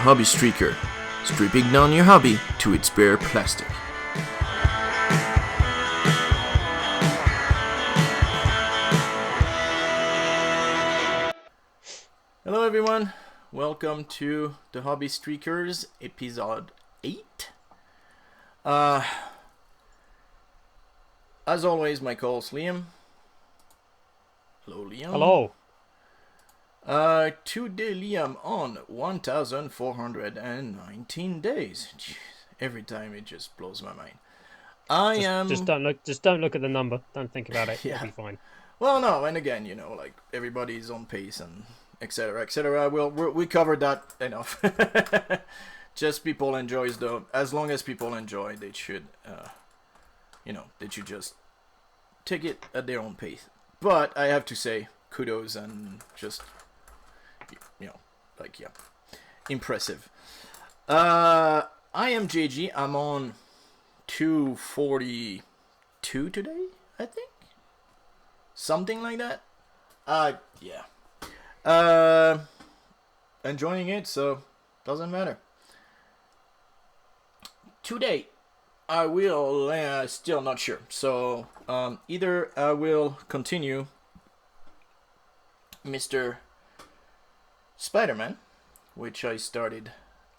Hobby Streaker, stripping down your hobby to its bare plastic. Hello everyone, welcome to the Hobby Streakers, episode 8. As always, my co-host Liam. Hello Liam. Hello. Today Liam on 1,419 days. Jeez, every time it just blows my mind. Just don't look at the number. Don't think about it. Yeah. It'll be fine. Well, no, and again, you know, like everybody's on pace and etc. etc. We covered that enough. Just people enjoy though. As long as people enjoy, they should, they should just take it at their own pace. But I have to say, kudos and just, impressive. I am JG. I'm on 242 today, I think. Something like that. Enjoying it, so doesn't matter. Today, I will, still not sure. So, either I will continue Mr. Spider-Man, which I started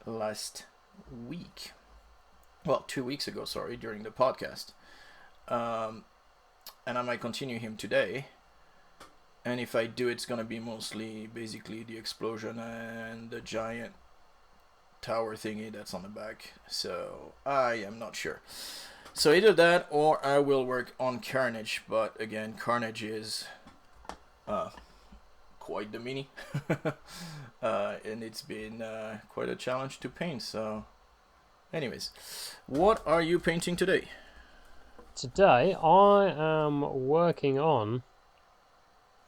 last week. Well, 2 weeks ago, sorry, during the podcast. And I might continue him today. And if I do, it's gonna be mostly basically the explosion and the giant tower thingy that's on the back. So I am not sure. So either that or I will work on Carnage. But again, Carnage is quite the mini. And it's been quite a challenge to paint. So anyways, what are you painting today? Today I am working on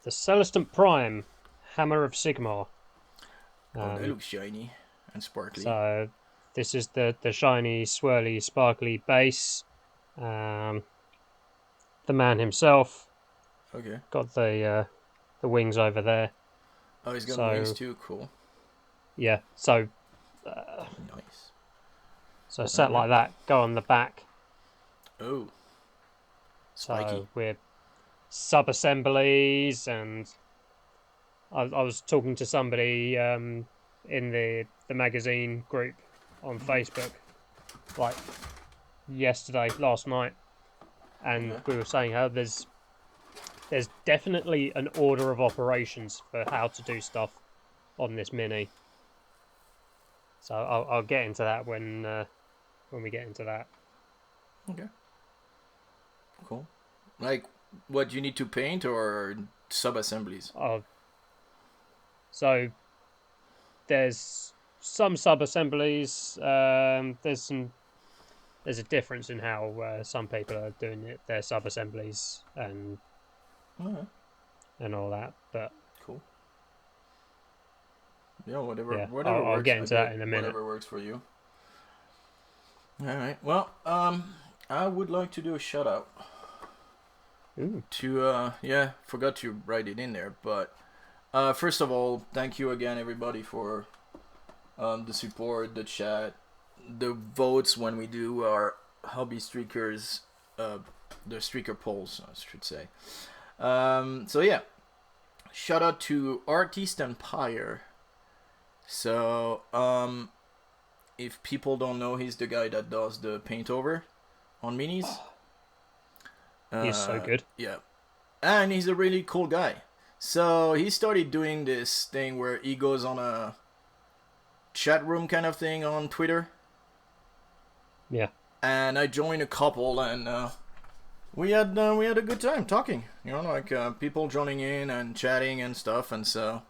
the Celestant Prime Hammer of Sigmar. That looks shiny and sparkly. So this is the shiny, swirly, sparkly base. The man himself. Okay. Got the wings over there. Oh, he's got wings too. Cool. Yeah. So. Nice. So set like that. Go on the back. Oh. Spiky. So we're sub-assemblies, and I was talking to somebody in the magazine group on Facebook, like last night, and we were saying how there's definitely an order of operations for how to do stuff on this mini. So I'll get into that when we get into that. Okay. Cool. Like, what you need to paint or sub-assemblies? So there's some sub-assemblies. There's a difference in how some people are doing it. Their sub-assemblies and all that. But cool. Yeah, whatever. Yeah, whatever I'll works. get into that in a minute. Whatever works for you. All right. Well, I would like to do a shout out. Ooh. To forgot to write it in there, but first of all, thank you again everybody for the support, the chat, the votes when we do our Hobby Streakers, the Streaker polls, I should say. So yeah, shout out to Artist Empire. So if people don't know, he's the guy that does the paint over on minis. He's so good. Yeah. And he's a really cool guy. So he started doing this thing where he goes on a chat room kind of thing on Twitter. Yeah. And I joined a couple, and we had a good time talking. You know, like people joining in and chatting and stuff. And so,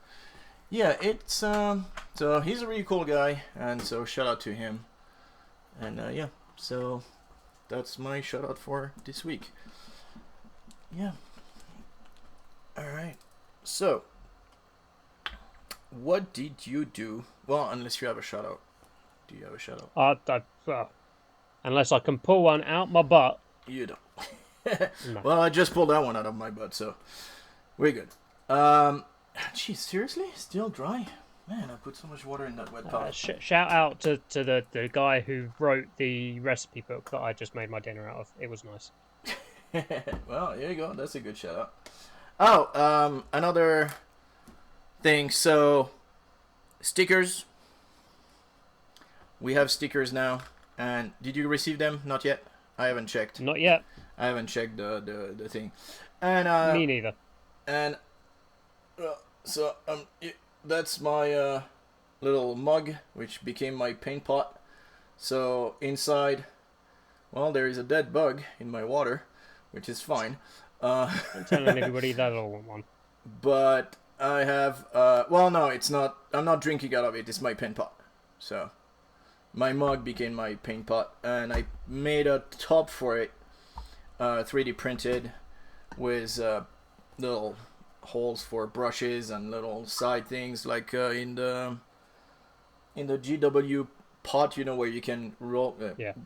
yeah, it's so he's a really cool guy, and so shout out to him. And so that's my shout out for this week. Yeah. Alright. So, what did you do? Well, unless you have a shout out. Do you have a shout out? Unless I can pull one out my butt. You don't. No. Well, I just pulled that one out of my butt, so we're good. Geez, seriously? Still dry? Man, I put so much water in that wet pot. Shout out to the guy who wrote the recipe book that I just made my dinner out of. It was nice. Well, here you go. That's a good shout out. Oh, another thing. So, stickers. We have stickers now. And did you receive them? Not yet. I haven't checked. Not yet. I haven't checked the thing. And me neither. And so that's my little mug, which became my paint pot. So inside, well, there is a dead bug in my water, which is fine. I'm telling everybody that I don't want one. But I have, well, no, it's not. I'm not drinking out of it. It's my paint pot. So my mug became my paint pot, and I made a top for it, 3D printed, with little holes for brushes and little side things, like in the GW pot, you know, where you can roll,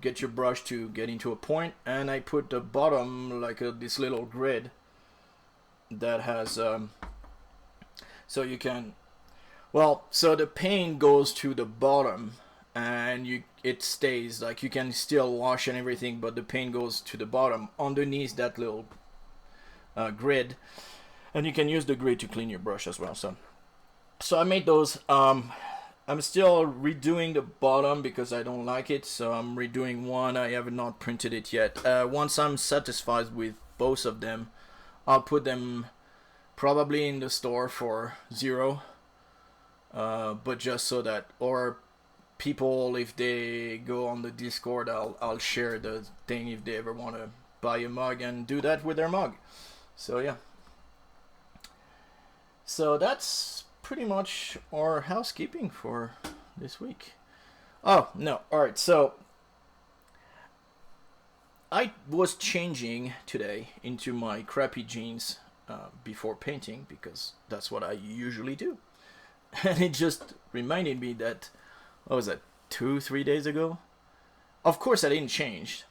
get your brush to get into a point. And I put the bottom like this little grid that has so you can, well, so the paint goes to the bottom and it stays, like you can still wash and everything, but the paint goes to the bottom underneath that little grid, and you can use the grid to clean your brush as well. So I made those. I'm still redoing the bottom because I don't like it, so I'm redoing one. I have not printed it yet. Once I'm satisfied with both of them, I'll put them probably in the store for $0, but just so that, or people, if they go on the Discord, I'll share the thing if they ever want to buy a mug and do that with their mug. So yeah, so that's pretty much our housekeeping for this week. Oh no, alright, so I was changing today into my crappy jeans before painting, because that's what I usually do. And it just reminded me that, what was that, 2-3 days ago? Of course I didn't change.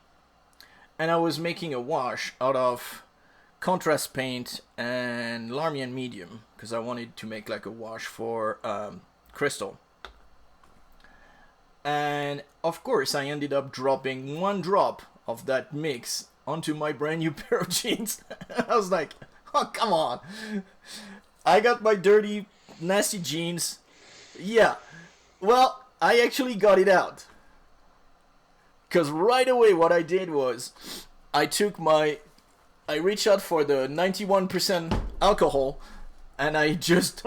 And I was making a wash out of contrast paint and Larmian medium, because I wanted to make like a wash for crystal. And of course I ended up dropping 1 drop of that mix onto my brand new pair of jeans. I was like, oh, come on. I got my dirty, nasty jeans. Yeah, well, I actually got it out. Because right away what I did was, I reached out for the 91% alcohol, and I just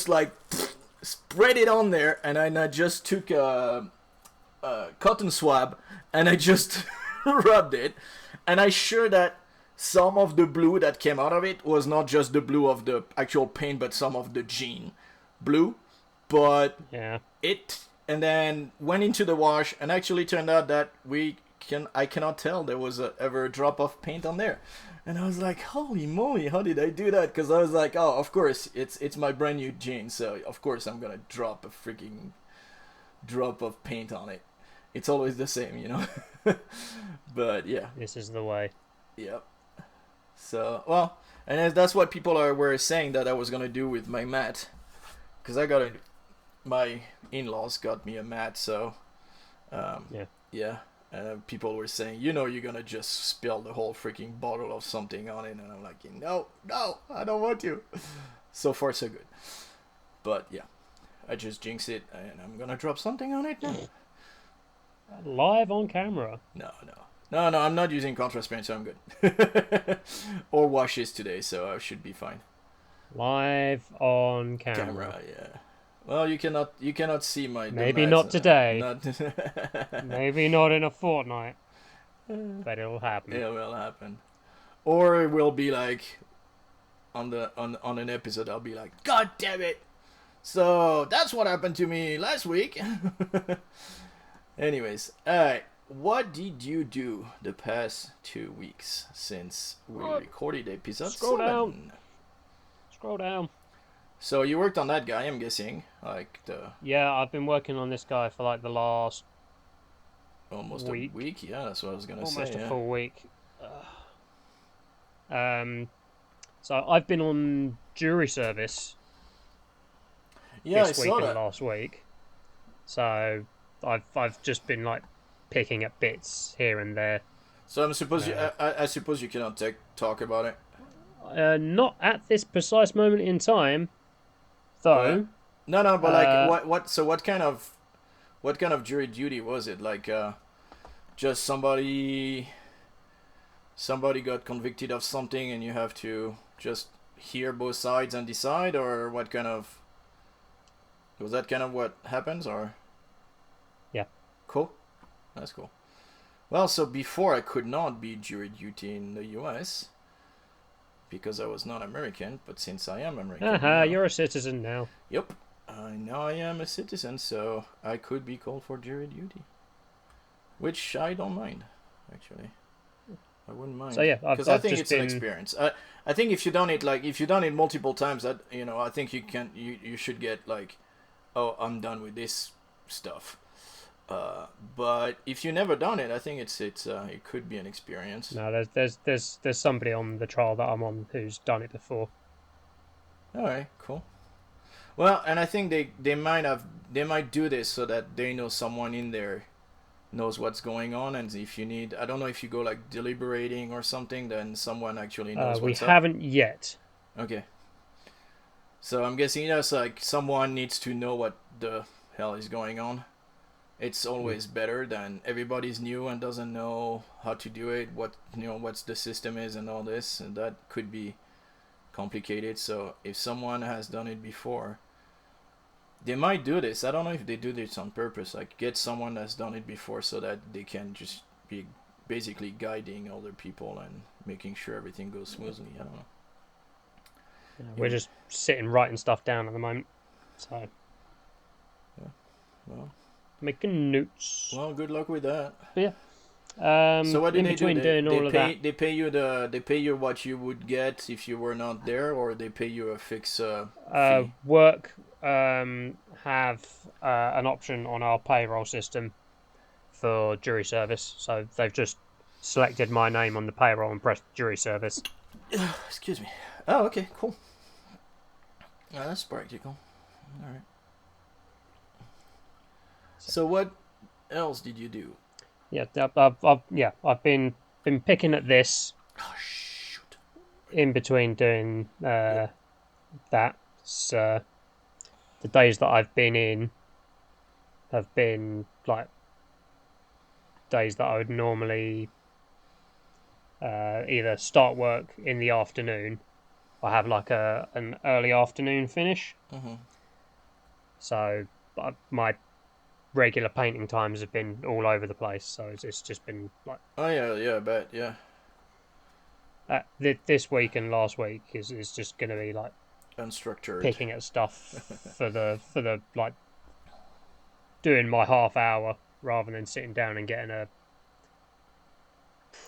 like spread it on there, and I just took a cotton swab and I just rubbed it, and I sure that some of the blue that came out of it was not just the blue of the actual paint, but some of the jean blue. But yeah, and then went into the wash, and actually turned out that I cannot tell there was ever a drop of paint on there. And I was like, holy moly, how did I do that? Because I was like, oh, of course, it's my brand new jeans, so of course I'm gonna drop a freaking drop of paint on it. It's always the same, you know. But yeah, this is the way. Yep. So, well, and that's what people were saying that I was gonna do with my mat, because my in-laws got me a mat, so yeah. People were saying, you know, you're gonna just spill the whole freaking bottle of something on it, and I'm like, no, I don't want to. So far so good, but yeah, I just jinxed it, and I'm gonna drop something on it now. Live on camera. No, I'm not using contrast paint, so I'm good. Or washes today, so I should be fine. Live on camera. Yeah. Well, you cannot see my. Maybe not today. Maybe not in a fortnight. But it'll happen. It will happen. Or it will be like on an episode. I'll be like, God damn it! So that's what happened to me last week. Anyways, alright. What did you do the past 2 weeks since we recorded episode 7? Scroll down. So you worked on that guy, I'm guessing, Yeah, I've been working on this guy for like the last almost week. A week. Yeah, that's what I was gonna say. Almost a full week. So I've been on jury service. this week and last week. So I've just been like picking up bits here and there. So I suppose you cannot talk about it. Not at this precise moment in time, though. But like what? So what kind of jury duty was it? Like just somebody got convicted of something and you have to just hear both sides and decide, or what kind of? Was that kind of what happens, or? Yeah. Cool. That's cool. Well, so before I could not be jury duty in the US because I was not American, but since I am American now, you're a citizen now. Yep. Now I am a citizen, so I could be called for jury duty. Which I don't mind, actually. I wouldn't mind. So yeah, because I think it's an experience. I think if you've done it multiple times, that I think you should get like, oh, I'm done with this stuff. But if you never done it, I think it could be an experience. No, there's somebody on the trial that I'm on who's done it before. All right, cool. Well, and I think they might do this so that they know someone in there knows what's going on, and if you need, I don't know if you go like deliberating or something, then someone actually knows what's up. We haven't yet. Okay. So I'm guessing it's like someone needs to know what the hell is going on. It's always better than everybody's new and doesn't know how to do it, what's the system is and all this, and that could be complicated. So if someone has done it before, they might do this. I don't know if they do this on purpose, like get someone that's done it before so that they can just be basically guiding other people and making sure everything goes smoothly. I don't know. We're just sitting writing stuff down at the moment, so yeah. Well, making notes. Well, good luck with that. But yeah. So what do they do? They pay you what you would get if you were not there, or they pay you a fixed fee? Work have an option on our payroll system for jury service, so they've just selected my name on the payroll and pressed jury service. Excuse me. Oh, okay, cool. That's practical. All right. So what else did you do? Yeah, I've been picking at this. Oh shoot! In between doing that, so the days that I've been in have been like days that I would normally either start work in the afternoon. I have like an early afternoon finish. Mm-hmm. So my regular painting times have been all over the place, so it's just been like... Oh yeah, I bet, yeah. This week and last week is just going to be like unstructured picking at stuff for the like doing my half hour rather than sitting down and getting a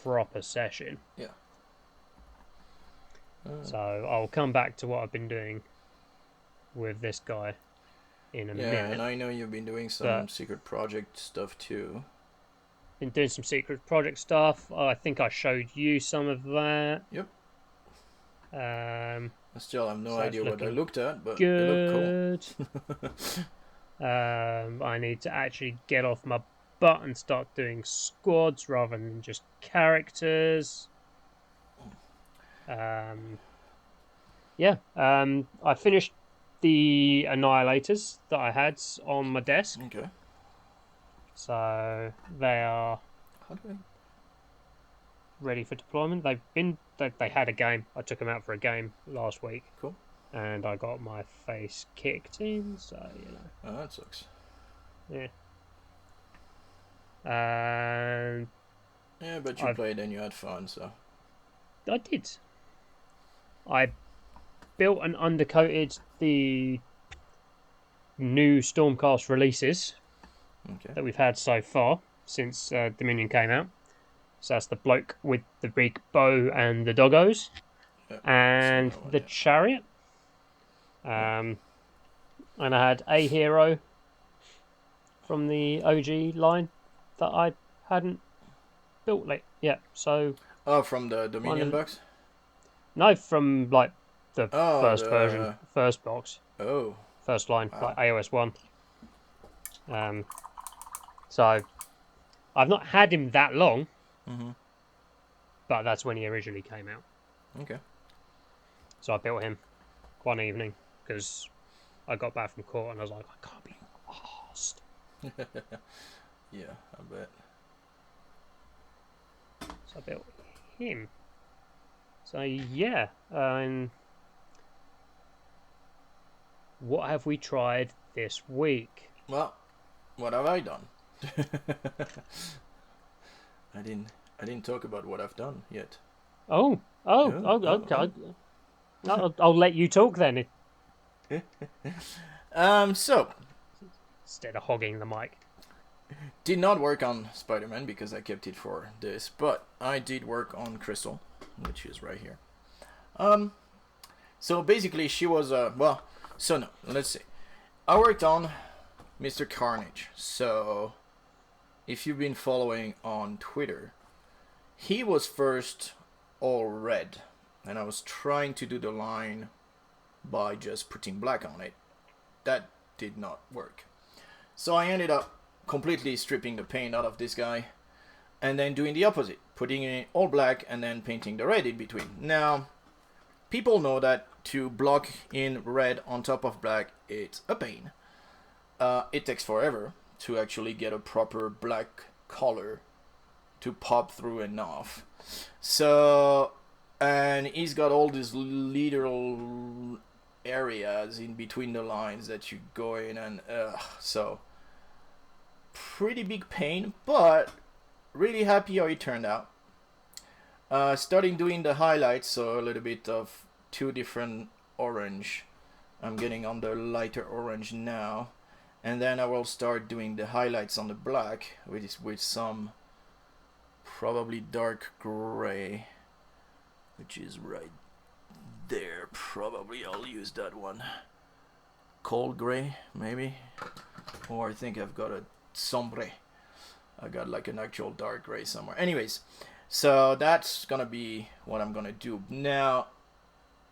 proper session. Yeah. So I'll come back to what I've been doing with this guy in a minute. Yeah, and I know you've been doing some secret project stuff too. Been doing some secret project stuff. I think I showed you some of that. Yep. I still have no idea what I looked at, but good. It looked cool. I need to actually get off my butt and start doing squads rather than just characters. I finished the Annihilators that I had on my desk. Okay. So they are ready for deployment. They had a game. I took them out for a game last week. Cool. And I got my face kicked in, so you know. Oh, that sucks. Yeah. And yeah, but you played and you had fun, so. I did. I built and undercoated the new stormcast releases that we've had so far since Dominion came out. So that's the bloke with the big bow and the doggos, and the chariot. And I had a hero from the OG line that I hadn't built yet. So from the Dominion box? No, from like the first version, first box. Oh. first line, Wow. like AOS 1. So I've not had him that long, but that's when he originally came out. Okay. So I built him one evening because I got back from court and I was like, I can't be arsed. Yeah, I bet. So I built him. So yeah, what have we tried this week? Well, what have I done? I didn't talk about what I've done yet. Oh, okay. I'll let you talk then. So Instead of hogging the mic. did not work on Spider-Man because I kept it for this, but I did work on Crystal, which is right here. So basically she was let's see. I worked on Mr. Carnage. So if you've been following on Twitter, he was first all red, and I was trying to do the line by just putting black on it. That did not work. So I ended up completely stripping the paint out of this guy and then doing the opposite, putting it all black and then painting the red in between. Now, people know that to block in red on top of black, it's a pain. It takes forever to actually get a proper black color to pop through and off. So, and he's got all these little areas in between the lines that you go in, and so pretty big pain, but really happy how it turned out. Starting doing the highlights, so a little bit of two different orange. I'm getting on the lighter orange now, and then I will start doing the highlights on the black with some probably dark gray, which is right there. Probably I'll use that one. Cold gray, maybe, or I think I've got a sombre. I got like an actual dark gray somewhere. Anyways, so that's gonna be what I'm gonna do. Now,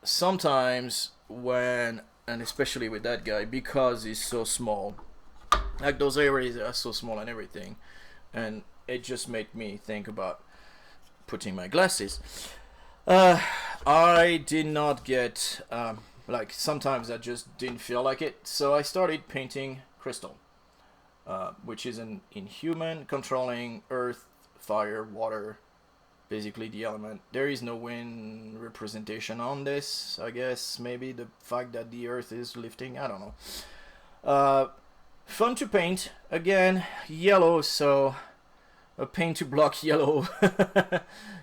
sometimes when, and especially with that guy, because he's so small, like those areas are so small and everything, and it just made me think about putting my glasses. I did not get, like sometimes I just didn't feel like it, so I started painting Crystal. Which is an inhuman controlling earth, fire, water, basically the element. There is no wind representation on this, I guess. Maybe the fact that the earth is lifting, I don't know. Fun to paint. Again, yellow, so a paint to block yellow.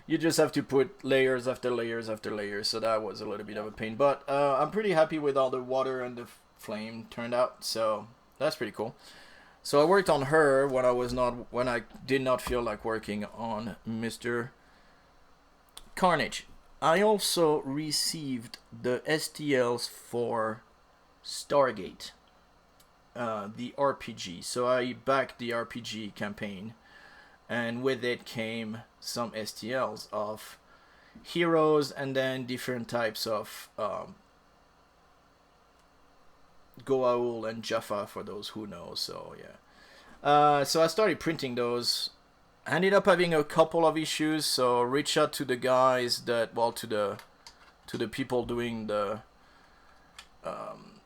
You just have to put layers after layers after layers, so that was a little bit of a pain. But I'm pretty happy with how the water and the flame turned out, so that's pretty cool. So I worked on her when I did not feel like working on Mr. Carnage. I also received the STLs for Stargate, the RPG. So I backed the RPG campaign, and with it came some STLs of heroes and then different types of Goa'uld and Jaffa, for those who know. So yeah, so I started printing those. I ended up having a couple of issues, so reach out to the guys that, well, to the people doing the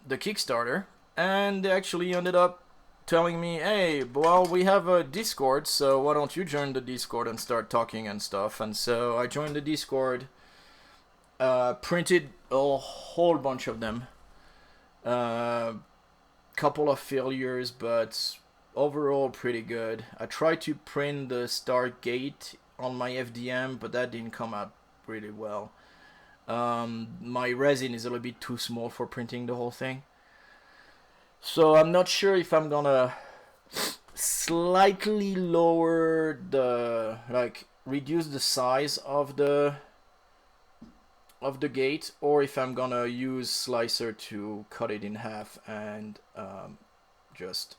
Kickstarter, and they actually ended up telling me, hey, well, we have a Discord, so why don't you join the Discord and start talking and stuff. And so I joined the Discord, printed a whole bunch of them. Couple of failures, but overall pretty good. I tried to print the Stargate on my FDM, but that didn't come out really well. My resin is a little bit too small for printing the whole thing, so I'm not sure if I'm gonna slightly lower the, like, reduce the size of the gate, or if I'm gonna use slicer to cut it in half and just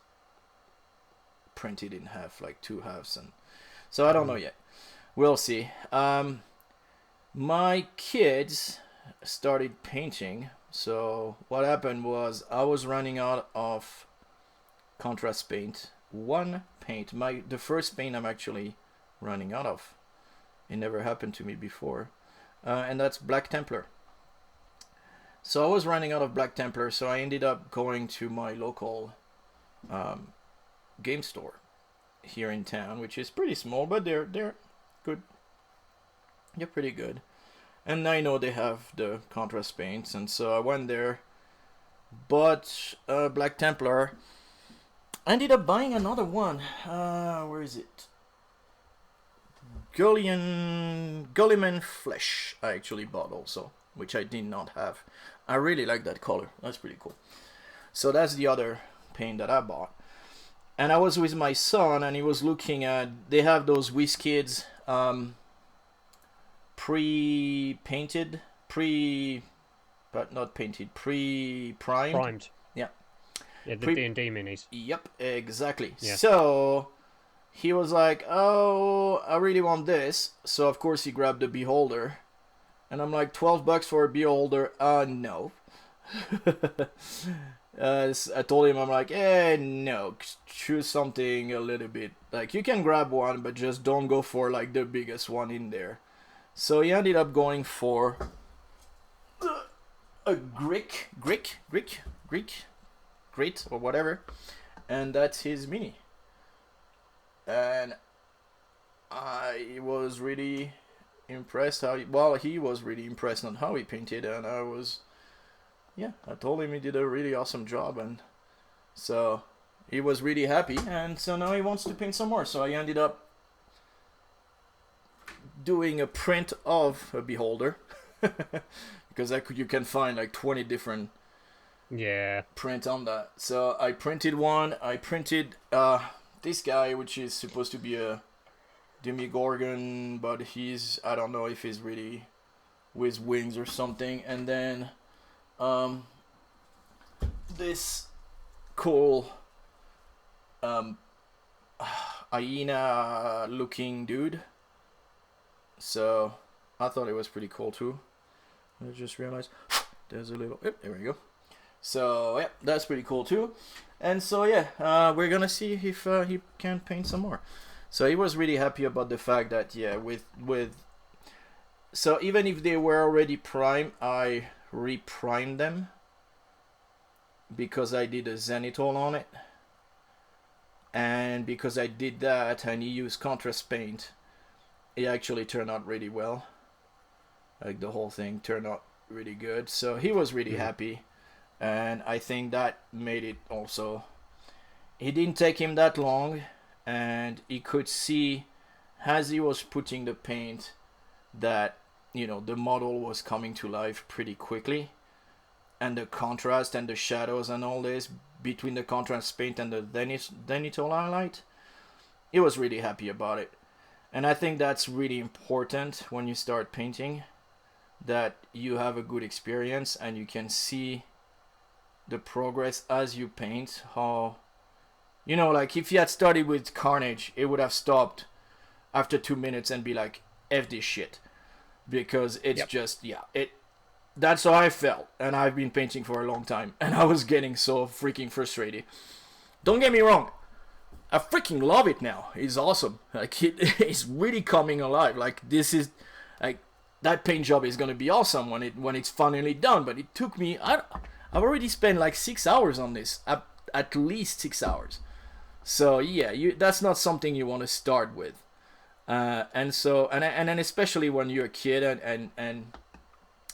print it in half, like two halves. And so I don't know yet, we'll see. My kids started painting So what happened was I was running out of contrast paint. One paint, the first paint I'm actually running out of. It never happened to me before, and that's Black Templar. So I was running out of Black Templar, so I ended up going to my local game store here in town, which is pretty small, but they're good. They're pretty good, and I know they have the contrast paints, and so I went there. But Black Templar, I ended up buying another one. Where is it? Gulliman Flesh. I actually bought also, which I did not have. I really like that color. That's pretty cool. So that's the other paint that I bought. And I was with my son, and he was looking at. They have those WizKids pre-painted, but not painted, pre-primed. Primed. Yeah. Yeah, the D&D minis. Yep, exactly. Yeah. So he was like, "Oh, I really want this." So of course he grabbed the beholder, and I'm like, $12 for a beholder? No. I told him, I'm like, no, choose something a little bit. Like, you can grab one, but just don't go for like the biggest one in there. So he ended up going for a Greek, or whatever, and that's his mini. And I was really impressed he was really impressed on how he painted, and I told him he did a really awesome job, and so he was really happy, and so now he wants to paint some more. So I ended up doing a print of a beholder because you can find like 20 different print on that. So I printed one. I printed this guy, which is supposed to be a Demigorgon, but I don't know if he's really with wings or something. And then this cool hyena looking dude. So I thought it was pretty cool too. I just realized there's a little. Yep, there we go. So yeah, that's pretty cool too. And so yeah, we're gonna see if he can paint some more. So he was really happy about the fact that so even if they were already primed, I reprimed them because I did a zenithal on it, and because I did that and he used contrast paint, it actually turned out really well. Like, the whole thing turned out really good. So he was really happy, and I think that made it also. It didn't take him that long, and he could see as he was putting the paint that the model was coming to life pretty quickly, and the contrast and the shadows and all this between the contrast paint and the zenithal highlight, he was really happy about it. And I think that's really important when you start painting, that you have a good experience and you can see the progress as you paint. How, like, if you had started with Carnage, it would have stopped after 2 minutes and be like, F this shit. Because it's just, that's how I felt. And I've been painting for a long time, and I was getting so freaking frustrated. Don't get me wrong, I freaking love it now. It's awesome. Like, it's really coming alive. Like, this is, like, that paint job is gonna be awesome when it's finally done. But it took me. I've already spent like 6 hours on this, at least 6 hours. So yeah, that's not something you want to start with. And then especially when you're a kid and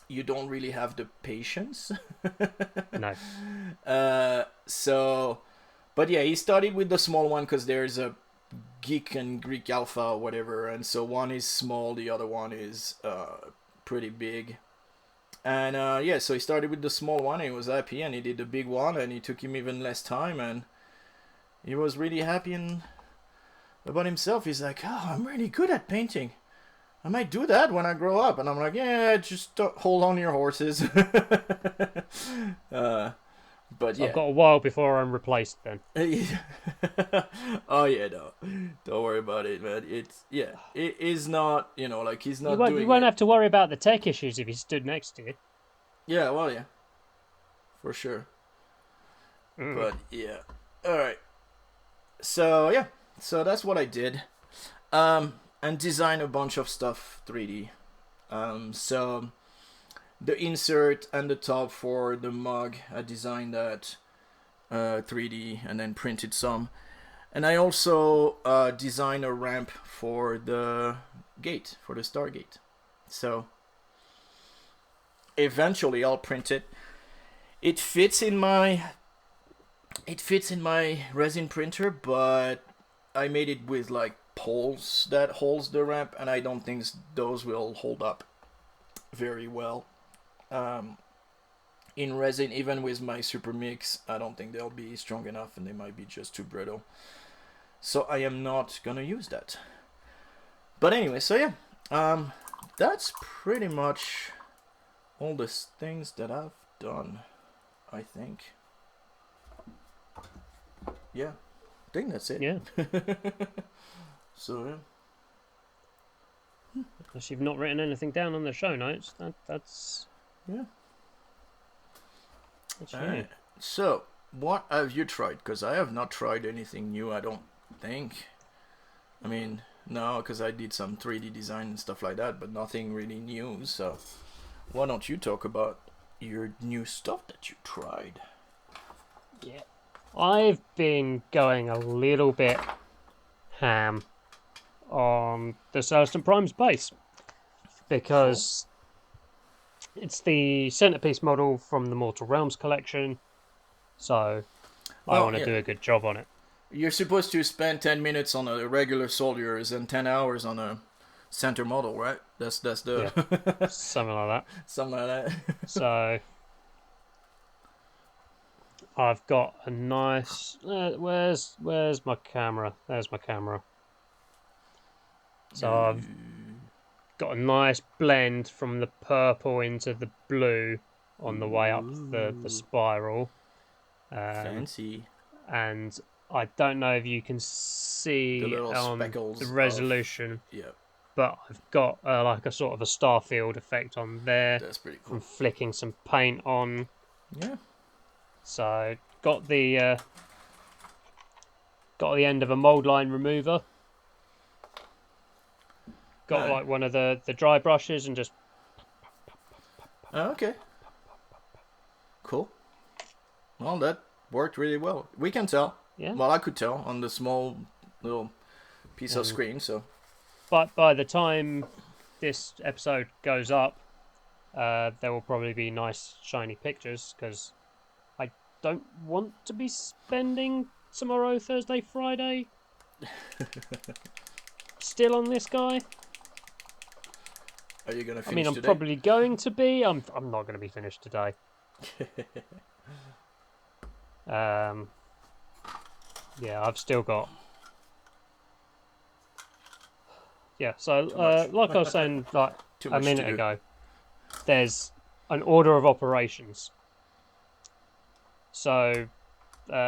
you don't really have the patience. No. But yeah, he started with the small one because there's a Geek and Greek Alpha or whatever, and so one is small, the other one is pretty big. And so he started with the small one, and he was happy, and he did the big one, and it took him even less time, and he was really happy about himself. He's like, "Oh, I'm really good at painting. I might do that when I grow up." And I'm like, "Yeah, just hold on to your horses." But yeah, I've got a while before I'm replaced then. Oh yeah, no, don't worry about it, man. It is not, like, he's not doing You won't it. have to worry about the tech issues if he stood next to you. Yeah, well, yeah, for sure. Mm. But yeah, all right. So yeah, so that's what I did, and design a bunch of stuff 3D. So the insert and the top for the mug, I designed that 3D and then printed some. And I also designed a ramp for the gate, for the Stargate. So eventually I'll print it. It fits in my resin printer, but I made it with like poles that holds the ramp, and I don't think those will hold up very well. In resin, even with my super mix, I don't think they'll be strong enough, and they might be just too brittle. So I am not gonna use that. But anyway, so yeah, that's pretty much all the things that I've done, I think. Yeah, I think that's it. Yeah. So yeah. Unless you've not written anything down on the show notes, that's Yeah. that's All you. right. So, what have you tried? Because I have not tried anything new, I don't think. I mean, no, because I did some 3D design and stuff like that, but nothing really new. So, why don't you talk about your new stuff that you tried? Yeah. I've been going a little bit ham on the Celestin Prime's base because it's the centerpiece model from the Mortal Realms collection, so I want to do a good job on it. You're supposed to spend 10 minutes on a regular soldiers and 10 hours on a center model, right? That's the something like that. Something like that. So I've got a nice. Where's my camera? There's my camera. So I've got a nice blend from the purple into the blue on the way up the spiral. Fancy. And I don't know if you can see The little on speckles the resolution, yeah. but I've got like a sort of a starfield effect on there. That's pretty cool. From flicking some paint on. Yeah. So got the end of a mold line remover. Got like one of the dry brushes and just. Oh, okay. Cool. Well, that worked really well. We can tell. Yeah. Well, I could tell on the small little piece of screen. So. But by the time this episode goes up, there will probably be nice shiny pictures because I don't want to be spending tomorrow, Thursday, Friday still on this guy. Are you gonna finish? I mean, I'm today? probably going to be. I'm not going to be finished today. Yeah, I've still got. Yeah, so like I was saying, like a minute ago, there's an order of operations. So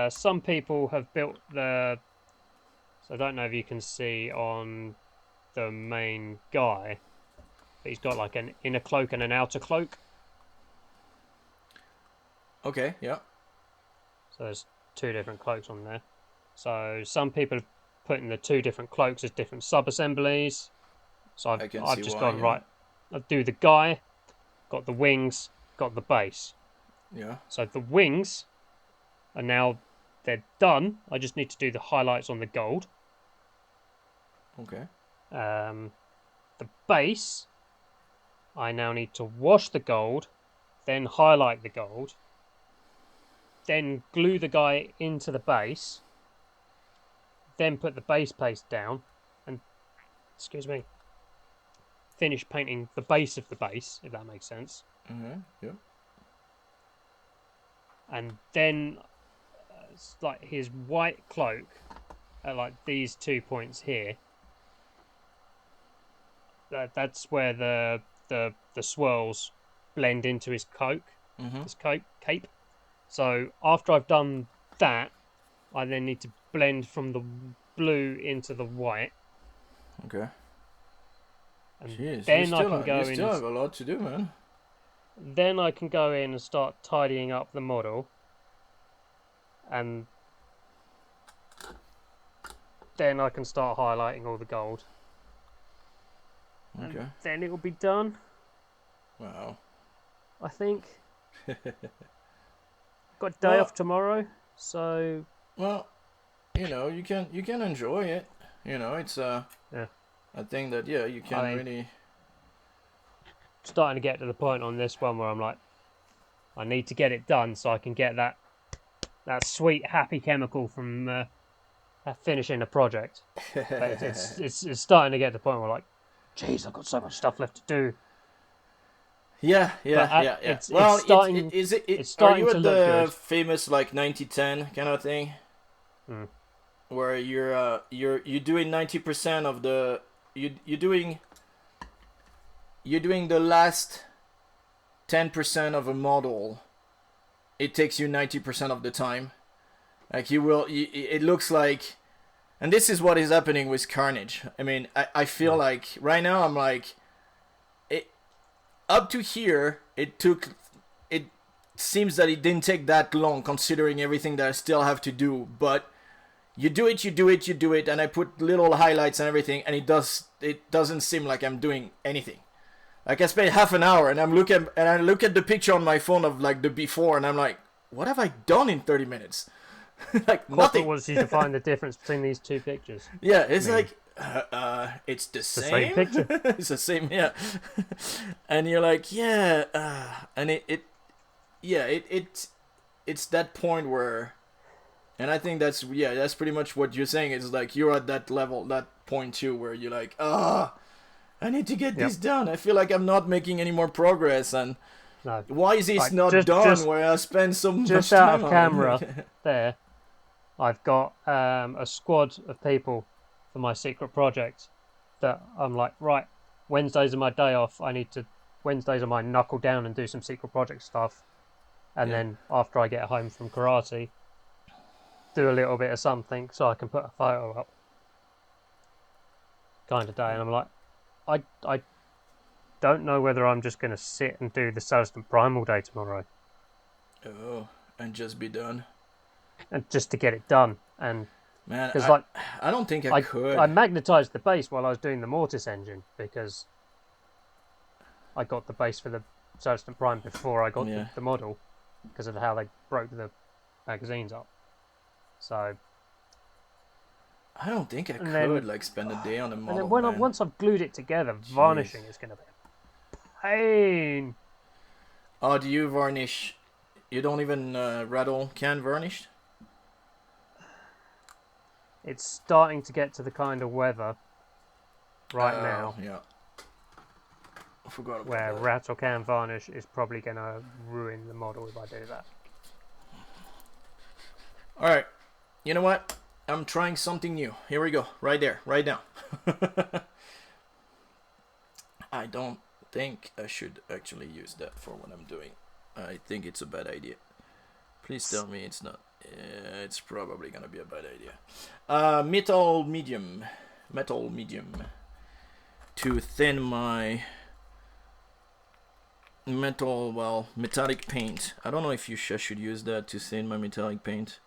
some people have built the. So I don't know if you can see on the main guy. But he's got like an inner cloak and an outer cloak. Okay, yeah. So there's two different cloaks on there. So some people have put in the two different cloaks as different sub-assemblies. So I've just gone, right, I'll do the guy, got the wings, got the base. Yeah. So the wings are now, they're done. I just need to do the highlights on the gold. Okay. The base, I now need to wash the gold, then highlight the gold, then glue the guy into the base, then put the base paste down, and, finish painting the base of the base, if that makes sense. Mm-hmm. Yeah. And then, like his white cloak, at like these 2 points here, that's where the swirls blend into his coat, his cape. So after I've done that, I then need to blend from the blue into the white. Okay. And Jeez, then I can go in. You still have a lot to do, man. Then I can go in and start tidying up the model. And then I can start highlighting all the gold. Okay. And then it will be done. Wow. I think. Got a day off tomorrow, so. Well, you know, you can enjoy it. You know, it's I think that you can really. Starting to get to the point on this one where I'm like, I need to get it done so I can get that sweet happy chemical from finishing a project. But it's starting to get to the point where like, geez, I've got so much stuff left to do. Yeah. Well, it's starting. It's starting are you to at look the good. famous like 90-10 kind of thing? Where you're doing 90% of the you're doing the last 10% of a model. It takes you 90% of the time. Like it looks like, and this is what is happening with Carnage. I mean, I feel like right now I'm like, up to here, it seems that it didn't take that long considering everything that I still have to do, but you do it, and I put little highlights and everything, and it doesn't seem like I'm doing anything. Like I spent half an hour and I look at the picture on my phone of like the before, and I'm like, what have I done in 30 minutes? Like nothing. What was you to find the difference between these two pictures? Yeah, it's like it's the same picture. It's the same, yeah. And you're like, and it's that point where, and I think that's pretty much what you're saying. It's like you're at that level, that point too, where you're like, I need to get this done. I feel like I'm not making any more progress, and why is this not done? Where I spend so much time just out of camera there. I've got a squad of people for my secret project that I'm like, right, Wednesdays are my day off. Wednesdays are my knuckle down and do some secret project stuff. And then after I get home from karate, do a little bit of something so I can put a photo up. Kind of day. And I'm like, I don't know whether I'm just going to sit and do the Celestin Prime all day tomorrow. Oh, and just be done. And just to get it done. And man, I don't think I could. I magnetized the base while I was doing the Mortis engine because I got the base for the Celestin Prime before I got the model because of how they broke the magazines up. So I don't think I could spend a day on a model. And then once I've glued it together, varnishing is going to be a pain. Oh, do you varnish? You don't even rattle can varnish? It's starting to get to the kind of weather now. Yeah. I forgot about where that. rattle can varnish is probably going to ruin the model if I do that. Alright. You know what? I'm trying something new. Here we go. Right there. Right now. I don't think I should actually use that for what I'm doing. I think it's a bad idea. Please tell me it's not. It's probably gonna be a bad idea. Metal medium. To thin my metallic paint. I don't know if I should use that to thin my metallic paint.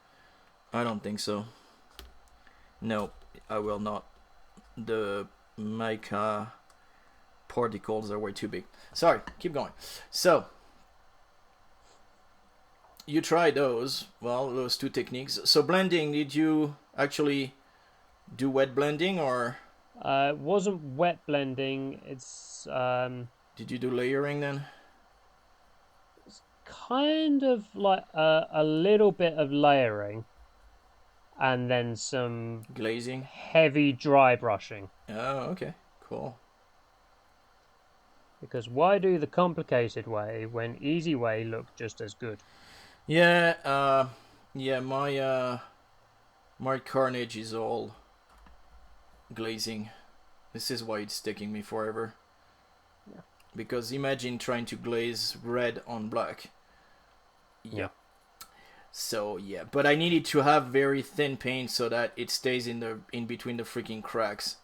I don't think so. No, I will not. The mica particles are way too big. Sorry, keep going. So, you tried those two techniques. So blending, did you actually do wet blending or? It wasn't wet blending. It's Did you do layering then? It's kind of like a little bit of layering, and then some glazing, heavy dry brushing. Oh, okay, cool. Because why do the complicated way when easy way look just as good? Yeah, my Carnage is all glazing. This is why it's taking me forever. Yeah. Because imagine trying to glaze red on black. Yeah. So yeah, but I needed to have very thin paint so that it stays in between the freaking cracks,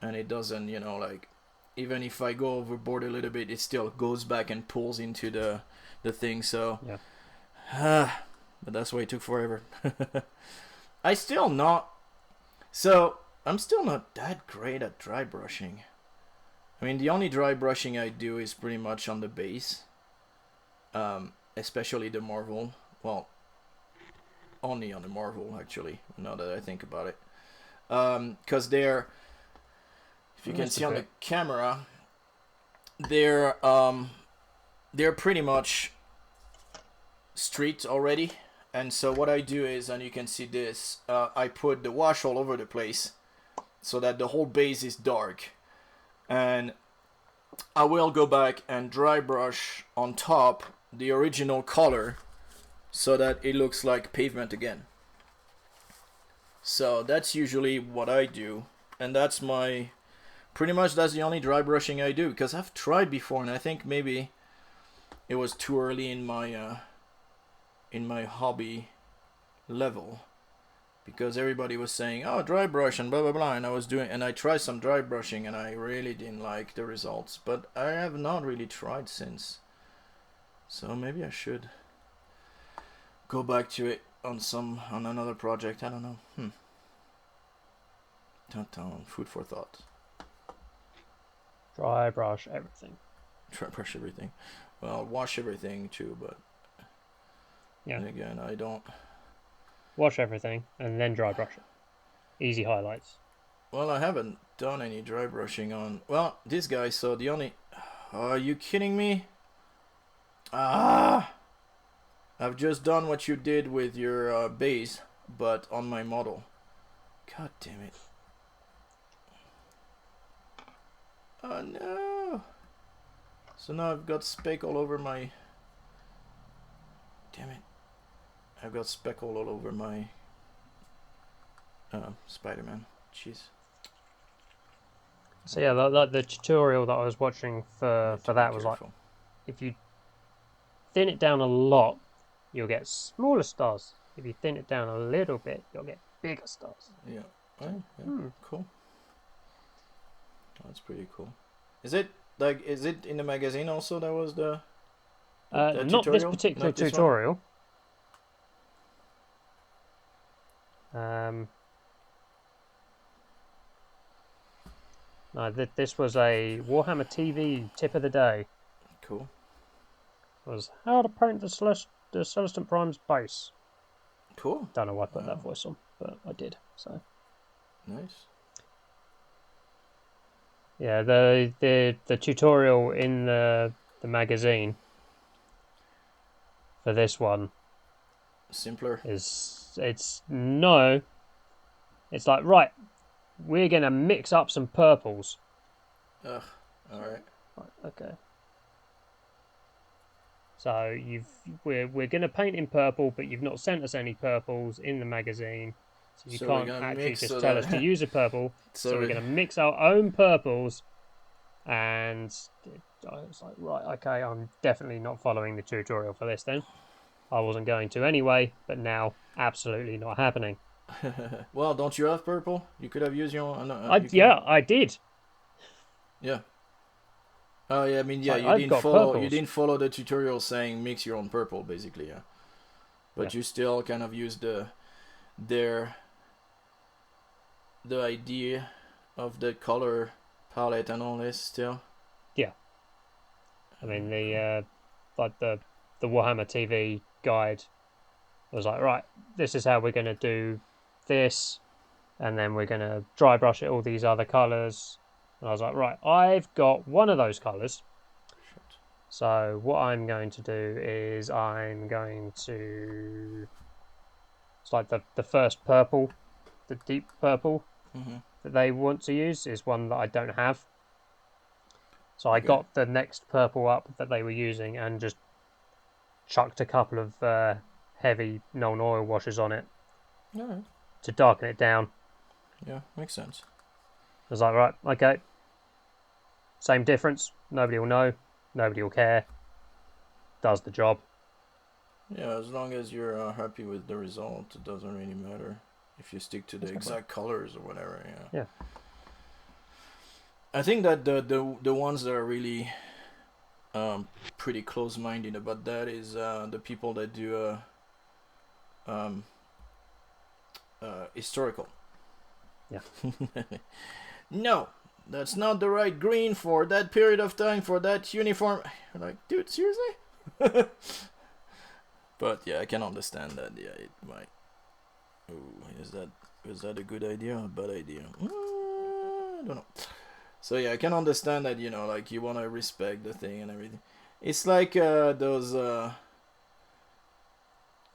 and it doesn't, even if I go overboard a little bit, it still goes back and pulls into the thing. So, but that's why it took forever. I'm still not that great at dry brushing. I mean, the only dry brushing I do is pretty much on the base, especially the Marvel. Well, only on the Marvel actually. Now that I think about it, because they're, if you can see on the camera, they're pretty much streaked already. And so what I do is, and you can see this, I put the wash all over the place so that the whole base is dark. And I will go back and dry brush on top the original color so that it looks like pavement again. So that's usually what I do. And that's pretty much that's the only dry brushing I do. Because I've tried before and I think maybe it was too early in my hobby level, because everybody was saying, oh, dry brush and blah blah blah, and I tried some dry brushing and I really didn't like the results, but I have not really tried since, so maybe I should go back to it on another project. I don't know. Food for thought. Dry brush everything. Dry brush everything. Well, wash everything too, but yeah. And again, I don't wash everything and then dry brush it. Easy highlights. Well, I haven't done any dry brushing on. Well, this guy. So the only. Are you kidding me? I've just done what you did with your base, but on my model. God damn it! Oh no! So now I've got speck all over my. Damn it! I've got speck all over my Spider-Man. Jeez. So yeah, the tutorial that I was watching for that was like, if you thin it down a lot, you'll get smaller stars. If you thin it down a little bit, you'll get bigger stars. Yeah. Oh, yeah. Cool. That's pretty cool. Is it in the magazine also? That was the not tutorial? This particular Not this tutorial. No, this was a Warhammer TV tip of the day. Cool. It was how to paint the Celestant Prime's base. Cool. Don't know why I put that voice on, but I did. So nice. Yeah, the tutorial in the magazine for this one simpler. It's like, right, we're gonna mix up some purples. Ugh. All right. Okay. So we're gonna paint in purple, but you've not sent us any purples in the magazine, so you can't actually just tell us to use a purple. So we're gonna mix our own purples, and I was like, right, okay, I'm definitely not following the tutorial for this then. I wasn't going to anyway, but now absolutely not happening. Well, don't you have purple? You could have used your own. I did. Yeah. Oh yeah, I mean, yeah, you didn't follow the tutorial saying mix your own purple, basically, yeah. But you still kind of used the idea of the color palette and all this still. Yeah. I mean, the Warhammer TV guide was like, right, this is how we're going to do this, and then we're going to dry brush it all these other colours. And I was like, right, I've got one of those colours. So what I'm going to do is it's like the first purple, the deep purple that they want to use is one that I don't have. So I got the next purple up that they were using and just chucked a couple of heavy Nuln Oil washes on it to darken it down. Yeah, makes sense. I was like, right, okay. Same difference. Nobody will know. Nobody will care. Does the job. Yeah, as long as you're happy with the result, it doesn't really matter if you stick to the exact colors or whatever. Yeah. I think that the ones that are really pretty close-minded about that is the people that do historical. Yeah. No, that's not the right green for that period of time for that uniform. I'm like, dude, seriously? But yeah, I can understand that. Yeah, it might. Ooh, is that a good idea or a bad idea? I don't know. So yeah, I can understand that, like you want to respect the thing and everything. It's like those the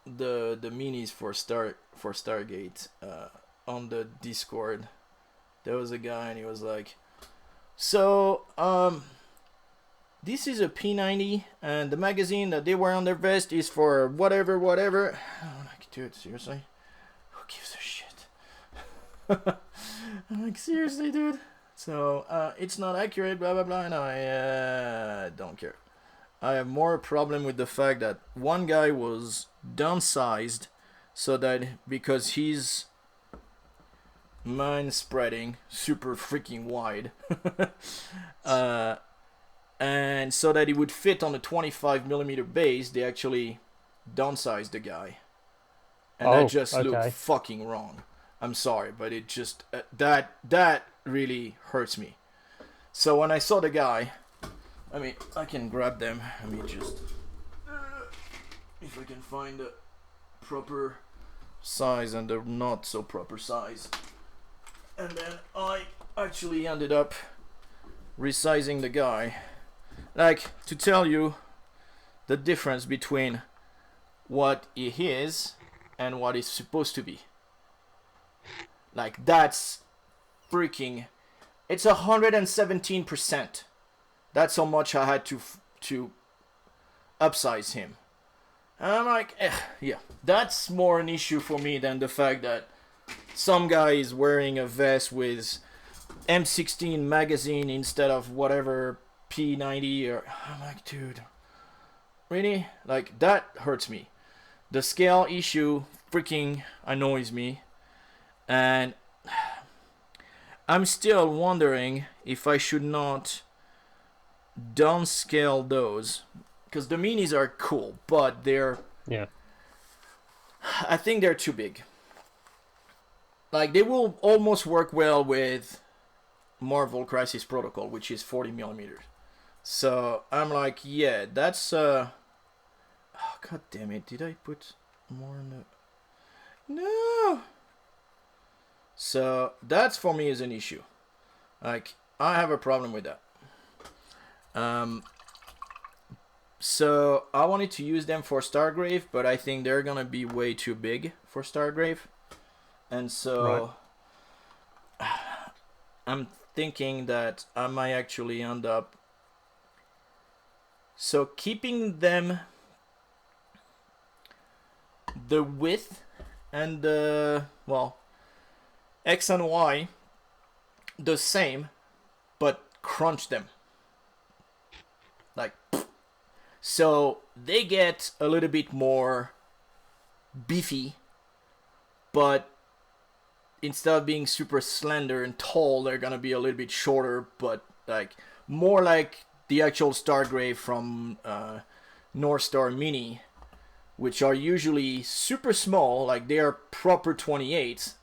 minis for Stargate on the Discord. There was a guy and he was like, so this is a P90 and the magazine that they wear on their vest is for whatever. I'm like, dude, seriously? Who gives a shit? I'm like, seriously, dude? So it's not accurate, blah blah blah, and I don't care. I have more problem with the fact that one guy was downsized so that because he's mind spreading super freaking wide and so that it would fit on a 25mm base, they actually downsized the guy, and that just looked fucking wrong. I'm sorry, but it just that really hurts me. So when I saw the guy, I mean, I can grab them. Let me just if I can find the proper size and the not so proper size. And then I actually ended up resizing the guy. Like, to tell you the difference between what he is and what he's supposed to be. Like, that's freaking... It's 117%. That's how much I had to upsize him. And I'm like, yeah, that's more an issue for me than the fact that some guy is wearing a vest with M16 magazine instead of whatever P90 or... I'm like, dude, really? Like, that hurts me. The scale issue freaking annoys me. And I'm still wondering if I should not downscale those. Because the minis are cool, but they're... Yeah. I think they're too big. Like, they will almost work well with Marvel Crisis Protocol, which is 40mm. So, I'm like, yeah, that's... Oh, god damn it. Did I put more in the... No! So, that's for me is an issue. Like, I have a problem with that. So, I wanted to use them for Stargrave, but I think they're gonna be way too big for Stargrave. And so, I'm thinking that I might actually end up... So, keeping them... The width and the... Well, X and Y the same, but crunch them. Like... So, they get a little bit more beefy, but instead of being super slender and tall, they're gonna be a little bit shorter, but like more like the actual Stargrave from North Star Mini, which are usually super small, like they are proper 28s,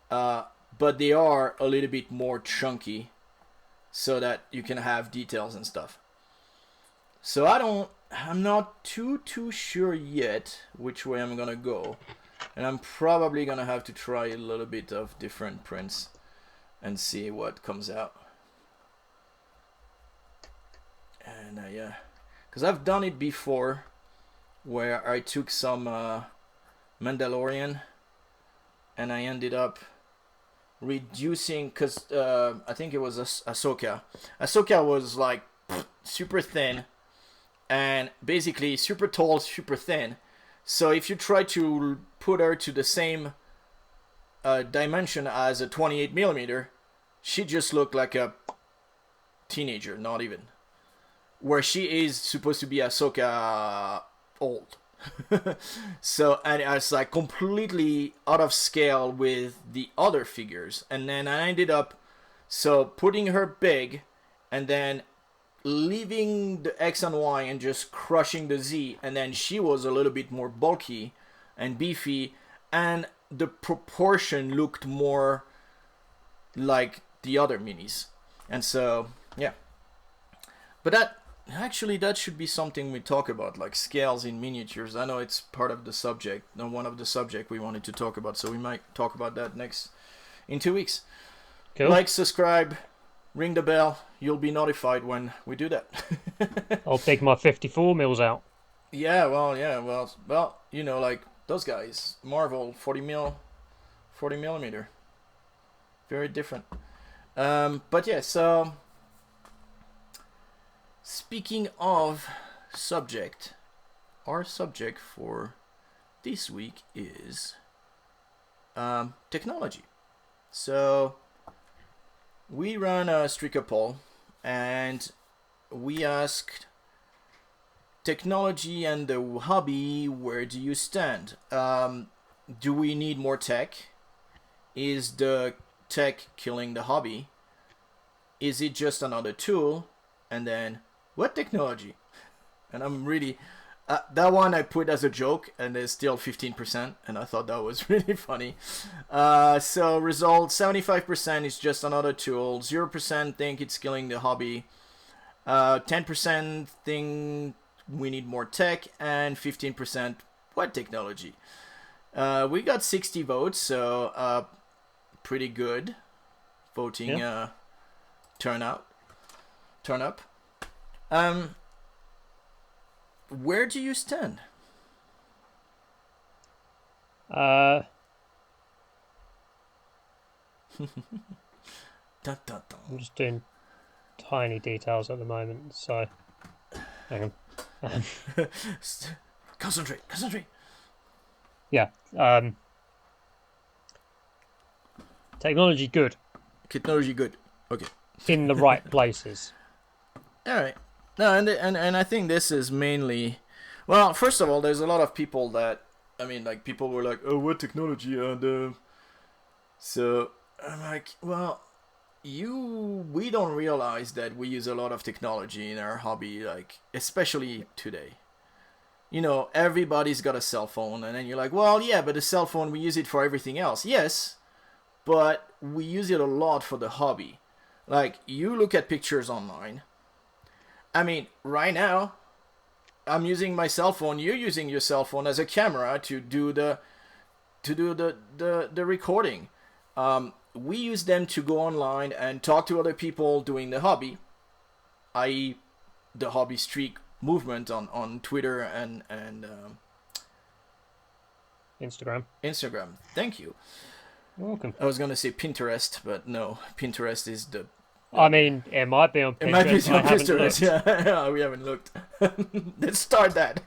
but they are a little bit more chunky, so that you can have details and stuff. So I'm not too sure yet which way I'm gonna go. And I'm probably gonna have to try a little bit of different prints and see what comes out. And yeah, because I've done it before, where I took some Mandalorian, and I ended up reducing, because I think it was Ahsoka. Ahsoka was like super thin, and basically super tall, super thin. So if you try to put her to the same dimension as a 28mm, she just looked like a teenager, not even. Where she is supposed to be Ahsoka old. So, and it's like completely out of scale with the other figures. And then I ended up So putting her big and then leaving the X and Y and just crushing the Z, and then she was a little bit more bulky and beefy, and the proportion looked more like the other minis. And so, yeah. But that should be something we talk about, like scales in miniatures. I know it's part of the subject, one of the subject we wanted to talk about, so we might talk about that in 2 weeks. Cool. Like, subscribe, ring the bell. You'll be notified when we do that. I'll take my 54 mils out. Yeah, well, you know, like those guys, Marvel 40 millimeter, very different. But yeah, so speaking of subject, our subject for this week is technology. So we ran a streaker poll and we asked technology and the hobby, where do you stand? Do we need more tech? Is the tech killing the hobby? Is it just another tool? And then, what technology? And I'm really... that one I put as a joke, and there's still 15%, and I thought that was really funny. So result, 75% is just another tool, 0% think it's killing the hobby, 10% think we need more tech, and 15% what technology. We got 60 votes, so pretty good voting. Yeah. Turn up. Where do you stand? Dun, Dun, dun, dun. I'm just doing tiny details at the moment, so hang on. Concentrate. Yeah. Technology good. Technology good. Okay. In the right places. All right. No, and I think this is mainly, well, first of all, there's a lot of people that, I mean, like, people were like, oh, what technology? So I'm like, well, we don't realize that we use a lot of technology in our hobby, like, especially today. You know, everybody's got a cell phone, and then you're like, well, yeah, but the cell phone, we use it for everything else. Yes, but we use it a lot for the hobby. Like, you look at pictures online. I mean, right now, I'm using my cell phone. You're using your cell phone as a camera to do the recording. We use them to go online and talk to other people doing the hobby, i.e., the hobby streak movement on Twitter and Instagram. Thank you. You're welcome. I was gonna say Pinterest, but no, Pinterest is the... I mean, it might be on Pinterest. It might be on Pinterest, yeah. We haven't looked. Let's start that.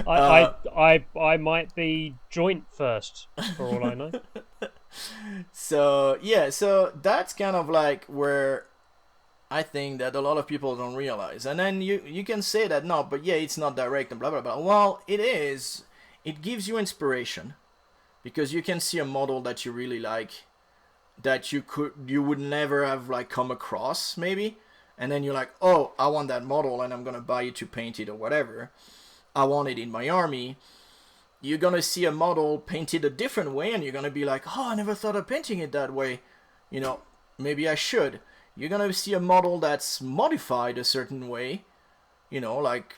I might be joint first, for all I know. So, yeah, so that's kind of like where I think that a lot of people don't realize. And then you can say that, no, but yeah, it's not direct and blah, blah, blah. Well, it is. It gives you inspiration because you can see a model that you really like, that you would never have like come across maybe, and then you're like, oh, I want that model and I'm gonna buy it to paint it or whatever. I want it in my army. You're gonna see a model painted a different way and you're gonna be like, oh, I never thought of painting it that way, you know, maybe I should. You're gonna see a model that's modified a certain way, you know, like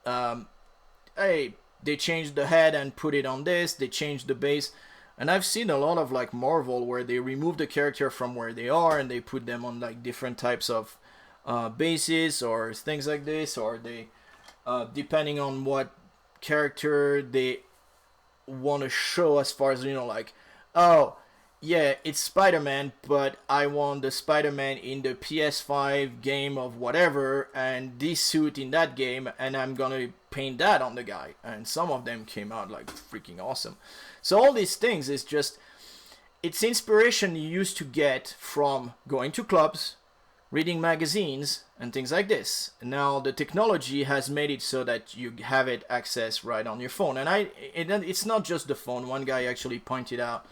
hey, they changed the head and put it on this, they changed the base. And I've seen a lot of like Marvel where they remove the character from where they are and they put them on like different types of bases or things like this, or they depending on what character they want to show, as far as, you know, like, oh yeah, it's Spider-Man, but I want the Spider-Man in the PS5 game of whatever and this suit in that game, and I'm gonna paint that on the guy. And some of them came out like freaking awesome. So all these things is just, it's inspiration you used to get from going to clubs, reading magazines, and things like this. Now the technology has made it so that you have it access right on your phone. And it's not just the phone. One guy actually pointed out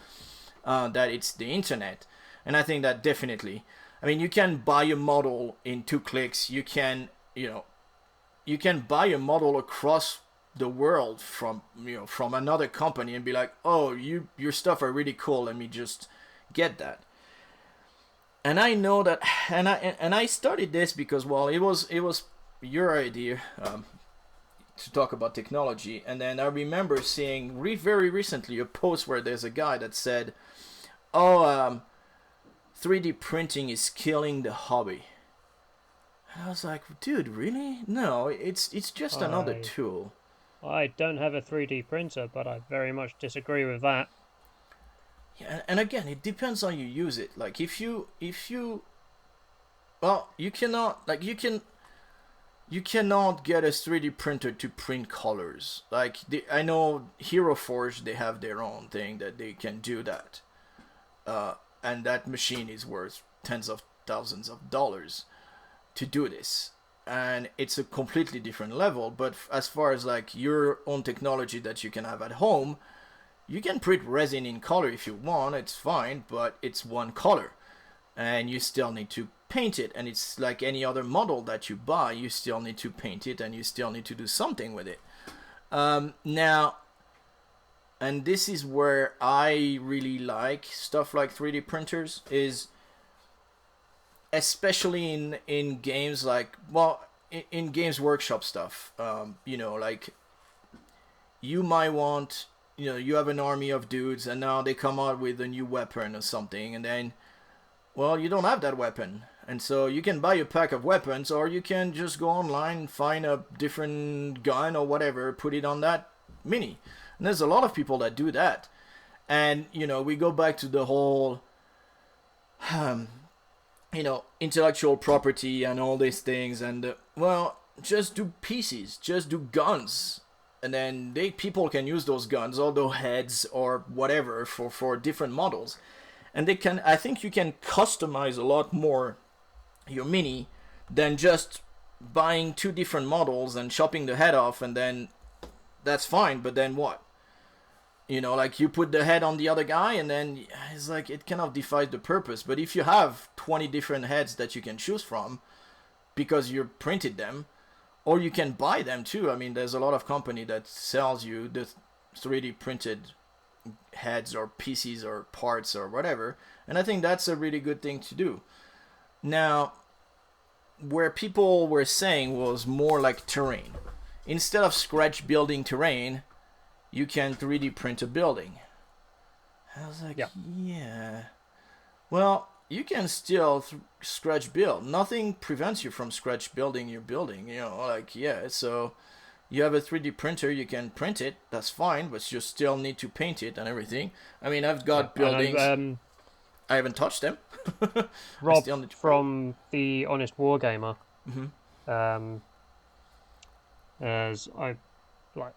that it's the internet. And I think that definitely. I mean, you can buy a model in 2 clicks. You can, you can buy a model across the world from another company and be like, oh, your stuff are really cool. Let me just get that. And I know that, and I started this because, well, it was your idea to talk about technology, and then I remember seeing very recently a post where there's a guy that said, oh, 3D printing is killing the hobby. And I was like, dude, really? No, it's just another tool. I don't have a 3D printer, but I very much disagree with that. Yeah, and again, it depends on you use it. Like if you well, you cannot get a 3D printer to print colors. Like I know Hero Forge, they have their own thing that they can do that. And that machine is worth tens of thousands of dollars to do this, and it's a completely different level. But as far as like your own technology that you can have at home, you can print resin in color if you want, it's fine, but it's one color and you still need to paint it, and it's like any other model that you buy, you still need to paint it and you still need to do something with it. Now, and this is where I really like stuff like 3D printers, is especially in games like, well, in Games Workshop stuff, like you might want, you have an army of dudes and now they come out with a new weapon or something, and then, well, you don't have that weapon. And so you can buy a pack of weapons, or you can just go online, find a different gun or whatever, put it on that mini. And there's a lot of people that do that. And, we go back to the whole, intellectual property and all these things. And, well, just do pieces, just do guns. And then people can use those guns, or those heads or whatever for different models. And I think you can customize a lot more your mini than just buying 2 different models and chopping the head off, and then that's fine, but then what? Like you put the head on the other guy, and then it's like it kind of defies the purpose. But if you have 20 different heads that you can choose from because you printed them, or you can buy them too. I mean, there's a lot of company that sells you the 3D printed heads or pieces or parts or whatever, and I think that's a really good thing to do. Now, where people were saying was more like terrain. Instead of scratch building terrain, you can 3D print a building. I was like, yeah. Well, you can still scratch build. Nothing prevents you from scratch building your building. So you have a 3D printer, you can print it, that's fine, but you still need to paint it and everything. I mean, I've got buildings. I haven't touched them. Rob from The Honest Wargamer, as I like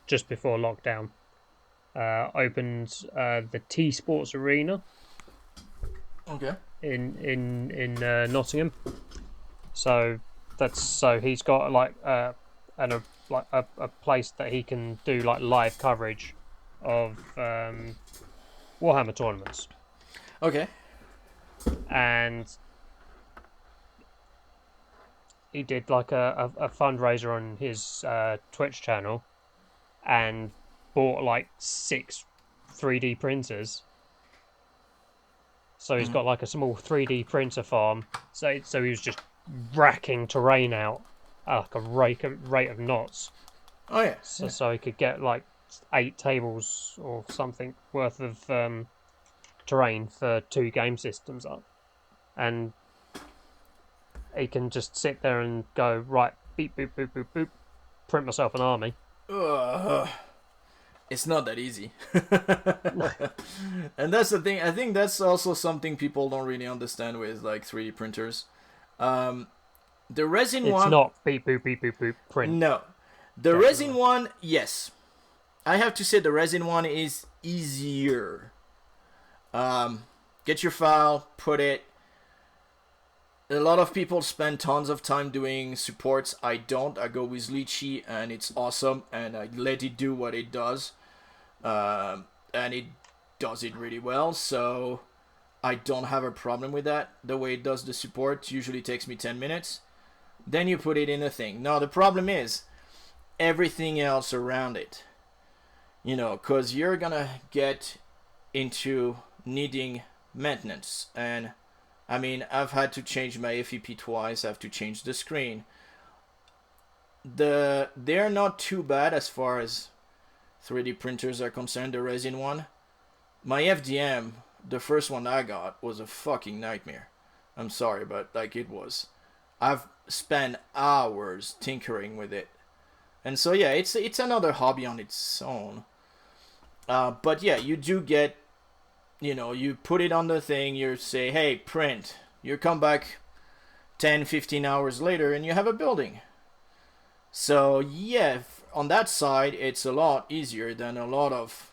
just before lockdown, opened the T Sports Arena. Okay. In Nottingham. So he's got a place that he can do like live coverage of Warhammer tournaments. Okay. And he did like a fundraiser on his Twitch channel and bought like 6 3D printers. So he's got like a small 3D printer farm. So he was just racking terrain out at like a rate of knots. Oh yeah. So he could get like 8 tables or something worth of terrain for 2 game systems up, and he can just sit there and go, right, beep boop boop boop boop, print myself an army. It's not that easy. And that's the thing. I think that's also something people don't really understand with like 3D printers. The resin one. It's not beep boop beep boop boop print. No, the resin one, yes. I have to say the resin one is easier. Get your file, put it. A lot of people spend tons of time doing supports. I don't. I go with Lychee, and it's awesome, and I let it do what it does. And it does it really well. So I don't have a problem with that. The way it does the support usually takes me 10 minutes. Then you put it in the thing. Now the problem is everything else around it. Because you're gonna get into needing maintenance. And I mean, I've had to change my FEP twice. I have to change the screen. They're not too bad as far as 3D printers are concerned, the resin one. My FDM, the first one I got, was a fucking nightmare. I'm sorry, but it was. I've spent hours tinkering with it. And so yeah, it's another hobby on its own. But yeah, you do get, you put it on the thing, you say, hey, print. You come back 10, 15 hours later and you have a building. So yeah, on that side, it's a lot easier than a lot of,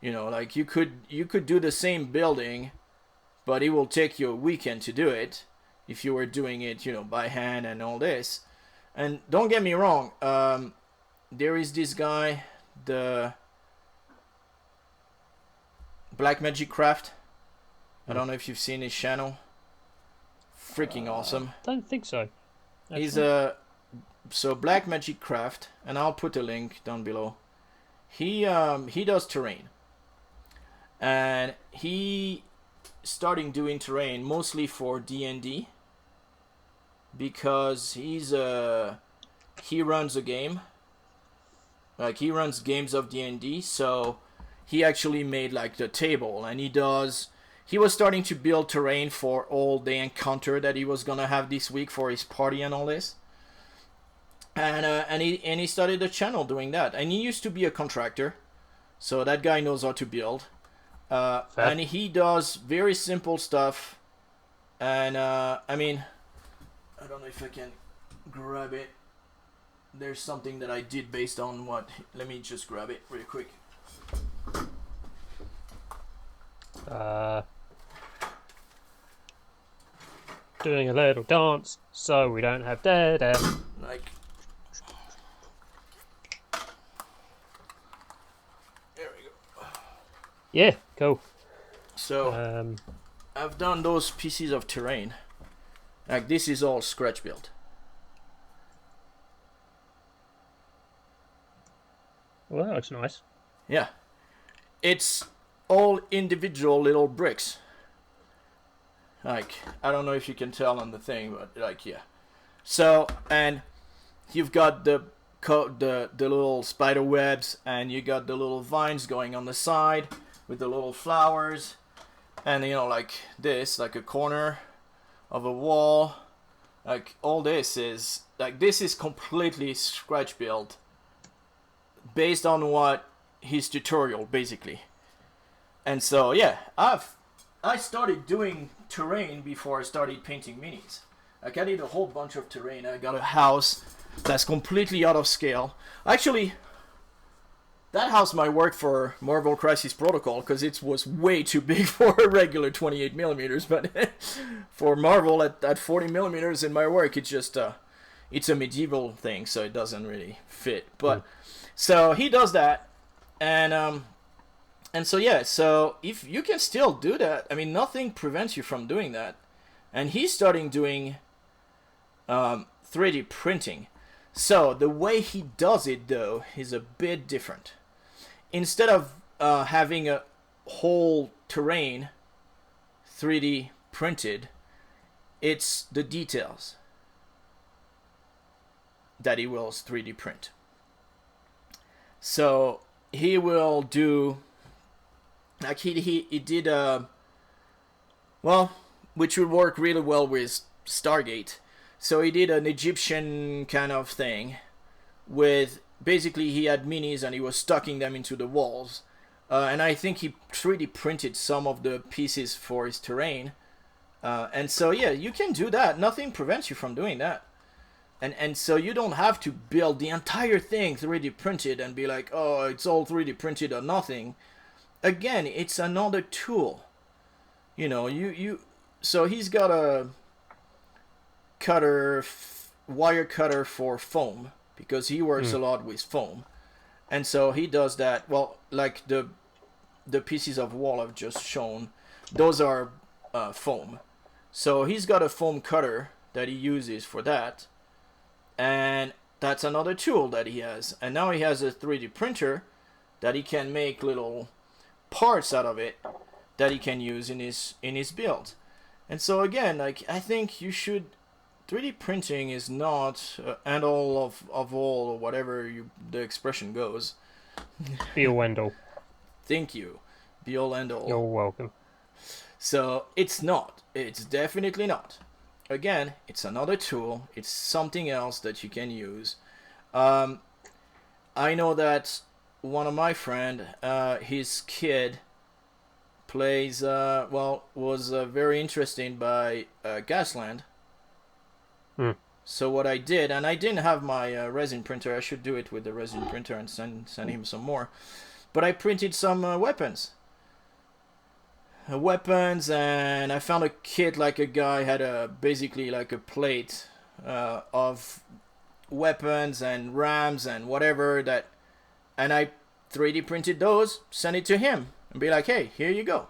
you could do the same building, but it will take you a weekend to do it if you were doing it, by hand and all this. And don't get me wrong, there is this guy, the Black Magic Craft. I don't know if you've seen his channel. Freaking awesome. Don't think so. Actually. He's so Black Magic Craft, and I'll put a link down below. He does terrain, and he starting doing terrain mostly for D&D because he runs a game. He runs games of D&D, so he actually made the table, and he was starting to build terrain for all the encounter that he was gonna have this week for his party and all this. And he started a channel doing that. And he used to be a contractor, so that guy knows how to build. And he does very simple stuff. And I mean, I don't know if I can grab it. There's something that I did based on what. Let me just grab it really quick. Doing a little dance so we don't have dead air. There we go. Yeah, cool. So I've done those pieces of terrain. This is all scratch built. Well, that looks nice. Yeah. It's all individual little bricks. I don't know if you can tell on the thing, but yeah. So, and you've got the little spider webs, and you got the little vines going on the side with the little flowers, and this, a corner of a wall. All this is this is completely scratch built based on what his tutorial basically. And so yeah, I started doing terrain before I started painting minis. I did a whole bunch of terrain. I got a house that's completely out of scale. Actually, that house might work for Marvel Crisis Protocol because it was way too big for a regular 28 millimeters. But for Marvel at 40 millimeters in my work, it's just it's a medieval thing, so it doesn't really fit. But so he does that, and so yeah, so if you can still do that, I mean, nothing prevents you from doing that. And he's starting doing 3D printing. So the way he does it though is a bit different. Instead of having a whole terrain 3D printed, it's the details that he will 3D print. So he will do, he did which would work really well with Stargate. So he did an Egyptian kind of thing with, basically he had minis and he was stucking them into the walls. And I think he 3D printed some of the pieces for his terrain. And so yeah, you can do that. Nothing prevents you from doing that. And so you don't have to build the entire thing 3D printed and be like, oh, it's all 3D printed or nothing. Again, it's another tool. So he's got a wire cutter for foam, because he works a lot with foam. And so he does that, well, like the pieces of wall I've just shown, those are foam. So he's got a foam cutter that he uses for that, and that's another tool that he has. And now he has a 3D printer that he can make little parts out of it that he can use in his build. And so again, like, I think you should. 3D printing is not end all of all, or whatever the expression goes. Be all end all. Thank you. Be all end all. You're welcome. So it's not. It's definitely not. Again, it's another tool. It's something else that you can use. I know that one of my friend, his kid plays, was very interested by Gasland. So what I did, and I didn't have my resin printer. I should do it with the resin printer and send him some more. But I printed some weapons. And I found a kit, like a guy had basically like a plate of weapons and rams and whatever that, and I 3D printed those, sent it to him, and be like, hey, here you go.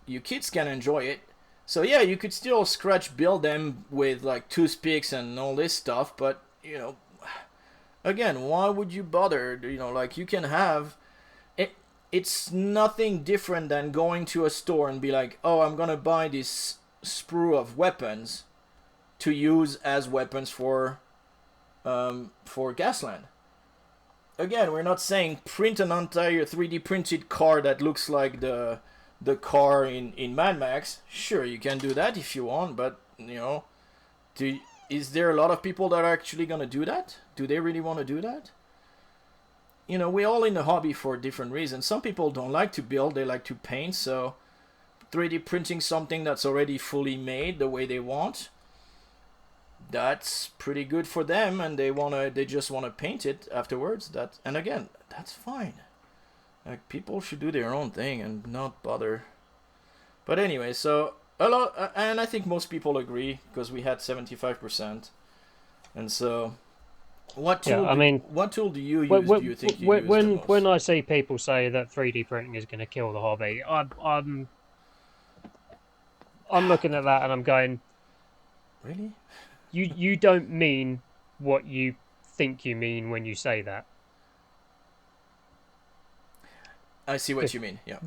You kids can enjoy it. So yeah, you could still scratch build them with like toothpicks and all this stuff, but you know, again, why would you bother? You know, like, you can have it. It's nothing different than going to a store and be like, oh, I'm gonna buy this sprue of weapons to use as weapons for Gasland. Again, we're not saying print an entire 3D printed car that looks like the car in Mad Max. Sure, you can do that if you want, but you know, is there a lot of people that are actually gonna do that? Do they really want to do that? You know, we're all in the hobby for different reasons. Some people don't like to build, they like to paint, so 3D printing something that's already fully made the way they want, that's pretty good for them, and they just wanna paint it afterwards. And again, that's fine. Like, people should do their own thing and not bother. But anyway, so a lot, and I think most people agree, because we had 75%. And so, what tool? What tool do you use? Do you think you use the most? When I see people say that 3D printing is going to kill the hobby, I'm looking at that and I'm going, really? You don't mean what you think you mean when you say that. I see what you mean, yeah.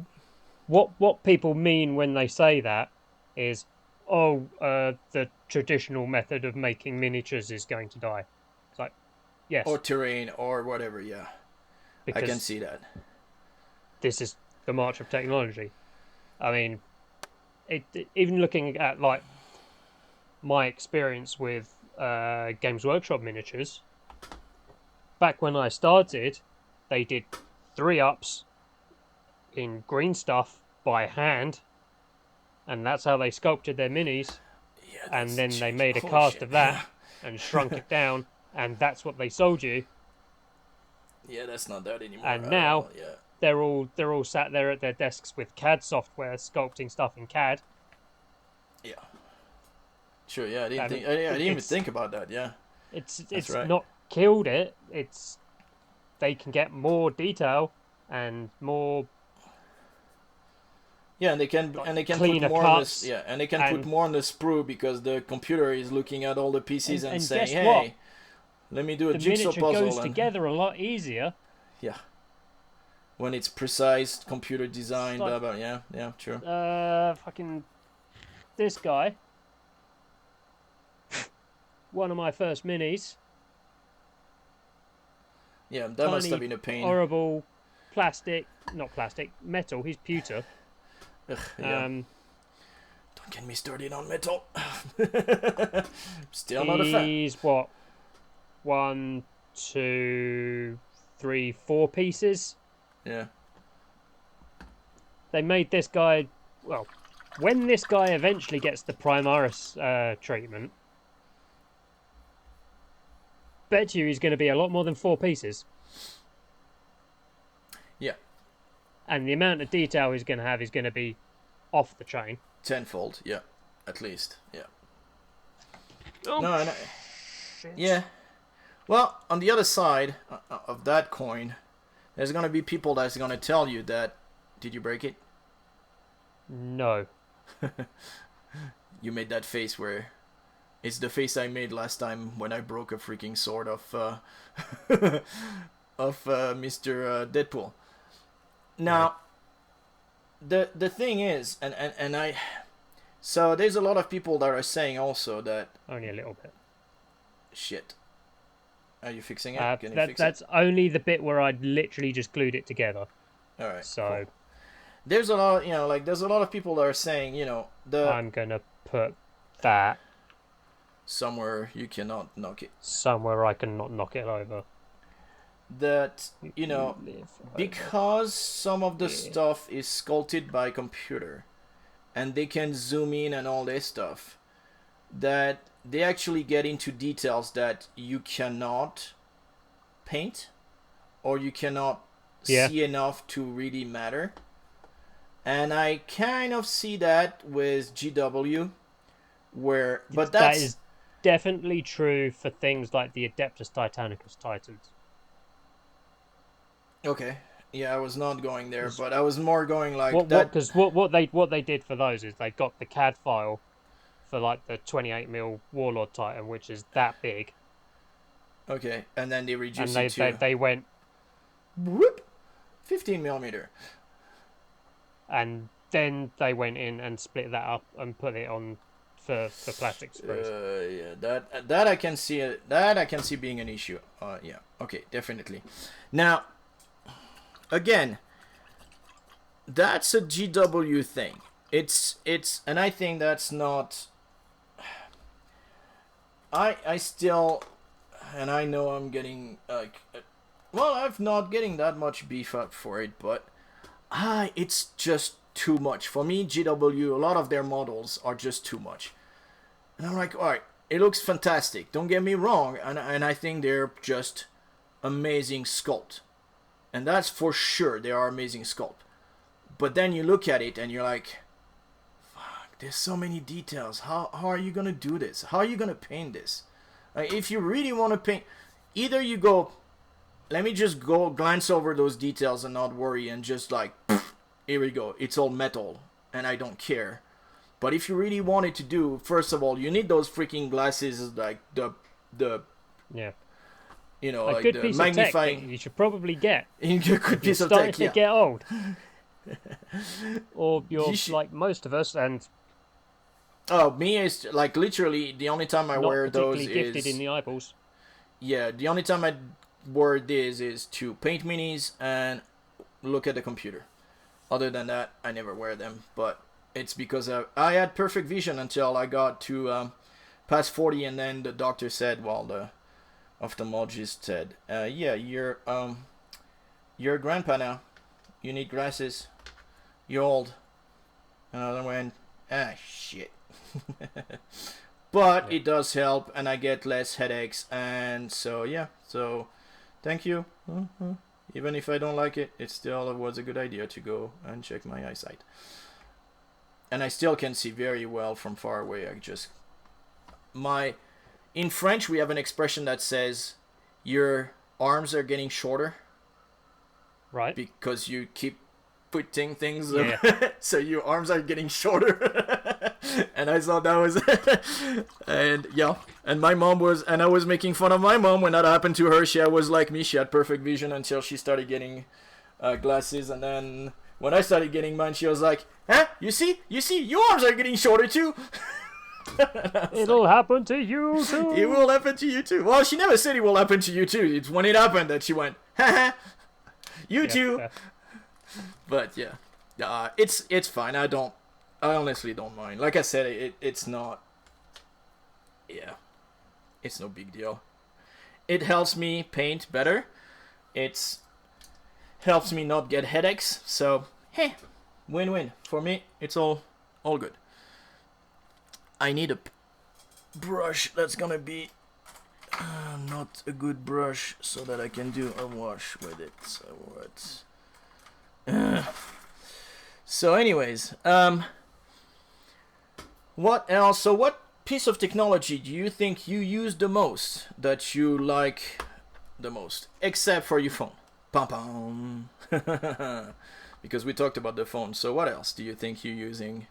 What people mean when they say that is, the traditional method of making miniatures is going to die. It's like, yes. Or terrain, or whatever, yeah. Because I can see that. This is the march of technology. I mean, even looking at, like, my experience with Games Workshop miniatures, back when I started, they did 3-ups in green stuff by hand, and that's how they sculpted their minis. Yeah, and then they made a cast of that and shrunk it down, and that's what they sold you. Yeah, that's not that anymore. And now they're all sat there at their desks with CAD software sculpting stuff in CAD. Yeah, sure. Yeah, I didn't even think about that. Yeah, it's right. Not killed it. It's they can get more detail and more. Yeah, and they can put more on this. Yeah, and they can put more on the sprue because the computer is looking at all the pieces and saying, "Hey, what? Let me do a jigsaw puzzle." The miniature goes together a lot easier. Yeah. When it's precise computer design, like, blah blah. Yeah, true. Fucking this guy. One of my first minis. Yeah, that must have been a pain. Horrible metal. He's pewter. Ugh, yeah. Don't get me started on metal. Still not a fan. He's what? 1, 2, 3, 4 pieces. Yeah. They made this guy. Well, when this guy eventually gets the Primaris treatment, bet you he's going to be a lot more than 4 pieces. Yeah. And the amount of detail he's going to have is going to be off the chain. Tenfold, yeah. At least, yeah. Oh, no. Yeah. Well, on the other side of that coin, there's going to be people that's going to tell you that... Did you break it? No. You made that face where it's the face I made last time when I broke a freaking sword of Mr. Deadpool. Now, the thing is, and I, so there's a lot of people that are saying also that only a little bit. Shit. Are you fixing it? Can you fix that's only the bit where I literally just glued it together. All right. So cool. There's a lot, there's a lot of people that are saying, I'm gonna put that somewhere you cannot knock it. Somewhere I cannot knock it over. That because some of the stuff is sculpted by computer, and they can zoom in and all this stuff, that they actually get into details that you cannot paint, or you cannot see enough to really matter. And I kind of see that with GW, but that is definitely true for things like the Adeptus Titanicus Titans. Okay, yeah, I was not going there, but I was more going like that. Because what they did for those is they got the CAD file for like the 28mm Warlord Titan, which is that big. Okay, and then they reduced it to... they went... Whoop! 15mm. And then they went in and split that up and put it on for plastic sprays. Yeah, that I can see that I can see being an issue. Yeah, okay, definitely. Now, again, that's a GW thing. It's and I think that's not. I still, and I know I'm getting like, well, I'm not getting that much beef up for it, but it's just too much for me. GW, a lot of their models are just too much, and I'm like, all right, it looks fantastic. Don't get me wrong, and I think they're just amazing sculpt, and that's for sure. They are amazing sculpt, but then you look at it and you're like, fuck, there's so many details. How are you gonna do this? How are you gonna paint this? Like, if you really want to paint, either you go, let me just go glance over those details and not worry, and just like, here we go, it's all metal and I don't care. But if you really wanted to do, first of all, you need those freaking glasses, like the yeah, like good the piece magnifying. Of tech you should probably get. A good piece of tech, starting to get old, or you're like most of us, and me is like literally the only time I wear those is gifted in the eyeballs. Yeah, the only time I wear this is to paint minis and look at the computer. Other than that, I never wear them. But it's because I had perfect vision until I got to past 40, and then the doctor said, well, the ophthalmologist said, yeah, you're a grandpa now. You need glasses. You're old. And I went, shit. But it does help, and I get less headaches, and so yeah. So, thank you. Even if I don't like it, it still was a good idea to go and check my eyesight. And I still can see very well from far away. In French, we have an expression that says, your arms are getting shorter. Right. Because you keep putting things so your arms are getting shorter. And I thought that was and yeah, and my mom was, and I was making fun of my mom when that happened to her. She was like me, she had perfect vision until she started getting glasses, and then when I started getting mine, she was like, you see your arms are getting shorter too. It'll happen to you too. It will happen to you too. Well, she never said it will happen to you too. It's when it happened that she went, you too. Yeah. But yeah, it's fine. I honestly don't mind. Like I said, it's not. Yeah, it's no big deal. It helps me paint better. It helps me not get headaches. So hey, win-win for me. It's all good. I need a brush that's gonna be not a good brush so that I can do a wash with it. So what? So anyways, what else? So what piece of technology do you think you use the most, that you like the most, except for your phone? Pam pam. Because we talked about the phone. So what else do you think you're using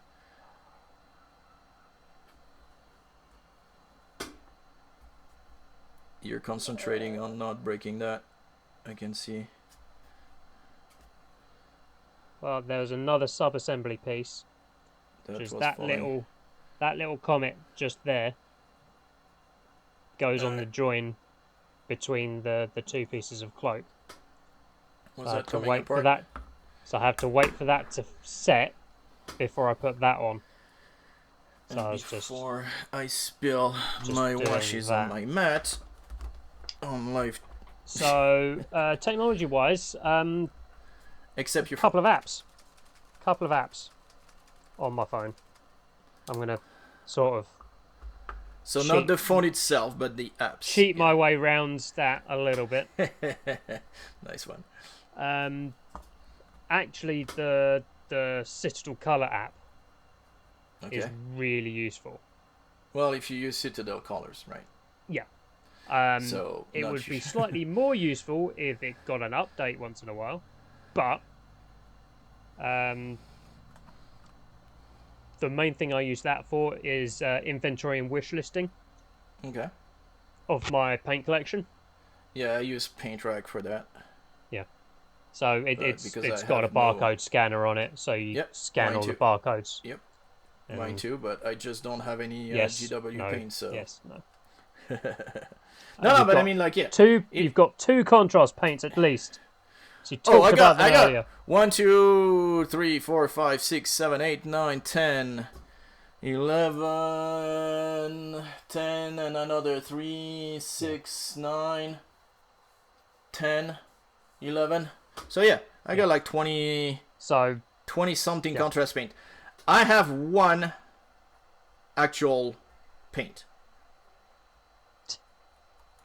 you're concentrating on not breaking that. I can see. Well, there's another sub-assembly piece, which is that little comet just there. Goes on the join between the two pieces of cloak. Was I that have to coming wait apart? for that. So I have to wait for that to set before I put that on. So and I was before I spill just my doing washes that. on my mat on live. So technology-wise, Except your couple of apps on my phone. I'm gonna sort of not the phone itself, but the apps. Cheat my way round that a little bit. Nice one. Actually, the Citadel Color app is Okay. really useful. Well, if you use Citadel colors, right? Yeah. So it not would be you. slightly more useful if it got an update once in a while, but the main thing I use that for is inventory and wish listing Okay. of my paint collection. Yeah, I use PaintRack for that. Yeah. So it's got a barcode scanner on it, so you scan all the barcodes. Yep. Mine too, but I just don't have any GW paint, so. Yes, no. No, but I mean, like, yeah. You've got two contrast paints at least. So you talked about them earlier. 1, 2, 3, 4, 5, 6, 7, 8, 9, 10, 11, 10, and another 3, 6, 9, 10, 11. So yeah, I got like 20 something contrast paint. I have one actual paint.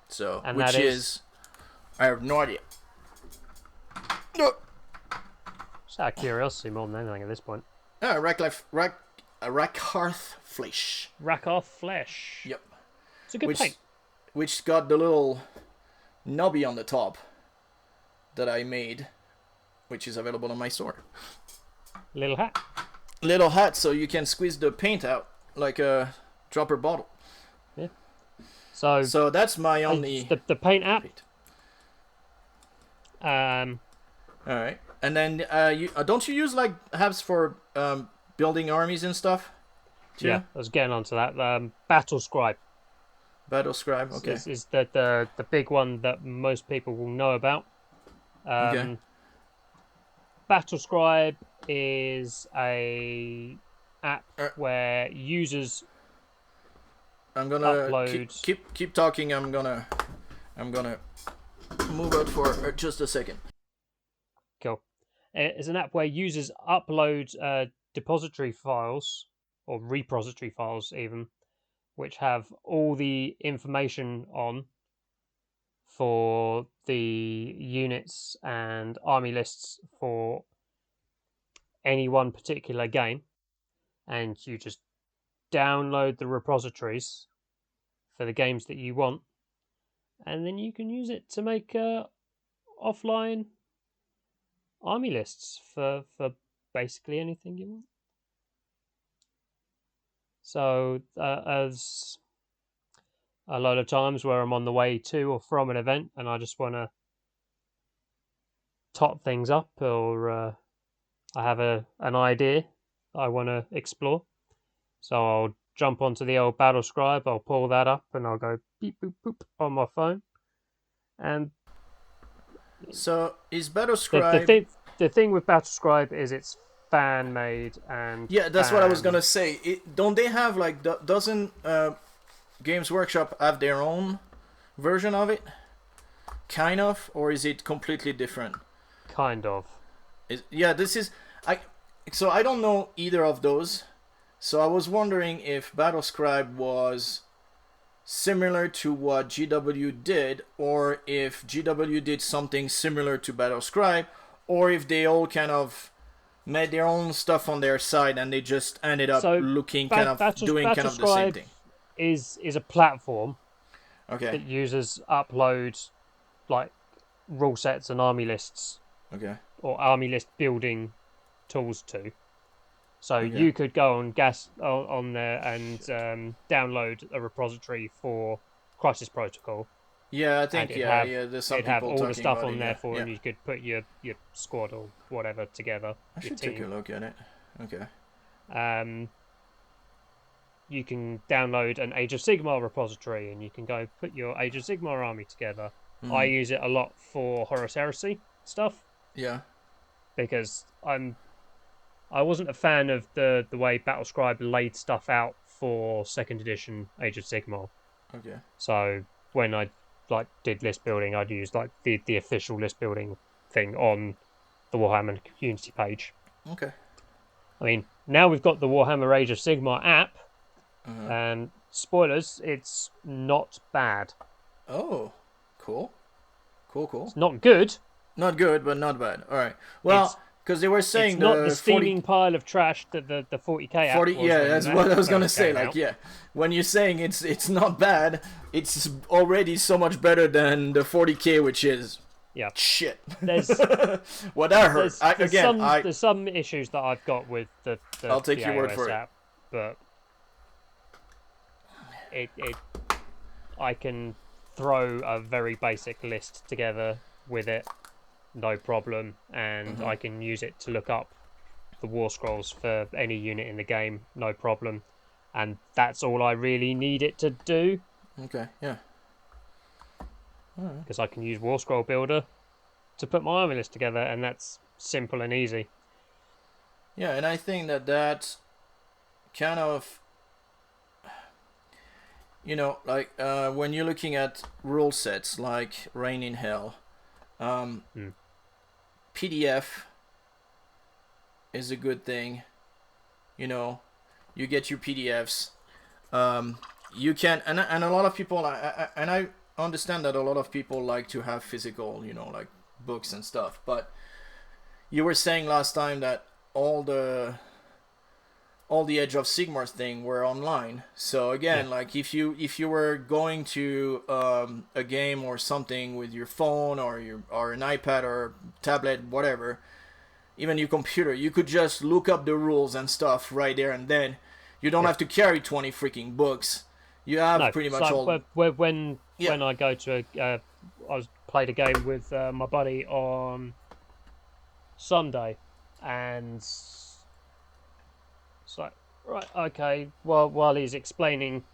So, and which is, I have no idea. No. Just out of curiosity more than anything at this point. Rakarth Flesh. Rakarth Flesh. Yep. It's a good paint. Which got the little knobby on the top that I made, which is available on my store. Little hat. Little hat, so you can squeeze the paint out like a dropper bottle. Yeah. So that's my only the paint app. All right, and then you don't you use like apps for building armies and stuff? Too? Yeah, I was getting onto that. Battle Scribe. Battle Scribe. Okay. This is the big one that most people will know about. Okay. Battle Scribe is a app where users I'm gonna upload. Keep talking. I'm gonna move out for just a second. Cool. It's an app where users upload depository files or repository files even, which have all the information on for the units and army lists for any one particular game, and you just download the repositories for the games that you want, and then you can use it to make offline army lists for basically anything you want. So as a lot of times where I'm on the way to or from an event and I just want to top things up, or I have an idea I want to explore, so I'll jump onto the old Battle Scribe, I'll pull that up, and I'll go beep boop boop on my phone. And so is Battle Scribe the thing with Battle Scribe is it's fan made, and yeah, that's what I was gonna say. Don't they have like doesn't Games Workshop have their own version of it? Kind of, or is it completely different? Kind of. So I don't know either of those. So I was wondering if Battle Scribe was similar to what GW did, or if GW did something similar to Battle Scribe, or if they all kind of made their own stuff on their side and they just ended up looking doing the same thing. Is a platform that users upload like rule sets and army lists, or army list building tools to. So you could go on there and download a repository for Crisis Protocol, Yeah, I think and there's some it'd have people all talking the stuff about on it, there yeah. for, Yeah. and you could put your squad or whatever together. I your should team. take a look at it. Okay. You can download an Age of Sigmar repository, and you can go put your Age of Sigmar army together. I use it a lot for Horus Heresy stuff. Yeah. Because I wasn't a fan of the way Battlescribe laid stuff out for second edition Age of Sigmar. Okay. So when I did list building, I'd use the official list building thing on the Warhammer community page. Okay. I mean, now we've got the Warhammer Age of Sigmar app, and spoilers, it's not bad. Oh, cool. Cool. It's not good. Not good, but not bad. All right. Well, because they were saying it's not the steaming pile of trash that the 40k app 40, was. yeah, that's what I was gonna say. Out. When you're saying it's not bad, it's already so much better than the 40k, which is shit. There's what I heard. There's some issues that I've got with the I'll take your word iOS for app, but I can throw a very basic list together with it, no problem, and I can use it to look up the war scrolls for any unit in the game, no problem, and that's all I really need it to do. Okay, yeah. Because I can use War Scroll Builder to put my army list together, and that's simple and easy. Yeah, and I think that kind of, when you're looking at rule sets like Reign in Hell, PDF is a good thing. You get your PDFs. You can, and a lot of people, and I understand that a lot of people like to have physical, like books and stuff. But you were saying last time that all the Age of Sigmar thing were online. So again, if you were going to a game or something with your phone or an iPad or tablet, whatever, even your computer, you could just look up the rules and stuff right there and then. You don't have to carry 20 freaking books. You have pretty much all. When I go to I played a game with my buddy on Sunday, and it's like, right, okay. Well, while he's explaining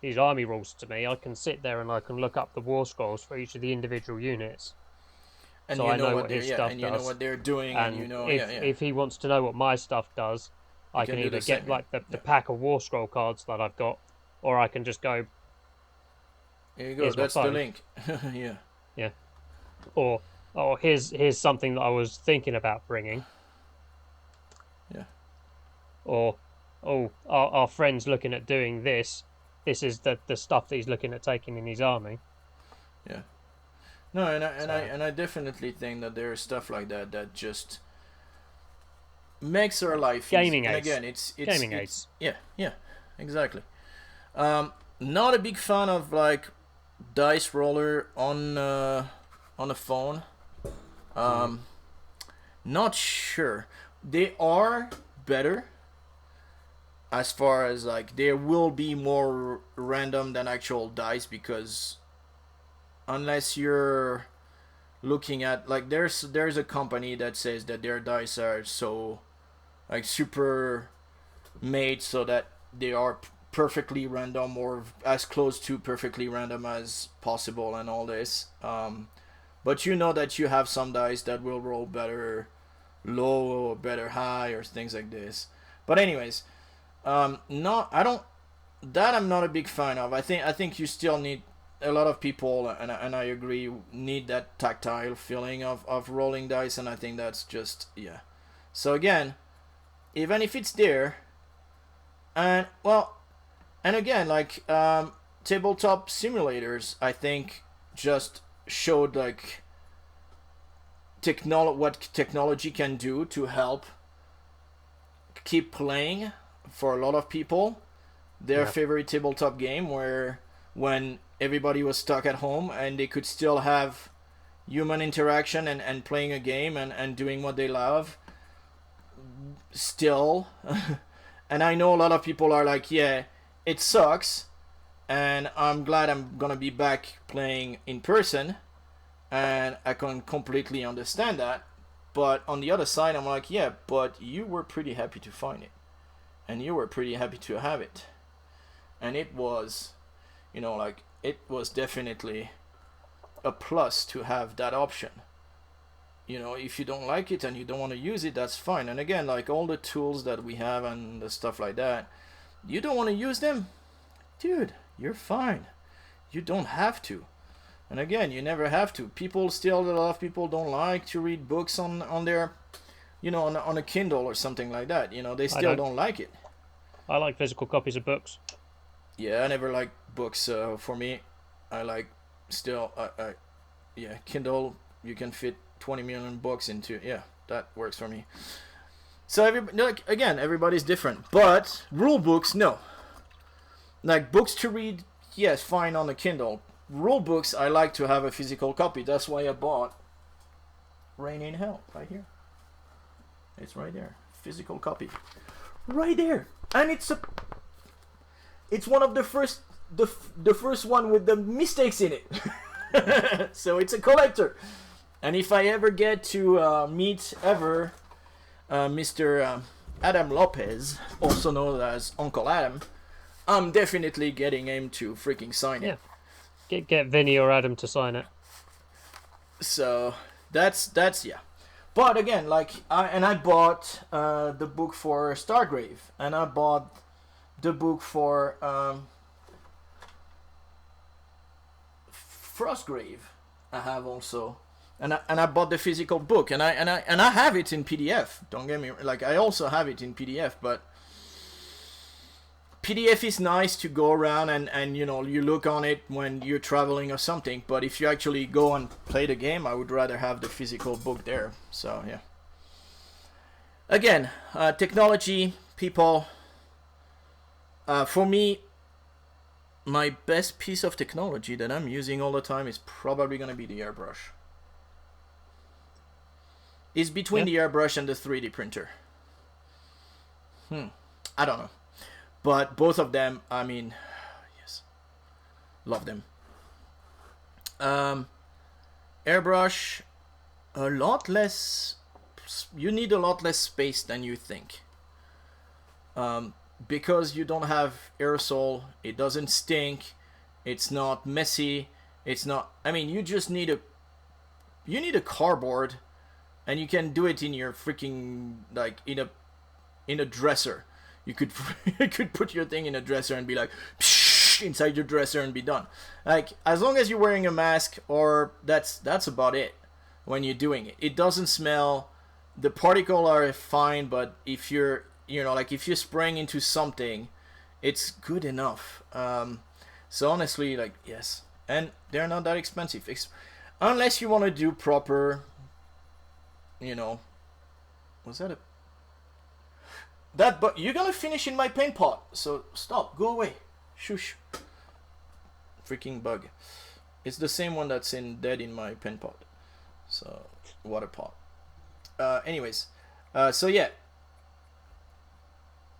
his army rules to me, I can sit there and I can look up the war scrolls for each of the individual units. And so you I know what his stuff and does. You know what they're doing, and if he wants to know what my stuff does, I can either get the pack of war scroll cards that I've got, or I can just go. Here you go. That's the link. Yeah. Yeah. Or here's something that I was thinking about bringing. Yeah. Or our friend's looking at doing this. This is the stuff that he's looking at taking in his army. Yeah. No, and I definitely think that there's stuff like that just makes our life gaming easy. aids. And again, it's gaming aids. Yeah, exactly. Not a big fan of dice roller on a phone. Not sure. They are better as far as there will be more random than actual dice, because unless you're looking at there's a company that says that their dice are so super made so that they are perfectly random or as close to perfectly random as possible and all this, but that you have some dice that will roll better low or better high or things like this. But anyways, I'm not a big fan of. I think you still need, a lot of people, and I agree, need that tactile feeling of rolling dice, and I think that's just, so again, even if it's there, and again, tabletop simulators, I think, just showed what technology can do to help keep playing for a lot of people their favorite tabletop game, where when everybody was stuck at home and they could still have human interaction and playing a game and doing what they love still. And I know a lot of people are like, yeah, it sucks, and I'm glad I'm gonna be back playing in person, and I can completely understand that. But on the other side, I'm like, yeah, but you were pretty happy to find it, and you were pretty happy to have it, and it was, like, it was definitely a plus to have that option. If you don't like it and you don't want to use it, that's fine. And again, like all the tools that we have and the stuff like that, you don't want to use them, dude, you're fine. You don't have to. And again, you never have to. A lot of people don't like to read books on their, on a Kindle or something like that. They still don't like it. I like physical copies of books. Yeah, I never liked books. For me, I like still, yeah, Kindle, you can fit 20 million books into. Yeah, that works for me. So everybody's different. But rule books, no. Like books to read, yes, fine on a Kindle. Rule books, I like to have a physical copy. That's why I bought Reign in Hell right here. It's right there, physical copy, right there, and it's one of the first one with the mistakes in it. So it's a collector. And if I ever get to meet Mr. Adam Lopez, also known as Uncle Adam, I'm definitely getting him to freaking sign it. Get Vinny or Adam to sign it. So that's yeah. But again, I bought the book for Stargrave, and I bought the book for Frostgrave. I have also. And I bought the physical book, and I have it in PDF. Don't get me I also have it in PDF, but PDF is nice to go around and you look on it when you're traveling or something. But if you actually go and play the game, I would rather have the physical book there. So yeah. Again, technology, people. For me, my best piece of technology that I'm using all the time is probably gonna be the airbrush. Is between the airbrush and the 3D printer. I don't know. But both of them, I mean, yes, love them. Airbrush, a lot less, you need a lot less space than you think. Because you don't have aerosol, it doesn't stink, it's not messy, it's not, I mean, you just need a cardboard. And you can do it in your freaking, in a dresser. You could put your thing in a dresser and be like, psh, inside your dresser and be done. As long as you're wearing a mask, or that's about it when you're doing it. It doesn't smell. The particles are fine, but if you're, if you're spraying into something, it's good enough. So honestly, yes. And they're not that expensive. Unless you want to do proper... was that but you're gonna finish in my paint pot, so stop, go away, shush, freaking bug. It's the same one that's dead in my paint pot, so water pot. Anyways, so yeah,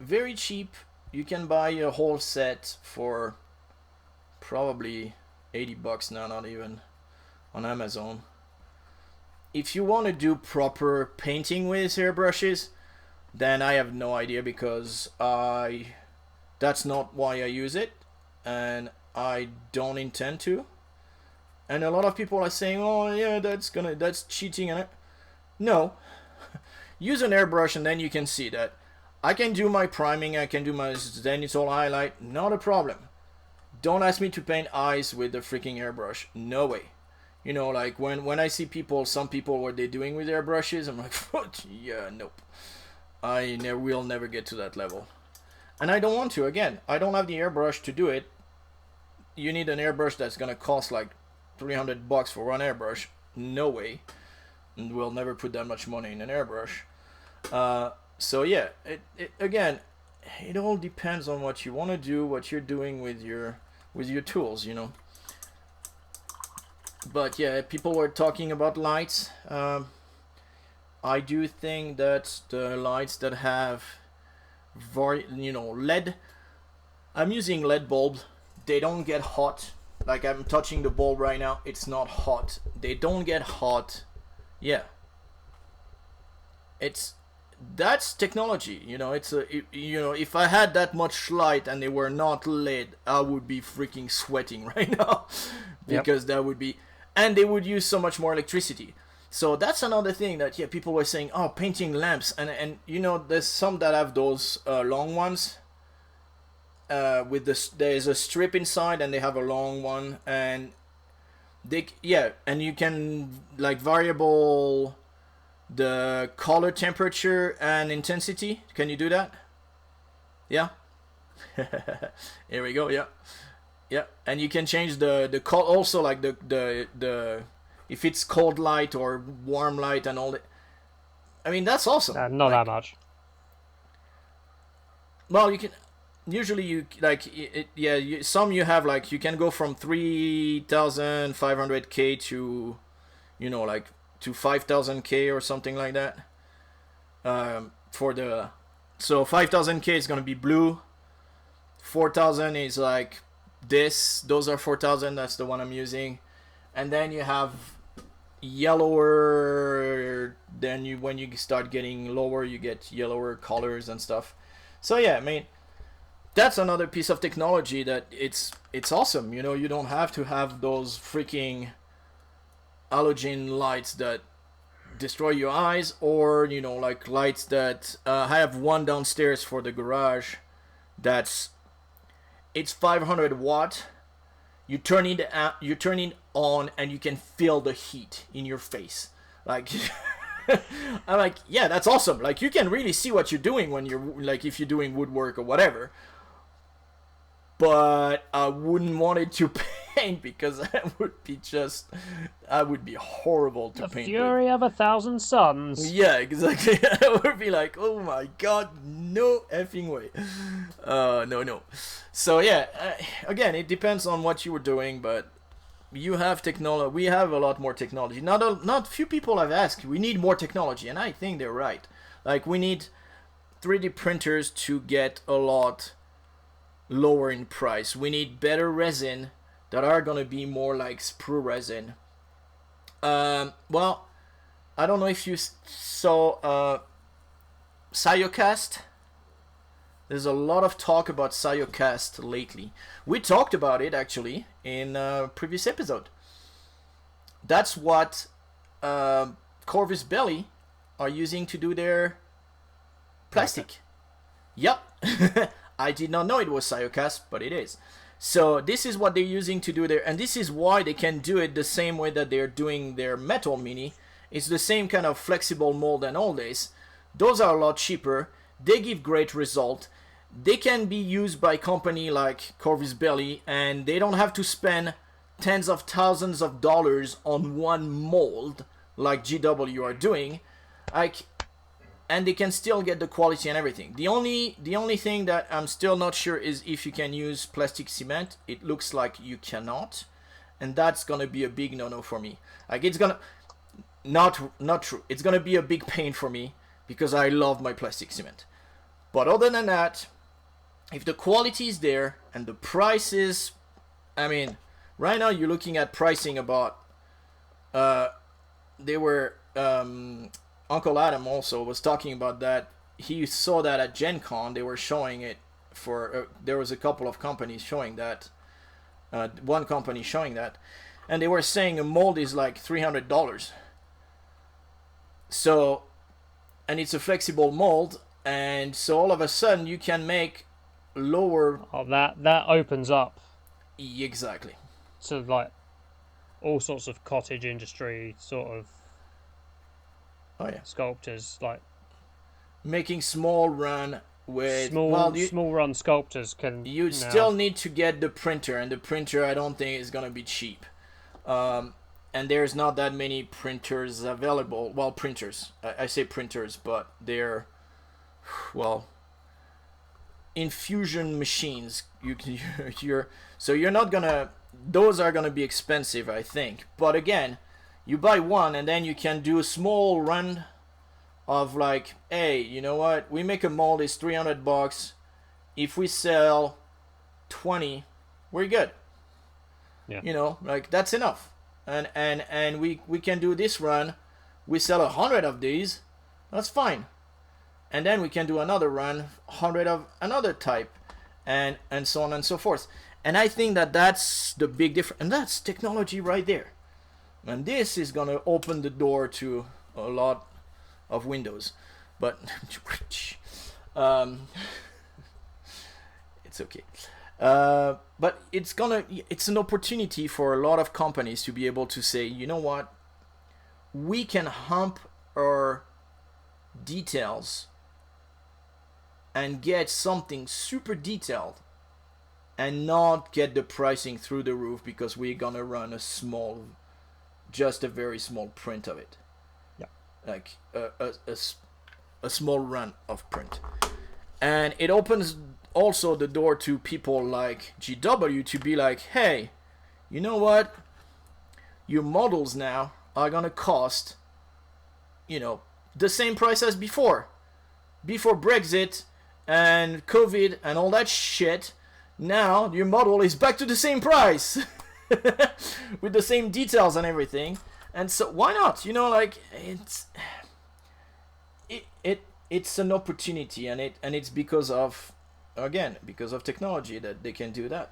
very cheap. You can buy a whole set for probably $80 now, not even, on Amazon. If you want to do proper painting with airbrushes, then I have no idea, because that's not why I use it, and I don't intend to. And a lot of people are saying, oh yeah, that's cheating. And no, use an airbrush and then you can see that I can do my priming, I can do then it's all highlight, not a problem. Don't ask me to paint eyes with the freaking airbrush, no way. When I see some people, what they're doing with their brushes, I'm like, what? Yeah, nope. I will never get to that level. And I don't want to, again. I don't have the airbrush to do it. You need an airbrush that's going to cost $300 for one airbrush. No way. And we'll never put that much money in an airbrush. So yeah, again, it all depends on what you want to do, what you're doing with your tools, But yeah, people were talking about lights. I do think that the lights that have LED, I'm using LED bulb they don't get hot. Like I'm touching the bulb right now, it's not hot. They don't get hot. Yeah. That's technology, you know. If I had that much light and they were not lit, I would be freaking sweating right now because that would be, and they would use so much more electricity. So that's another thing that people were saying, oh, painting lamps, and you know, there's some that have those long ones with there's a strip inside and they have a long one, and and you can like variable the color temperature and intensity. Can you do that? Yeah. Here we go. Yeah, and you can change the color also, like the if it's cold light or warm light and all that. I mean, that's awesome. Not that much. Well, you can usually some you have like you can go from 3,500K to, you know, like to 5,000K or something like that. So 5,000K is gonna be blue. 4,000 is like this. Those are 4,000. That's the one I'm using. And then you have yellower. Then when you start getting lower, you get yellower colors and stuff. So yeah, I mean, that's another piece of technology that it's awesome. You know, you don't have to have those freaking halogen lights that destroy your eyes, or, you know, like lights that I have one downstairs for the garage it's 500 watt. You turn it on and you can feel the heat in your face. Like I'm like, yeah, that's awesome. Like you can really see what you're doing when you're like, if you're doing woodwork or whatever. But I wouldn't want it to paint because I would be horrible to paint. The fury of 1,000 suns. Yeah, exactly. I would be like, oh my god, no effing way. No. So yeah, again, it depends on what you were doing, but you have technology. We have a lot more technology. Not few people have asked. We need more technology, and I think they're right. Like we need 3D printers to get a lot lower in price. We need better resin that are gonna be more like sprue resin. Well, I don't know if you saw Cyocast. There's a lot of talk about Cyocast lately. We talked about it actually in a previous episode. That's what Corvus Belli are using to do their plastic. Yep. I did not know it was Cyocast, but it is. So this is what they're using to do there, and this is why they can do it the same way that they're doing their metal mini. It's the same kind of flexible mold and all this. Those are a lot cheaper. They give great result. They can be used by company like Corvus Belli, and they don't have to spend tens of thousands of dollars on one mold like GW are doing. And they can still get the quality and everything. The only thing that I'm still not sure is if you can use plastic cement. It looks like you cannot, and that's gonna be a big no-no for me. Like it's gonna not true. It's gonna be a big pain for me because I love my plastic cement. But other than that, if the quality is there and the price is, I mean, right now you're looking at pricing about. They were. Uncle Adam also was talking about that. He saw that at Gen Con. They were showing it for... there was a couple of companies showing that. One company showing that. And they were saying a mold is like $300. So... and it's a flexible mold. And so all of a sudden you can make lower... Oh, that opens up. Exactly. So like all sorts of cottage industry sort of... Oh yeah, sculptors, like making small run with small run sculptors can. You still need to get the printer, and the printer I don't think is gonna be cheap. And there's not that many printers available. Well, printers. I say printers, but they're infusion machines. You're not gonna. Those are gonna be expensive, I think. But again, you buy one and then you can do a small run of like, hey, you know what? We make a mold, it's $300. If we sell 20, we're good. Yeah. You know, like that's enough. And we can do this run. We sell 100 of these. That's fine. And then we can do another run, 100 of another type, and so on and so forth. And I think that that's the big difference. And that's technology right there. And this is going to open the door to a lot of windows. But it's okay. But it's an opportunity for a lot of companies to be able to say, you know what? We can hump our details and get something super detailed and not get the pricing through the roof because we're gonna run just a very small print of it. Yeah. Like a small run of print. And it opens also the door to people like GW to be like, hey, you know what? Your models now are gonna cost, the same price as before. Before Brexit and COVID and all that shit, now your model is back to the same price with the same details and everything. And so why not? It's an opportunity, and it's because of technology that they can do that.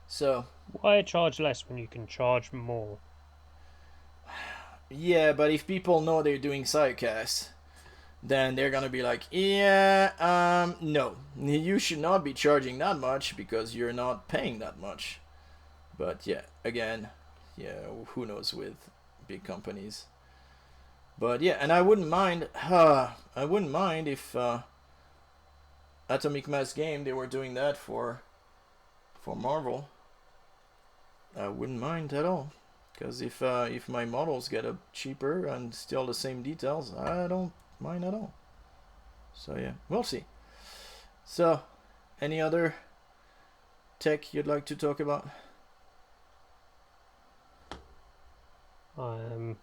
So why charge less when you can charge more? Yeah, but if people know they're doing sidecast, then they're gonna be like, no, you should not be charging that much because you're not paying that much. But who knows with big companies. But yeah, and I wouldn't mind if Atomic Mass Game, they were doing that for Marvel. I wouldn't mind at all. Because if my models get cheaper and still the same details, I don't mind at all. So yeah, we'll see. So, any other tech you'd like to talk about? I'm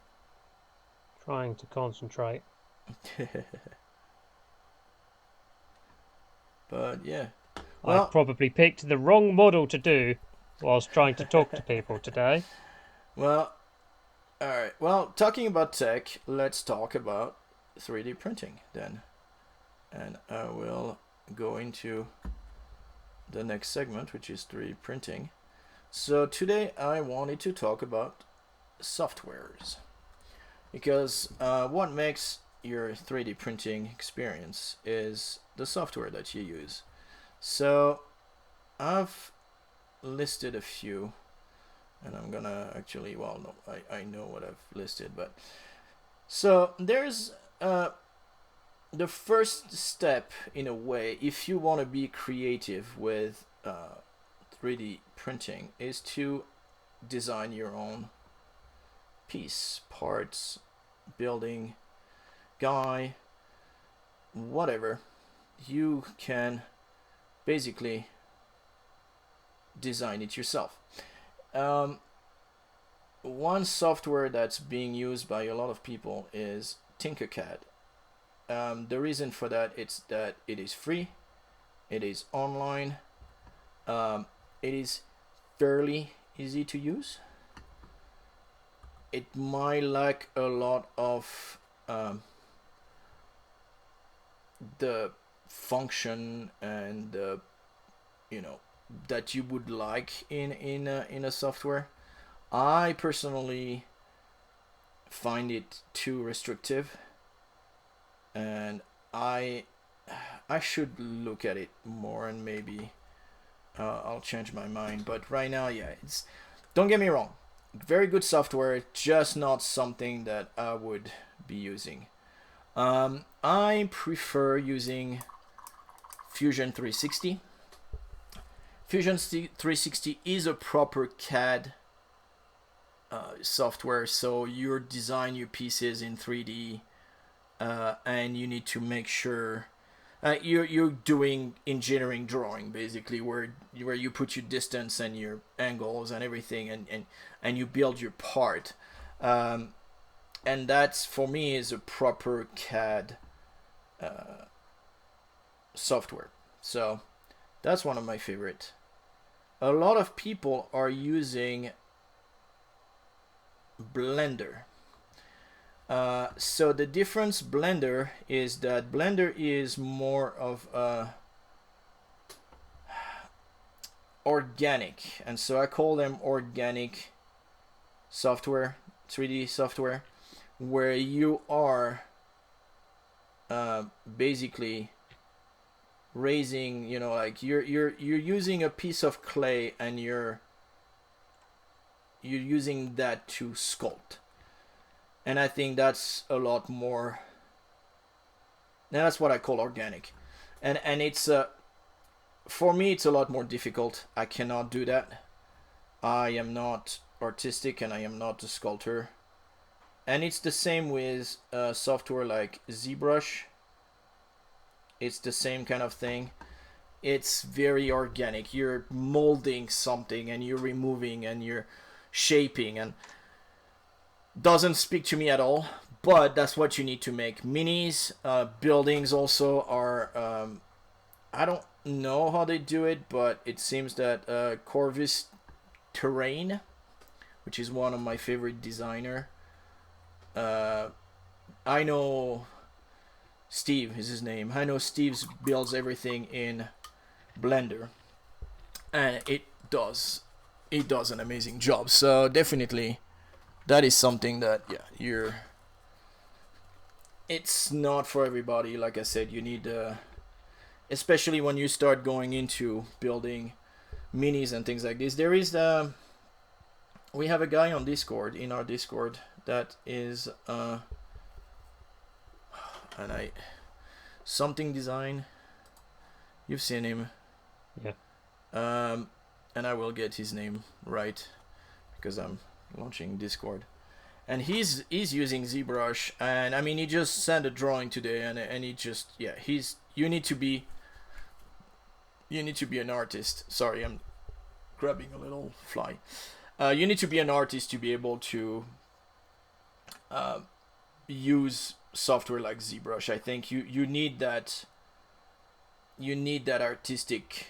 trying to concentrate. But yeah. Well, I probably picked the wrong model to do whilst trying to talk to people today. Well, alright. Well, talking about tech, let's talk about 3D printing then. And I will go into the next segment, which is 3D printing. So today I wanted to talk about softwares. Because what makes your 3D printing experience is the software that you use. So I've listed a few. And I'm gonna actually, I know what I've listed, but so there's the first step in a way, if you want to be creative with 3D printing, is to design your own piece, parts, building, guy, whatever. You can basically design it yourself. One software that's being used by a lot of people is Tincercad. The reason for that is that it is free, it is online, it is fairly easy to use. It might lack a lot of the function and that you would like in a software. I personally find it too restrictive, and I should look at it more, and maybe I'll change my mind. But right now, don't get me wrong, very good software, just not something that I would be using. I prefer using Fusion 360. Fusion 360 is a proper CAD software, so you design your pieces in 3D, and you need to make sure you're doing engineering drawing, basically, where you put your distance and your angles and everything, and you build your part, and that's, for me, is a proper CAD software. So that's one of my favorite a lot of people are using Blender. So the difference Blender is that Blender is more of a organic, and so I call them organic software, 3D software, where you are basically raising, you know, like you're using a piece of clay and you're using that to sculpt. And I think that's a lot more. Now that's what I call organic, and it's for me it's a lot more difficult. I cannot do that. I am not artistic and I am not a sculptor. And it's the same with software like ZBrush. It's the same kind of thing. It's very organic. You're molding something and you're removing and you're shaping, and doesn't speak to me at all, but that's what you need to make. Minis, buildings also are, I don't know how they do it, but it seems that Corvus Terrain, which is one of my favorite designer, I know Steve is his name. I know Steve builds everything in Blender, and it does an amazing job. So definitely that is something that, yeah, it's not for everybody. Like I said, you need, especially when you start going into building minis and things like this. There is, we have a guy on Discord, in our Discord, that is, something design. You've seen him. Yeah. And I will get his name right because I'm launching Discord, and he's using ZBrush, and I mean he just sent a drawing today, and he just, yeah, you need to be an artist. Sorry, I'm grabbing a little fly. You need to be an artist to be able to use software like ZBrush. I think you need that artistic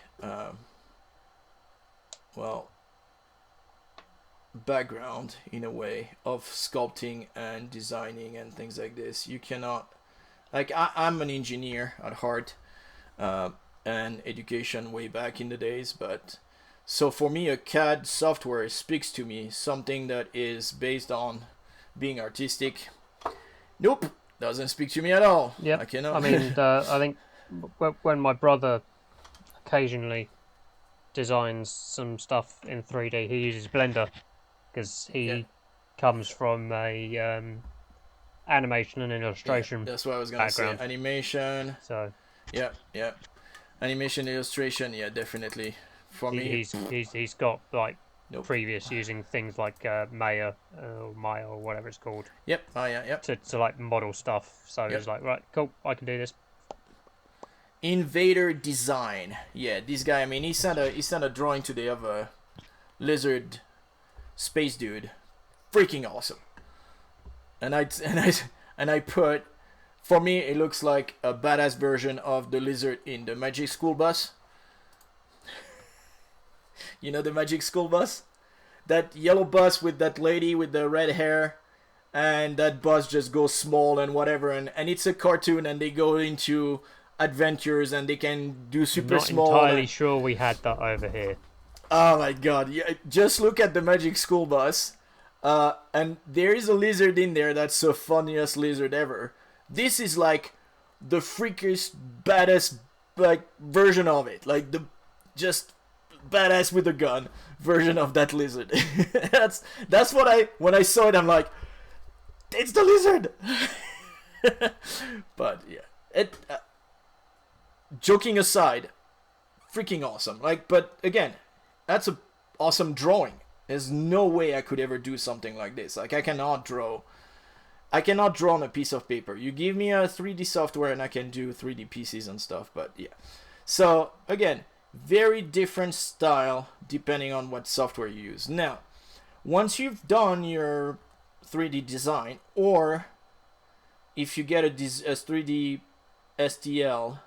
background, in a way, of sculpting and designing and things like this. You cannot, like, I'm an engineer at heart, and education way back in the days, but so for me a CAD software speaks to me, something that is based on being artistic. Nope, doesn't speak to me at all. Yeah, I cannot. I mean, I think when my brother occasionally designs some stuff in 3D, he uses Blender because he comes from a animation and illustration. That's what I was gonna say. Animation. So yeah, animation, illustration. Yeah, definitely. For me, he's got like previous using things like Maya or whatever it's called. Yep, Maya. Yep. To like model stuff. So he's like, right, cool, I can do this. Invader Design. Yeah, this guy. I mean, he sent a drawing today of a lizard space dude. Freaking awesome. And I put, for me, it looks like a badass version of the lizard in the Magic School Bus. You know the Magic School Bus? That yellow bus with that lady with the red hair, and that bus just goes small and whatever, and it's a cartoon, and they go into adventures and they can do super small. Not entirely sure we had that over here. Oh my god, yeah, just look at the Magic School Bus, and there is a lizard in there that's the funniest lizard ever. This is like the freakiest, baddest, like, version of it, like the just badass with a gun version of that lizard. that's what when I saw it, I'm like, it's the lizard. But yeah, joking aside, freaking awesome. Like, but again, that's a awesome drawing. There's no way I could ever do something like this. Like, I cannot draw on a piece of paper. You give me a 3D software and I can do 3D pieces and stuff. But yeah, so again, very different style depending on what software you use. Now, once you've done your 3D design, or if you get a 3D STL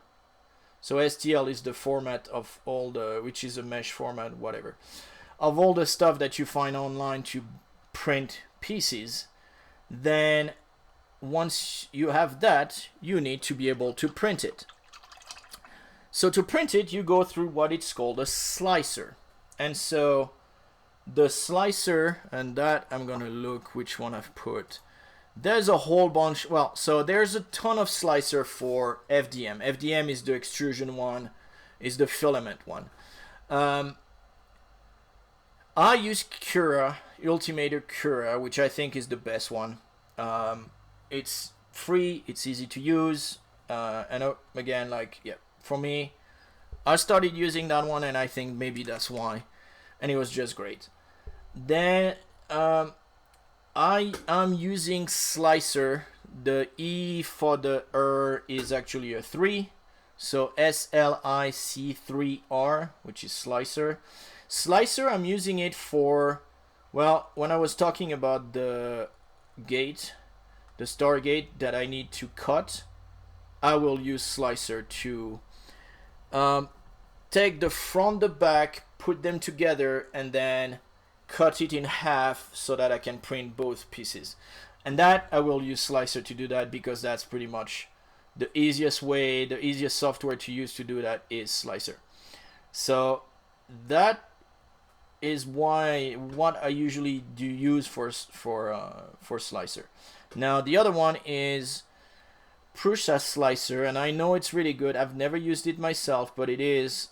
So STL is the format of all the, which is a mesh format, whatever, of all the stuff that you find online to print pieces. Then once you have that, you need to be able to print it. So to print it, you go through what it's called a slicer. And so the slicer, and that I'm going to look which one I've put. There's a whole bunch. Well, so there's a ton of slicer for FDM. FDM is the extrusion one, is the filament one. I use Cura, Ultimator Cura, which I think is the best one. It's free, it's easy to use, and again, like, yeah, for me, I started using that one, and I think maybe that's why, and it was just great. Then I am using Slicer. The E for the is actually a 3, so SLIC3R, which is Slicer. Slicer, I'm using it for, well, when I was talking about the gate, the star gate that I need to cut, I will use Slicer to take the front, the back, put them together, and then cut it in half so that I can print both pieces. And that I will use Slicer to do that, because that's pretty much the easiest way, the easiest software to use to do that is Slicer. So that is what I usually do use for Slicer. Now the other one is PrusaSlicer, and I know it's really good. I've never used it myself, but it is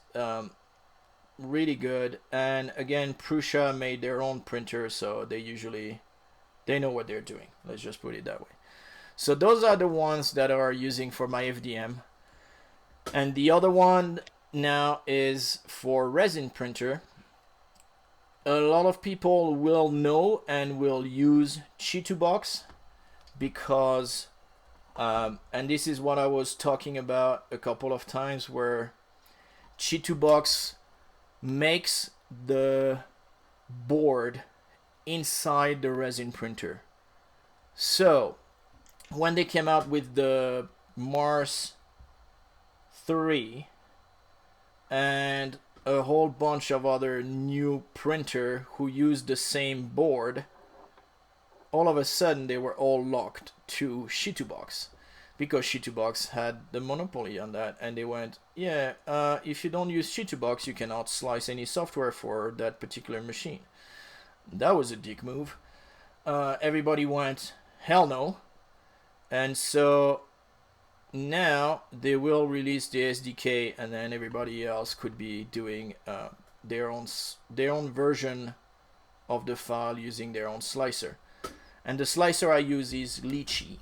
really good. And again, Prusa made their own printer, so they know what they're doing. Let's just put it that way. So those are the ones that are using for my FDM. And the other one now is for resin printer. A lot of people will know and will use Chitubox, because and this is what I was talking about a couple of times, where Chitubox makes the board inside the resin printer. So when they came out with the Mars 3 and a whole bunch of other new printer who used the same board, all of a sudden they were all locked to Chitubox, because Chitubox had the monopoly on that, and they went, yeah, if you don't use Chitubox, you cannot slice any software for that particular machine. That was a dick move. Everybody went, hell no. And so now they will release the SDK, and then everybody else could be doing their own version of the file using their own slicer. And the slicer I use is Lychee,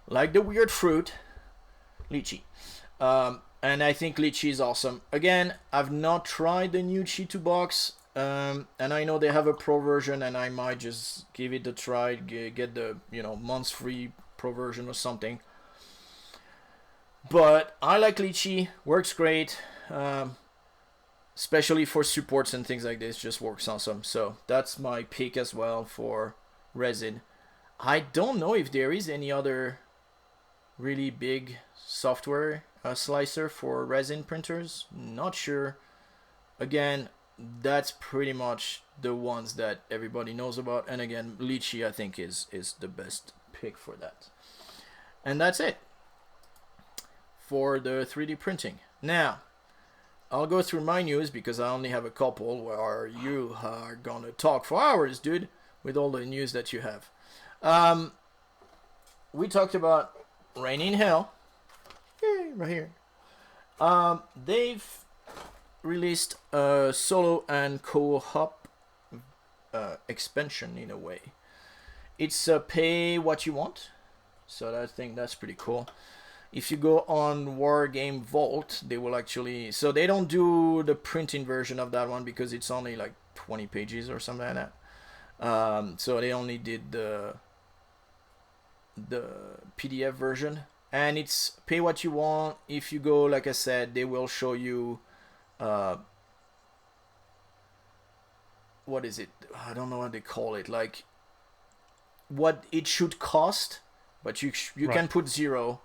like the weird fruit, Lychee. And I think Lychee is awesome. Again, I've not tried the new Chitubox, and I know they have a pro version, and I might just give it a try, get the months free pro version or something. But I like Lychee, works great, especially for supports and things like this, just works awesome. So that's my pick as well for resin. I don't know if there is any other really big software slicer for resin printers, not sure. Again, that's pretty much the ones that everybody knows about, and again, Lychee I think is the best pick for that. And that's it for the 3D printing. Now I'll go through my news, because I only have a couple, where you are gonna talk for hours, dude, with all the news that you have. We talked about Rain in Hell. Yay, right here. They've released a solo and co-op expansion in a way. It's a pay what you want, so I think that's pretty cool. If you go on Wargame Vault, they will actually, so they don't do the printing version of that one, because it's only like 20 pages or something like that. So they only did the PDF version, and it's pay what you want. If you go, like I said, they will show you what is it? I don't know what they call it, like what it should cost, but you right. can put 0,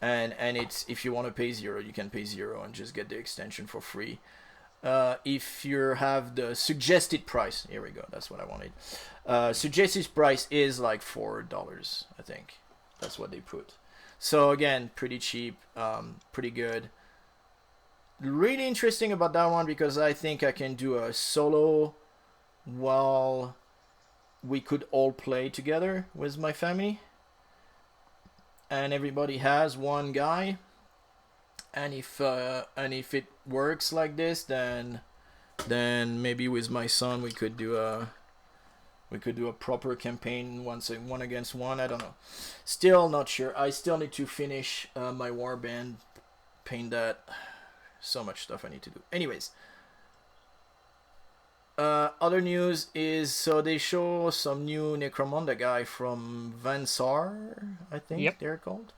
and it's, if you want to pay 0, you can pay 0 and just get the extension for free. If you have the suggested price, here we go, that's what I wanted. Suggested price is like $4, I think. That's what they put. So again, pretty cheap, pretty good. Really interesting about that one because I think I can do a solo while we could all play together with my family. And everybody has one guy. And if it works like this, then maybe with my son we could do a proper campaign, one against one. I don't know. Still not sure. I still need to finish my warband, paint that. So much stuff I need to do. Anyways, other news is, so they show some new Necromunda guy from Saar, I think they're called.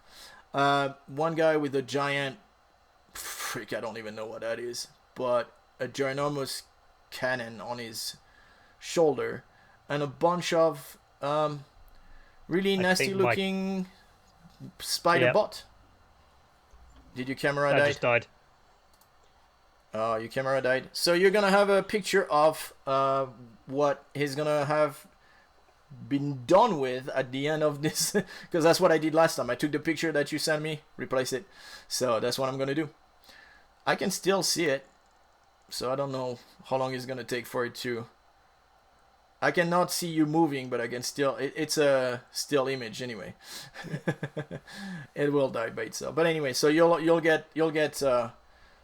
One guy with a giant freak, I don't even know what that is, but a ginormous cannon on his shoulder and a bunch of really nasty looking spider bot. Did your camera die? I just died. Oh, your camera died. So you're gonna have a picture of what he's gonna have been done with at the end of this, because that's what I did last time. I took the picture that you sent me, replaced it. So that's what I'm gonna do. I can still see it, so I don't know how long it's gonna take for it to. I cannot see you moving, but I can still. It's a still image anyway. It will die by itself. But anyway, so you'll get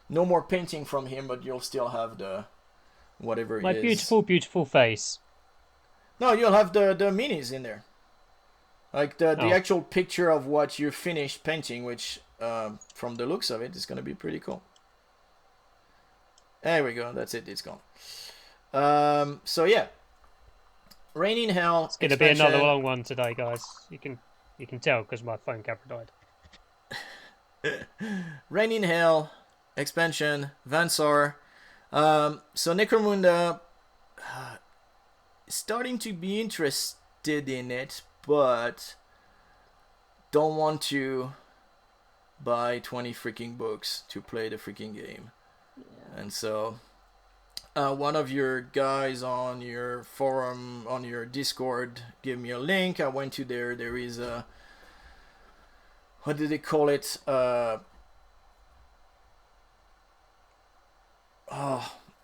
no more painting from him, but you'll still have the whatever it is. My beautiful face. No, you'll have the minis in there. Like the actual picture of what you finished painting, which from the looks of it is going to be pretty cool. There we go. That's it. It's gone. So yeah. Rain in Hell. It's going to be another long one today, guys. You can tell because my phone camera died. Rain in Hell expansion, Saar. So Necromunda, starting to be interested in it, but don't want to buy 20 freaking books to play the freaking game. Yeah. And so one of your guys on your forum, on your Discord, gave me a link. I went to there. There is a, what did they call it?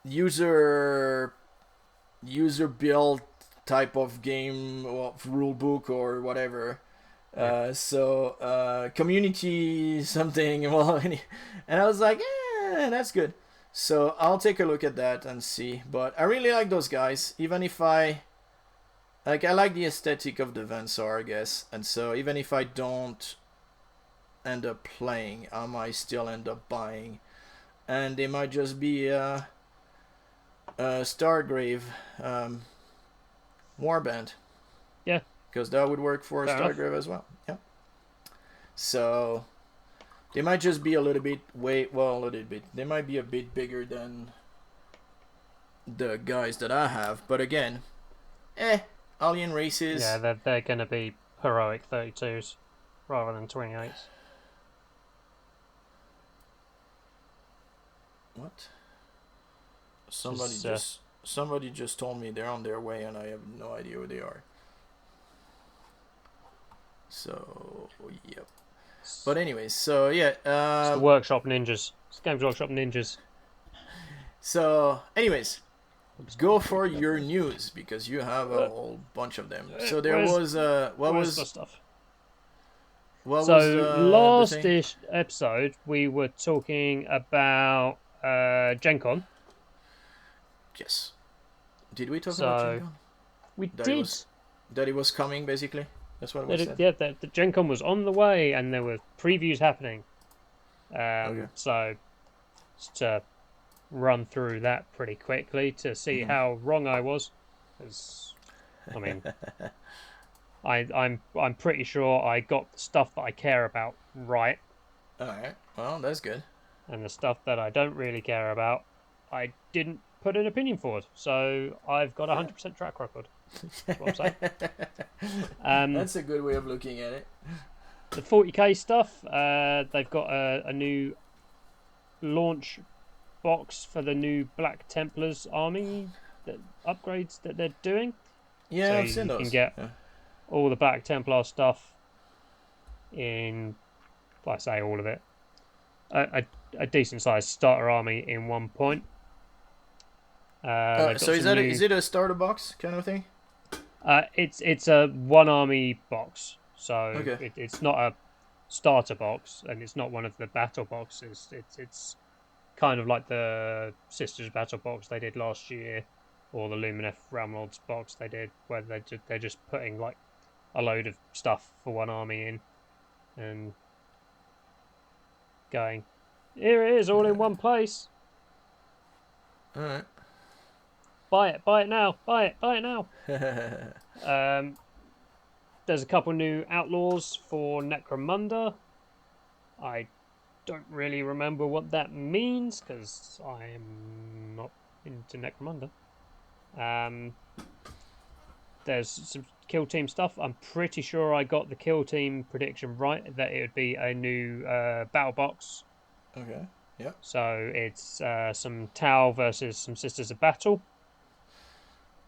User build type of game or rule book or whatever. Community something. Well, and I was like, that's good. So I'll take a look at that and see. But I really like those guys, even if I like the aesthetic of the Saar, I guess. And so even if I don't end up playing, I might still end up buying. And they might just be Stargrave warband. Yeah. Because that would work for Stargrave as well. Yeah. So they might just be a little bit they might be a bit bigger than the guys that I have. But again, alien races. Yeah, they're going to be heroic 32s rather than 28s. What? Somebody just told me they're on their way and I have no idea who they are. So yep. But anyways, so yeah. It's the Workshop Ninjas. It's Games Workshop Ninjas. So anyways, go for your news because you have a whole bunch of them. So there was what was the stuff? Last episode we were talking about Gen Con. Yes. Did we talk about Gen Con? We did. That it was coming, basically. That's what it was said. Yeah, the Gen Con was on the way, and there were previews happening. So, just to run through that pretty quickly to see how wrong I was. Because, I mean, I'm pretty sure I got the stuff that I care about right. All right. Well, that's good. And the stuff that I don't really care about, I didn't put an opinion forward. So I've got a 100% track record. That's what I'm saying. That's a good way of looking at it. the 40k stuff. They've got a new launch box for the new Black Templars army upgrades that they're doing. Yeah, So I've seen you those. can get all the Black Templar stuff in, I say all of it, a decent sized starter army in one point. So is it a starter box kind of thing? It's a one army box, so Okay. it's not a starter box, and it's not one of the battle boxes. It's kind of like the Sisters Battle box they did last year, or the Lumineth Ramrods box they did, where they're just putting like a load of stuff for one army in, and going, here it is, all in one place. All right. Buy it now. Buy it now. There's a couple new outlaws for Necromunda. I don't really remember what that means because I'm not into Necromunda. There's some kill team stuff. I'm pretty sure I got the kill team prediction right, that it would be a new battle box. Okay. Yeah. So it's some Tau versus some Sisters of Battle.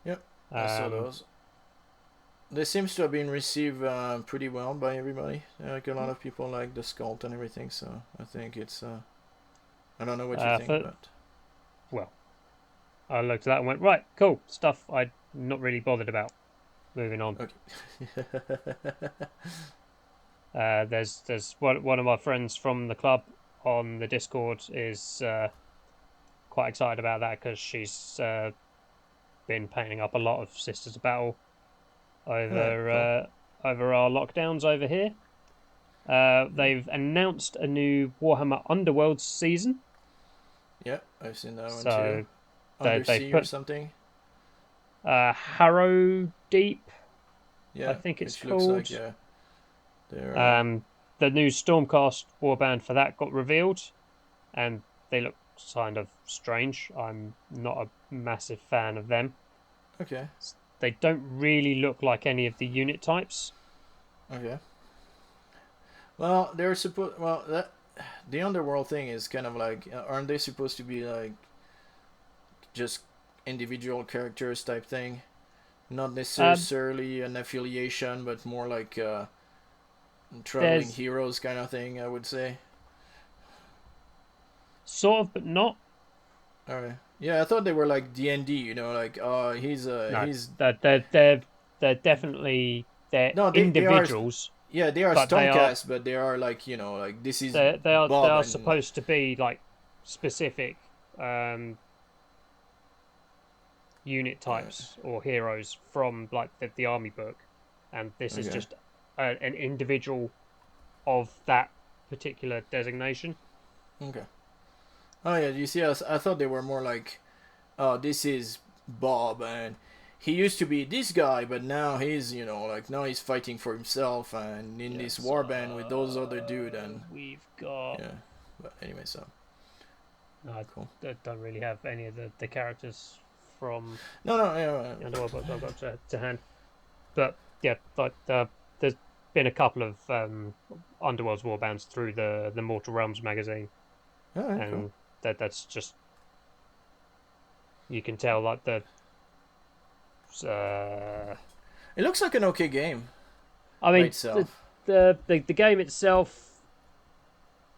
Yep. I saw those. They seems to have been received pretty well by everybody. Like a lot of people like the sculpt and everything. So I think it's. I don't know what you think, but. Well, I looked at that and went, right, cool stuff. I'm not really bothered about. Moving on. Okay. There's one of my friends from the club on the Discord is quite excited about that because she's been painting up a lot of Sisters of Battle over over our lockdowns over here. They've announced a new Warhammer Underworlds season. Yeah, I've seen that one so too. Undersea or something. Harrow Deep. Yeah, I think it's looks called. like, yeah. The new Stormcast warband for that got revealed, and they look kind of strange. I'm not a massive fan of them. Okay. They don't really look like any of the unit types. Okay. Well, they're supposed. Well, the Underworld thing is kind of like, aren't they supposed to be like just individual characters type thing? Not necessarily an affiliation, but more like traveling heroes kind of thing, I would say. Sort of, but not. Okay. Yeah, I thought they were like D&D, you know, like he's they're definitely individuals. They are stormcast, but they are like, you know, like this is they Bob are supposed to be like specific unit types or heroes from like the army book, and this is just an individual of that particular designation. Okay. Oh yeah, you see, I thought they were more like, oh, this is Bob, and he used to be this guy, but now he's, you know, like now he's fighting for himself and in this warband with those other dude, and we've got But anyway, so cool. I don't really have any of the characters from Underworld book I've got to hand, but yeah, like there's been a couple of Underworld's warbands through the Mortal Realms magazine, and cool. that's just, you can tell like the it looks like an okay game. I mean, the game itself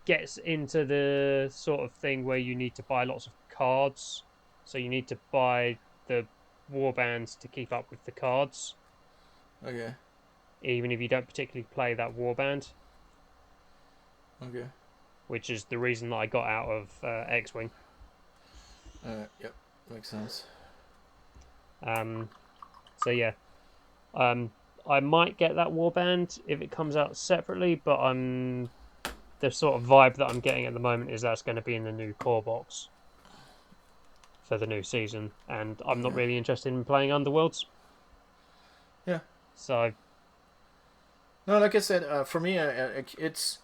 gets into the sort of thing where you need to buy lots of cards, so you need to buy the warbands to keep up with the cards. Okay. Even if you don't particularly play that warband. Okay. Which is the reason that I got out of X-Wing. Yep, makes sense. So yeah, I might get that warband if it comes out separately, but the sort of vibe that I'm getting at the moment is that's going to be in the new core box for the new season, and I'm not really interested in playing Underworlds. Yeah. So. No, like I said, for me, it's,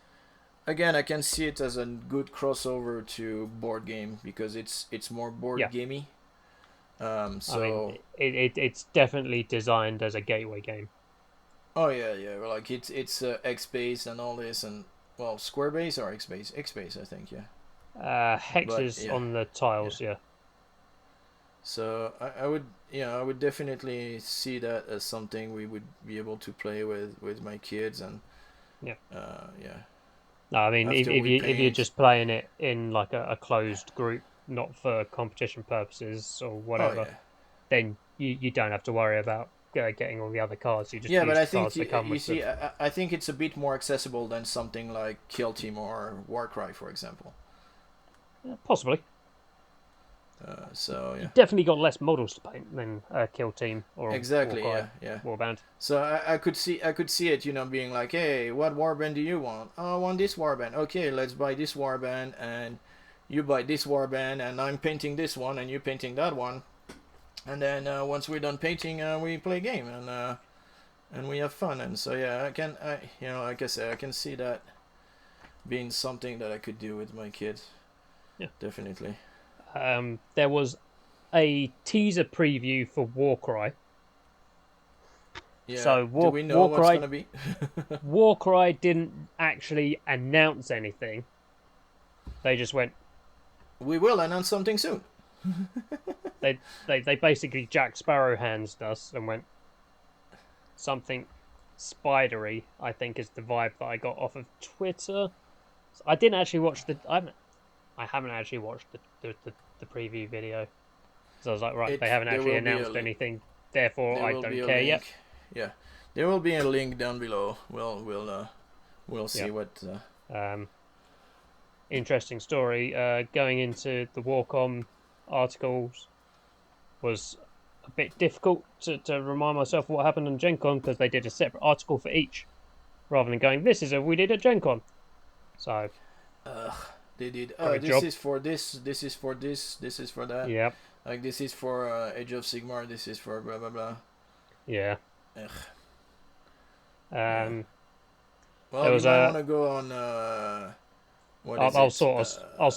again, I can see it as a good crossover to board game because it's more board gamey. So I mean, it's definitely designed as a gateway game. Oh yeah, yeah. Like it's X base and all this, and well, square base or X base? X base, I think. Yeah. But Hexes yeah, on the yeah. tiles, yeah. So I would, I would definitely see that as something we would be able to play with my kids, and Yeah. yeah. No, I mean, After if we you're paint. just playing it in like a closed group, not for competition purposes or Oh whatever, yeah. then you don't have to worry about getting all the other cards. You just Yeah, but use I the think cards that come you with the. see, I think it's a bit more accessible than something like Kill Team or Warcry, for example. Possibly. So yeah. You've definitely got less models to paint than a Kill Team or a Exactly. Warcry Yeah. Yeah. Warband. So I could see it, being like, hey, what warband do you want? Oh, I want this warband. Okay, let's buy this warband, and you buy this warband, and I'm painting this one, and you painting that one, and then once we're done painting, we play a game, and we have fun, and so yeah, like I said, I can see that being something that I could do with my kids. Yeah, definitely. There was a teaser preview for Warcry. Yeah. So Do we know what's gonna be? Warcry didn't actually announce anything. They just went. We will announce something soon. They basically Jack Sparrow hands us and went something spidery. I think is the vibe that I got off of Twitter. I didn't actually watch I haven't actually watched the preview video. So I was like, right, they haven't actually announced anything, therefore I don't care yet. Yeah, there will be a link down below. We'll see what. Interesting story. Going into the Warcom articles was a bit difficult to remind myself what happened on Gen Con because they did a separate article for each, rather than going, this is we did at Gen Con. So. They did. This is for this. This is for this. This is for that. Yep. Like this is for Age of Sigmar. This is for blah blah blah. Yeah. Ugh. Yeah. Well, you might want to go on. I'll sort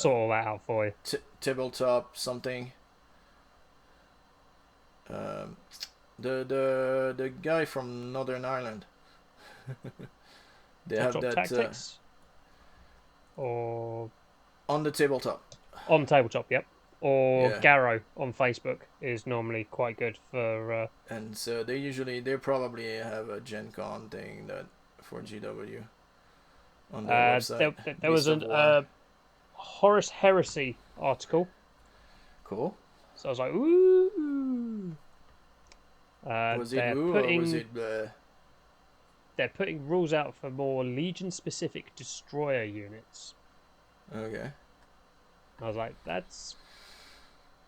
all that out for you. Tabletop something. The guy from Northern Ireland. They have that. Tactics? Or on the tabletop. On tabletop, yep. Or Garrow on Facebook is normally quite good for. And so they probably have a Gen Con thing that for GW on their website. There was a Horus Heresy article. Cool. So I was like, ooh. Was it ooh or was it bleh? They're putting rules out for more Legion-specific destroyer units. Okay. I was like, that's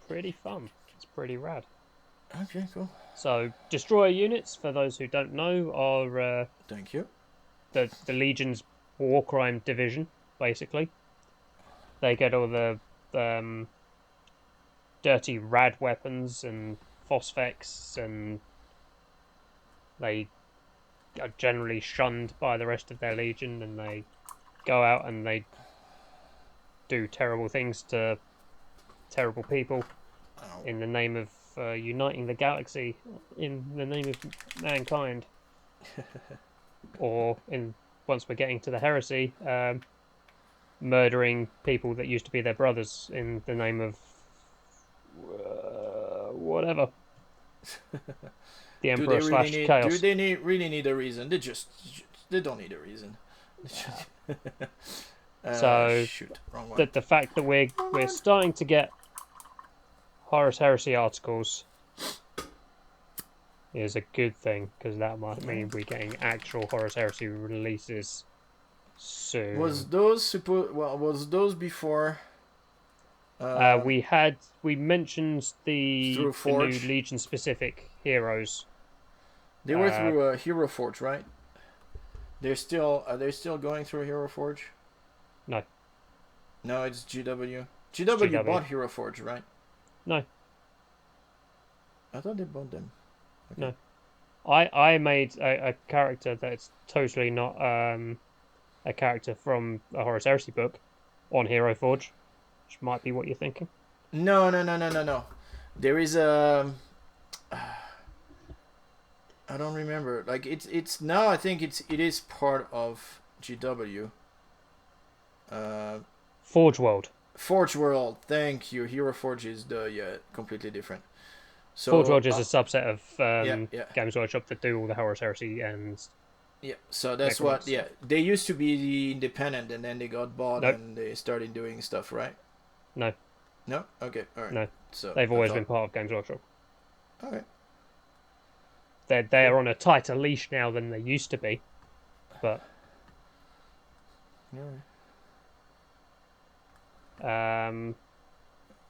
pretty fun. It's pretty rad. Okay, cool. So, destroyer units, for those who don't know, are... Thank you. The Legion's war crime division, basically. They get all the dirty rad weapons and phosphex, and they are generally shunned by the rest of their legion, and they go out and they do terrible things to terrible people in the name of uniting the galaxy, in the name of mankind. Or once we're getting to the heresy, murdering people that used to be their brothers in the name of whatever. The Emperor / Chaos. Do they really need a reason? They don't need a reason. So shoot, wrong one. The fact that we're starting to get Horus Heresy articles is a good thing, because that might mean we're getting actual Horus Heresy releases soon. Was those before? We mentioned the new Legion specific heroes. They were through Hero Forge, right? Are they still going through Hero Forge? No. No, it's GW. GW bought Hero Forge, right? No. I thought they bought them. Okay. No. I made a character that's totally not a character from a Horus Heresy book on Hero Forge, which might be what you're thinking. No. There is a. I don't remember. Like it's now. I think it is part of GW. Forge World. Forge World. Thank you. Hero Forge is completely different. Forge So World is a subset of yeah. Games Workshop that do all the Horus Heresy and Yeah, so that's Necromunda what. Yeah, stuff. they used to be the independent, and then they got bought, Nope. and they started doing stuff, right? No. No. Okay. All right. No. So They've I always been thought. part of Games Workshop. Okay. They're Cool. on a tighter leash now than they used to be, but um,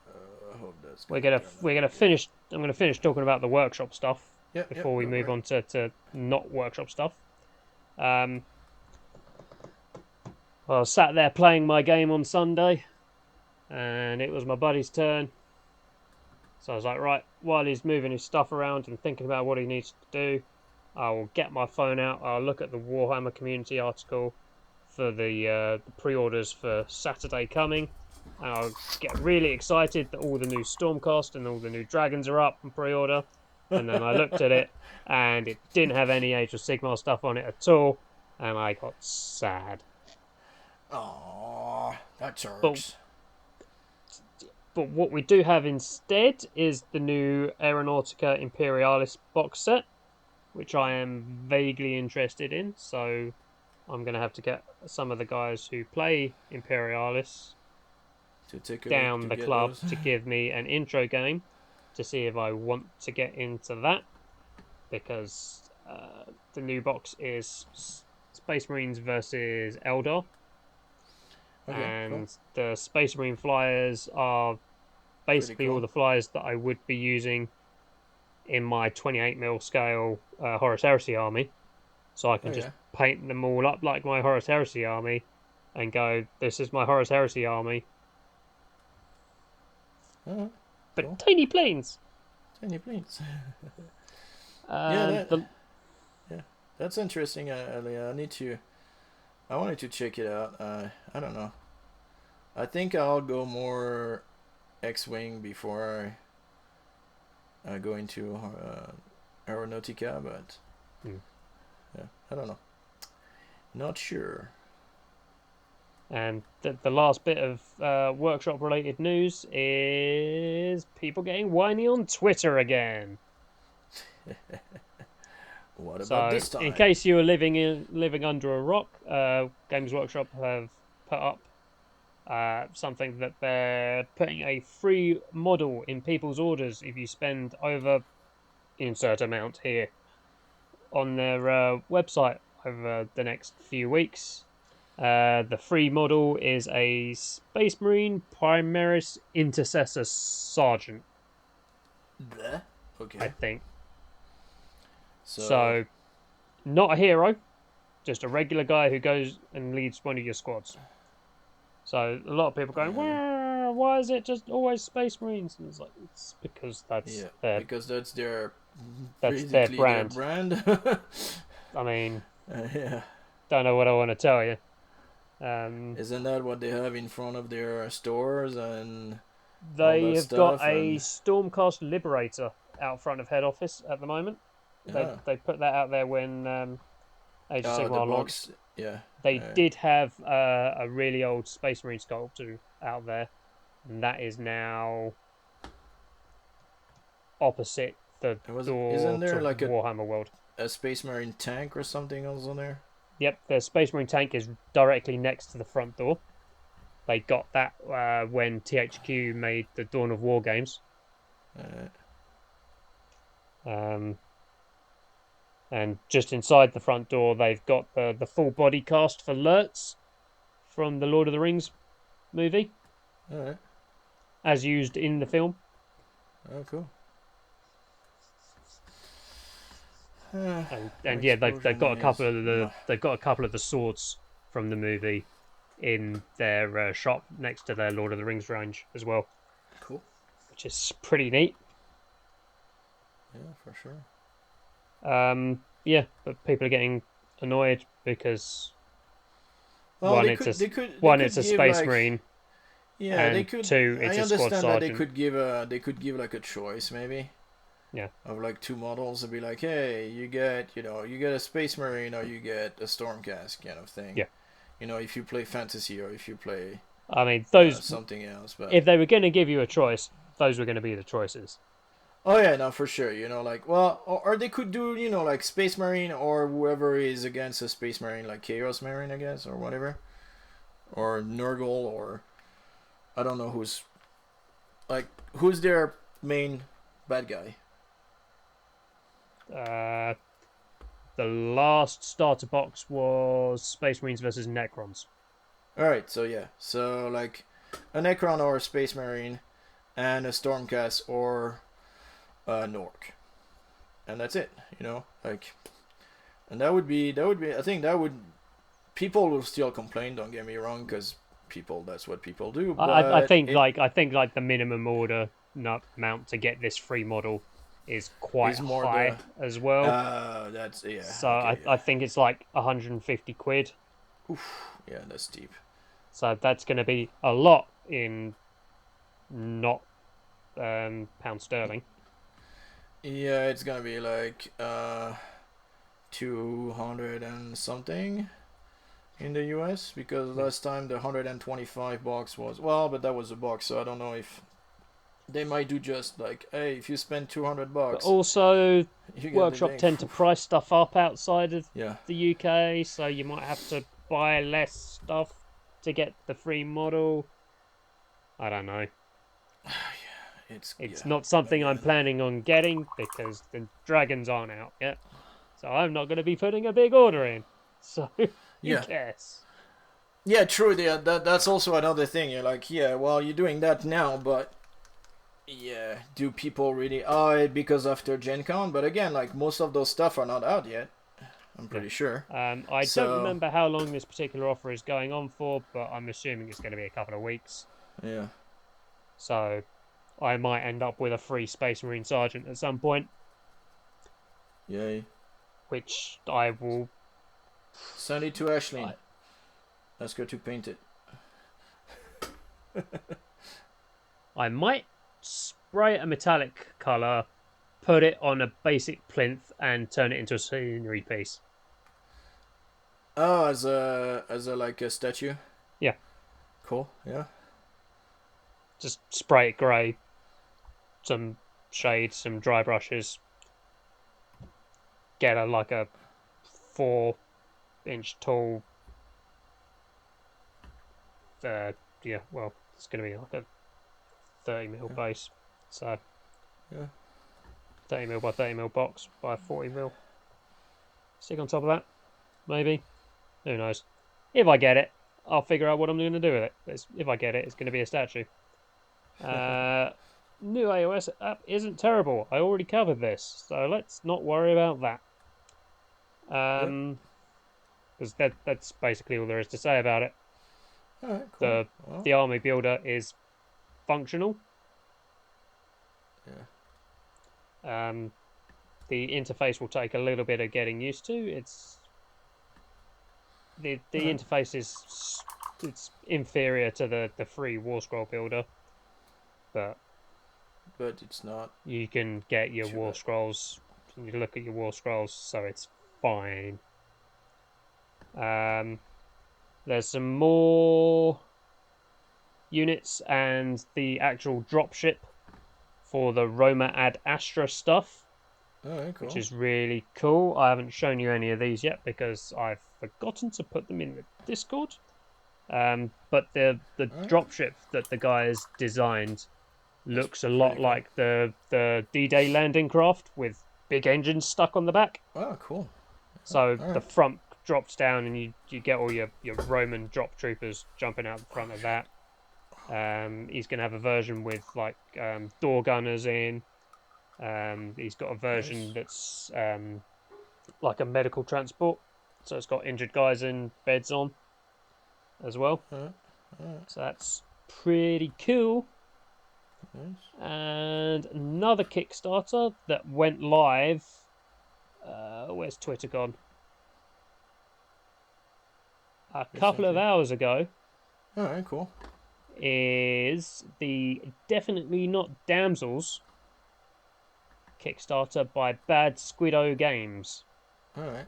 I hope that's we're gonna gonna turn we're out gonna okay. finish. I'm gonna finish talking about the workshop stuff Yep. before we Go move for it. on to not workshop stuff. I was sat there playing my game on Sunday, and it was my buddy's turn. So I was like, right, while he's moving his stuff around and thinking about what he needs to do, I will get my phone out. I'll look at the Warhammer community article for the pre-orders for Saturday coming, and I'll get really excited that all the new Stormcast and all the new dragons are up on pre-order. And then I looked at it, and it didn't have any Age of Sigmar stuff on it at all, and I got sad. Aww, that But jerks. But what we do have instead is the new Aeronautica Imperialis box set, which I am vaguely interested in. So I'm going to have to get some of the guys who play Imperialis To take a look down to the get club those. to give me an intro game to see if I want to get into that, because the new box is Space Marines versus Eldar, Okay. Cool. and the Space Marine flyers are Pretty basically all cool. the flyers that I would be using in my 28mm scale Horus Heresy army. So I can just paint them all up like my Horus Heresy army and go, this is my Horus Heresy army. Alright. But Cool. tiny planes. Tiny planes. And That's interesting. I need to. I wanted to check it out. I don't know. I think I'll go more X-wing before I go into Aeronautica, but yeah, I don't know. Not sure. And the last bit of workshop related news is people getting whiny on Twitter again. What about So, this time? in case you were living under a rock, Games Workshop have put up something that they're putting a free model in people's orders if you spend over insert amount here on their website over the next few weeks. The free model is a Space Marine Primaris Intercessor Sergeant, Okay. I think. So So, not a hero, just a regular guy who goes and leads one of your squads. So a lot of people going, why is it just always Space Marines? And it's because that's because that's their their brand. brand. I mean, Yeah. don't know what I want to tell you. Isn't that what they have in front of their stores and They have got a and... Stormcast Liberator out front of head office at the moment. Yeah. They put that out there when Age of Sigmar launched. Yeah. They did have a really old Space Marine sculpture out there, and that is now opposite the door isn't there to like Warhammer World. A Space Marine tank or something else on there? Yep, the Space Marine tank is directly next to the front door. They got that when THQ made the Dawn of War games. And just inside the front door, they've got the full body cast for Lurtz from the Lord of the Rings movie, as used in the film. Oh, cool. And yeah, they've got a couple of the swords from the movie in their shop next to their Lord of the Rings range as well. Cool. Which is pretty neat. Yeah, for sure. Yeah, but people are getting annoyed because it's a Space Marine. Yeah, and they could. Two, it's I a squad understand that sergeant. they could give like a choice maybe. Yeah. Of like 2 models and be like, hey, you get a Space Marine or you get a stormcast kind of thing. Yeah. If you play fantasy or if you play I mean, those something else. But if they were going to give you a choice, those were going to be the choices. oh yeah, no, for sure. Like, well, or they could do like Space Marine or whoever is against a Space Marine, like Chaos Marine, I guess, or whatever, or Nurgle, or I don't know who's their main bad guy. The last starter box was Space Marines versus Necrons. Alright, so like a Necron or a Space Marine and a Stormcast or a Nork. And that's it, like, and that would be, I think that would, people will still complain, don't get me wrong, because that's what people do, but I think the minimum order amount to get this free model is quite high as well. That's, yeah. So okay, I think it's like 150 quid. Oof, yeah, that's steep. So that's going to be a lot in not pound sterling. Yeah, it's gonna be like 200 and something in the US, because last time the 125 box was, well, but that was a box, so I don't know if they might do just like, hey, if you spend $200. But also, Workshop tend to price stuff up outside of the UK, so you might have to buy less stuff to get the free model. I don't know. It's not something I'm planning on getting because the dragons aren't out yet. So I'm not going to be putting a big order in. So who cares? Yeah, true. Yeah, that's also another thing. You're like, yeah, well, you're doing that now, but yeah, do people really? Because after Gen Con, but again, like most of those stuff are not out yet. I'm pretty sure. I don't remember how long this particular offer is going on for, but I'm assuming it's going to be a couple of weeks. Yeah. So I might end up with a free Space Marine Sergeant at some point. Yay. Which I will send it to Ashley. Ask her to paint it. I might spray it a metallic colour, put it on a basic plinth, and turn it into a scenery piece. Oh, as a like a statue? Yeah. Cool, yeah. Just spray it grey, some shade, some dry brushes, get a 4-inch tall it's going to be like a 30mm base, so 30mm by 30mm box by 40mm. Stick on top of that, maybe. Who knows? If I get it, I'll figure out what I'm going to do with it. If I get it, it's going to be a statue. New iOS app isn't terrible. I already covered this, so let's not worry about that. Because that's basically all there is to say about it. Alright, cool. The army builder is functional. Yeah. The interface will take a little bit of getting used to. It's the interface it's inferior to the free War Scroll builder, but it's not. You can get your War Scrolls. You can look at your War Scrolls, so it's fine. There's some more units and the actual dropship for the Roma ad Astra stuff, cool. Which is really cool. I haven't shown you any of these yet because I've forgotten to put them in the Discord. But the dropship that the guys designed looks a lot like the D-Day landing craft with big engines stuck on the back. Oh, cool. So the front drops down and you get all your Roman drop troopers jumping out the front of that. He's going to have a version with door gunners in. He's got a version that's like a medical transport. So it's got injured guys in beds on as well. So that's pretty cool. Nice. And another Kickstarter that went live. Where's Twitter gone? A couple of hours ago. Alright, cool. Is the Definitely Not Damsels Kickstarter by Bad Squiddo Games. Alright.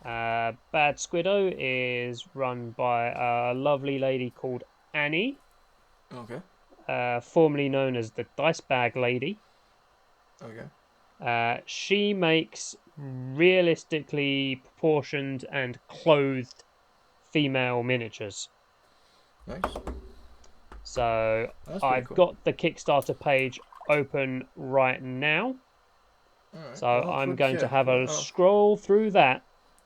Bad Squiddo is run by a lovely lady called Annie, Okay. formerly known as the Dice Bag Lady. Okay. She makes realistically proportioned and clothed female miniatures. Nice. So That's pretty I've cool. got the Kickstarter page open right now. Alright. So Well, I'm going to have a scroll through that,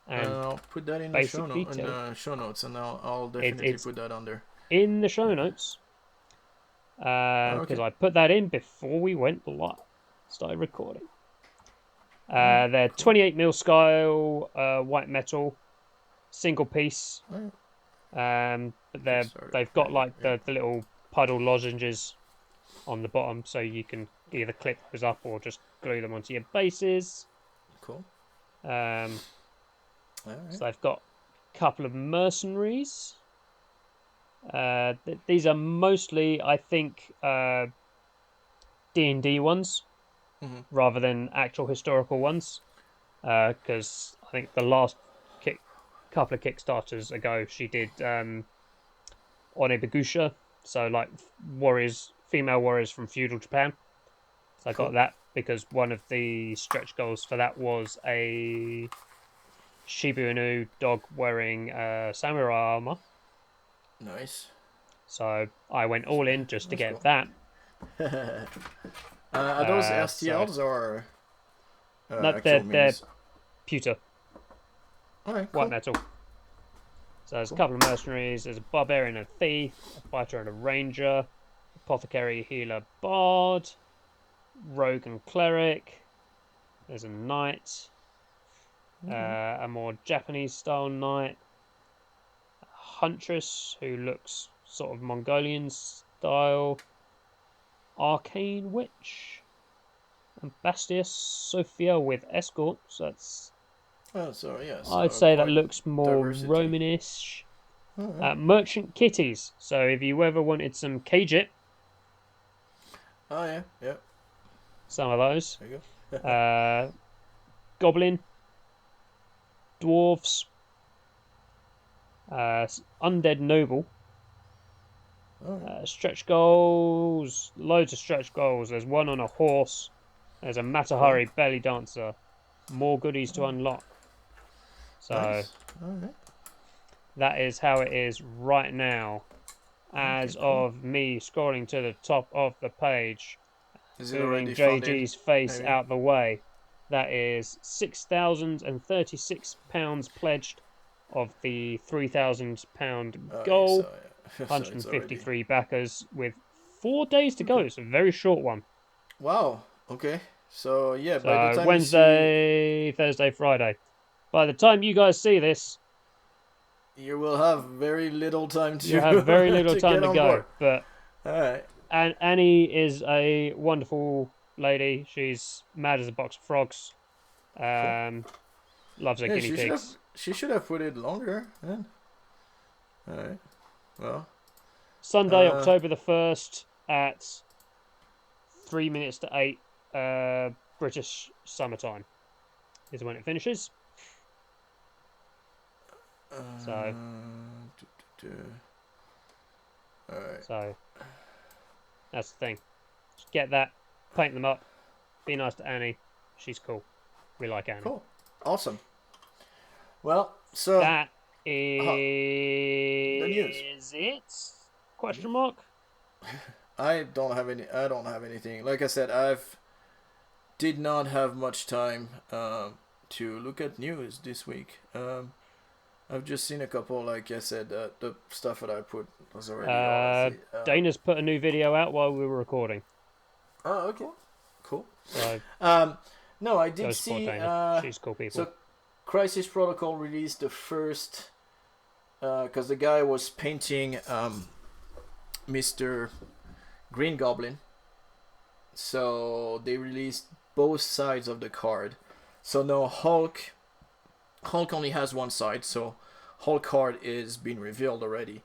and I'll put that in the basically show notes, and I'll definitely put that on there. In the show notes, because Okay. I put that in before we went live, started recording. Alright, They're cool. 28mm scale, white metal, single piece. Alright. But they've got like the little puddle lozenges on the bottom, so you can either clip those up or just glue them onto your bases. Cool. So Alright. they've got a couple of mercenaries. These are mostly, I think, D&D ones, rather than actual historical ones. Because I think the last couple of Kickstarters ago, she did Onebagusha, so like female warriors from feudal Japan. So I got that because one of the stretch goals for that was a Shiba Inu dog wearing samurai armor. Nice. So I went all in just to get that. Are those STLs or no, actual they're minis? pewter. Alright, cool. White metal. So there's a couple of mercenaries. There's a barbarian and a thief, a fighter and a ranger, apothecary, healer, bard, rogue and cleric. There's a knight, a more Japanese style knight, a huntress who looks sort of Mongolian style, arcane witch, and Bastia Sophia with escort. So that's. I'd say that looks more Romanish. Merchant kitties. So if you ever wanted some Kajit, yeah, some of those. There you go. Goblin, dwarves, undead noble, stretch goals, loads of stretch goals. There's one on a horse. There's a Matahari belly dancer. More goodies to unlock. So nice. Alright. That is how it is right now. As of me scrolling to the top of the page, moving JG's face out the way, that is £6,036 pledged of the £3,000 goal. 153 backers with 4 days to go. It's a very short one. Wow. Okay. So yeah, so by the time Wednesday, Thursday, Friday. By the time you guys see this, you will have very little time to. You have very little time to go. Board. But alright. And Annie is a wonderful lady. She's mad as a box of frogs. Loves her guinea pigs. She should have put it longer. Then. Alright. Well. Sunday, October the 1st at 3 minutes to 8 British summertime is when it finishes. So. Alright. So. That's the thing. Just get that, paint them up, be nice to Annie. She's cool. We like Annie. Cool. Awesome. Well, so that is it? Question mark? I don't have anything. Like I said, did not have much time to look at news this week. I've just seen a couple, like I said, the stuff that I put was already Dana's put a new video out while we were recording. Oh, okay. Cool. So, no, I did see... she's cool people. So, Crisis Protocol released the first... Because the guy was painting Mr. Green Goblin. So, they released both sides of the card. So, now Hulk only has one side, so Hulk card is being revealed already.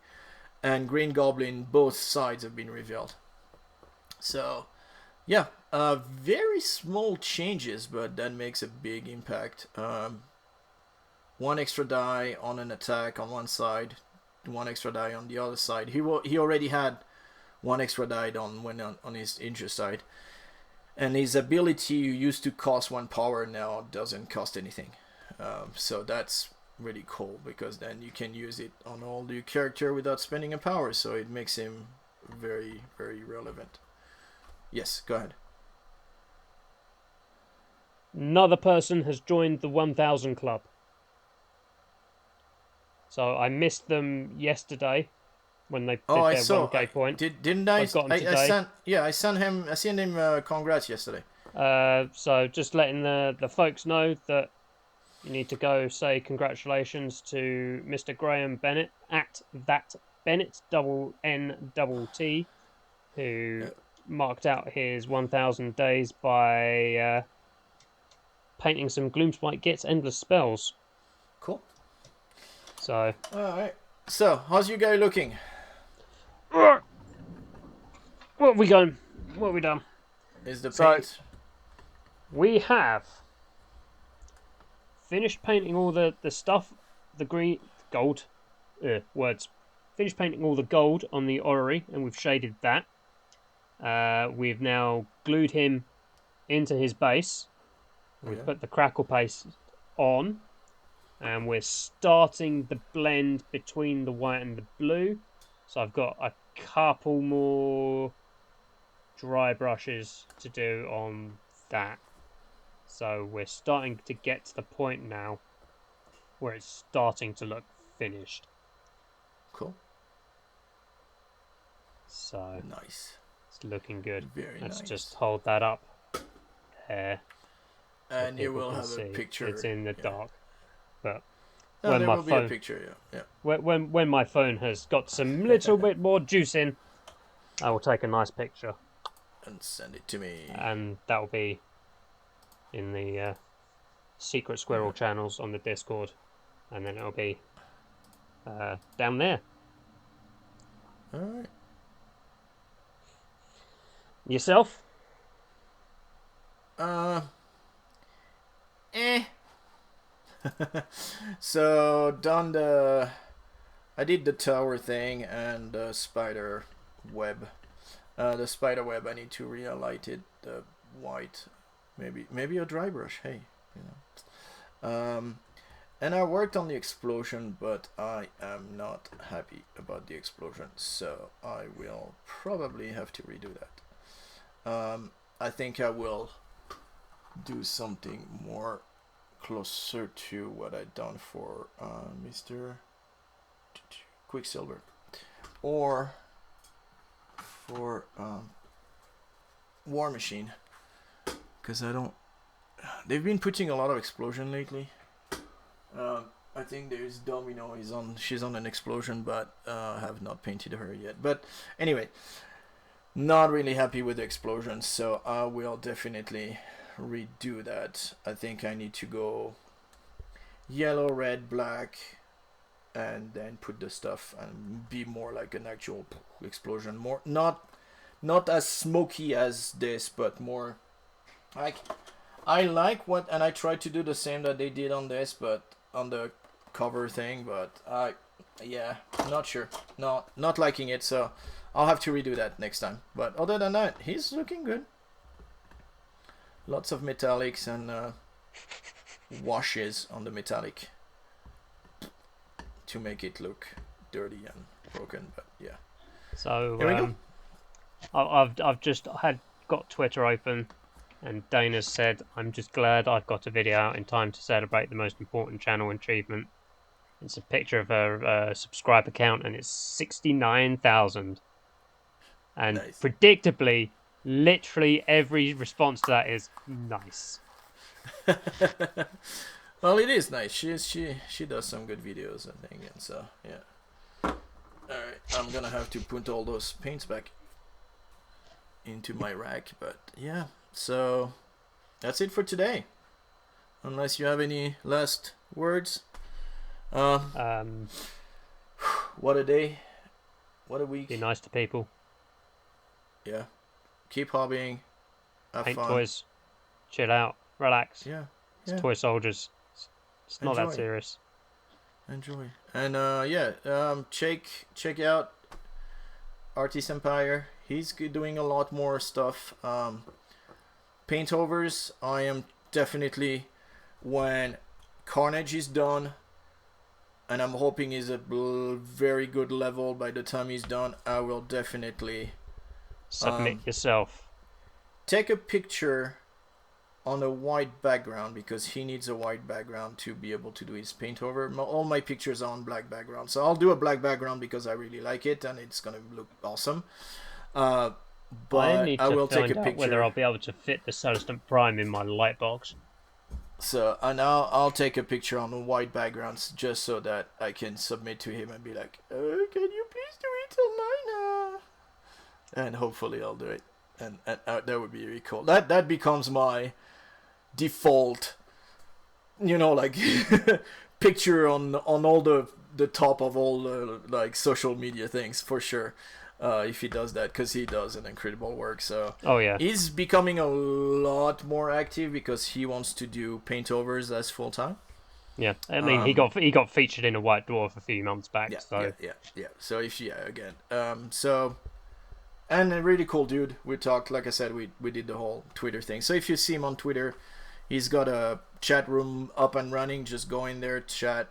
And Green Goblin, both sides have been revealed. So, yeah, Very small changes, but that makes a big impact. One extra die on an attack on one side, one extra die on the other side. He already had one extra die on his injure side, and his ability used to cost 1 power now doesn't cost anything. So that's really cool, because then you can use it on all your character without spending a power. So it makes him very, very relevant. Yes, go ahead. Another person has joined the 1000 club. So I missed them yesterday when they did their 1k point. Didn't I? I've got them today. I sent him congrats yesterday. So just letting the folks know that you need to go say congratulations to Mr. Graham Bennett at that Bennett NNT, who marked out his 1000 days by painting some Gloomspite Gets Endless Spells. Cool. So. Alright. So, how's you guy looking? What have we done? What have we done? Is the paint... So, we have finished painting all the stuff, the green, gold, words. Finished painting all the gold on the orrery, and we've shaded that. We've now glued him into his base. We've put the crackle paste on, and we're starting the blend between the white and the blue. So I've got a couple more dry brushes to do on that. So we're starting to get to the point now where it's starting to look finished. Cool. So nice. It's looking good. Very Let's nice. just hold that up there. And you will have a picture. It's in the dark, but no, when there my will phone, be a picture. Yeah. When my phone has got some little bit more juice in, I will take a nice picture and send it to me. And that will be in the Secret Squirrel channels on the Discord, and then it'll be down there. All right. Yourself? So I did the tower thing and the spider web. The spider web, I need to re-highlight it, the white, maybe a dry brush. Hey, and I worked on the explosion, but I am not happy about the explosion, so I will probably have to redo that. I think I will do something more closer to what I'd done for Mr. Quicksilver, or for War Machine, because they've been putting a lot of explosion lately. I think there's Domino, she's on an explosion, but I have not painted her yet. But anyway, not really happy with the explosion, so I will definitely redo that. I think I need to go yellow, red, black, and then put the stuff and be more like an actual explosion. More not as smoky as this, but more like I like what, and I tried to do the same that they did on this, but on the cover thing, but not sure, not liking it, so I'll have to redo that next time. But other than that, he's looking good. Lots of metallics and washes on the metallic to make it look dirty and broken, but yeah. So here we go. I've just got Twitter open, and Dana said, "I'm just glad I've got a video out in time to celebrate the most important channel achievement." It's a picture of her subscriber count, and it's 69,000. And nice. Predictably, literally every response to that is nice. Well, it is nice. She does some good videos, I think, and so yeah. All right, I'm gonna have to put all those paints back into my rack, but yeah. So that's it for today. Unless you have any last words. What a day. What a week. Be nice to people. Yeah. Keep hobbying. have paint fun. toys, chill out, relax. Yeah. It's toy soldiers. It's not that serious. Enjoy. And check out Artist Empire. He's doing a lot more stuff. Paint overs. I am definitely, when Carnage is done, and I'm hoping he's a very good level by the time he's done, I will definitely submit yourself. Take a picture on a white background, because he needs a white background to be able to do his paint over. All my pictures are on black background, so I'll do a black background because I really like it and it's gonna look awesome. But I will take a picture whether I'll be able to fit the Celestant Prime in my light box. So and I'll take a picture on the white backgrounds just so that I can submit to him and be like, can you please do it on mine? And hopefully I'll do it, and that would be really cool. That becomes my default, like picture on all the top of all the like social media things for sure. If he does that, because he does an incredible work. So he's becoming a lot more active because he wants to do paint overs as full time. Yeah, I mean he got featured in a White Dwarf a few months back. Yeah. So so. And a really cool dude. We talked, like I said, we did the whole Twitter thing. So if you see him on Twitter, he's got a chat room up and running. Just go in there, chat.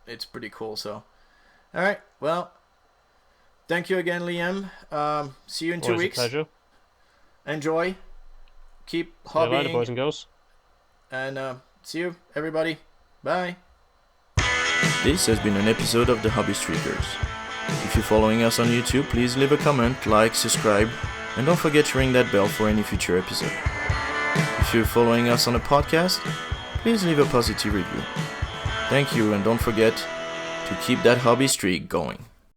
It's pretty cool. So, all right. Well, thank you again, Liam. See you in 2 weeks. Always a pleasure. Enjoy. Keep hobbying. See you later, boys and girls. And see you, everybody. Bye. This has been an episode of the Hobbystreakers. If you're following us on YouTube, please leave a comment, like, subscribe, and don't forget to ring that bell for any future episode. If you're following us on a podcast, please leave a positive review. Thank you, and don't forget to keep that hobby streak going.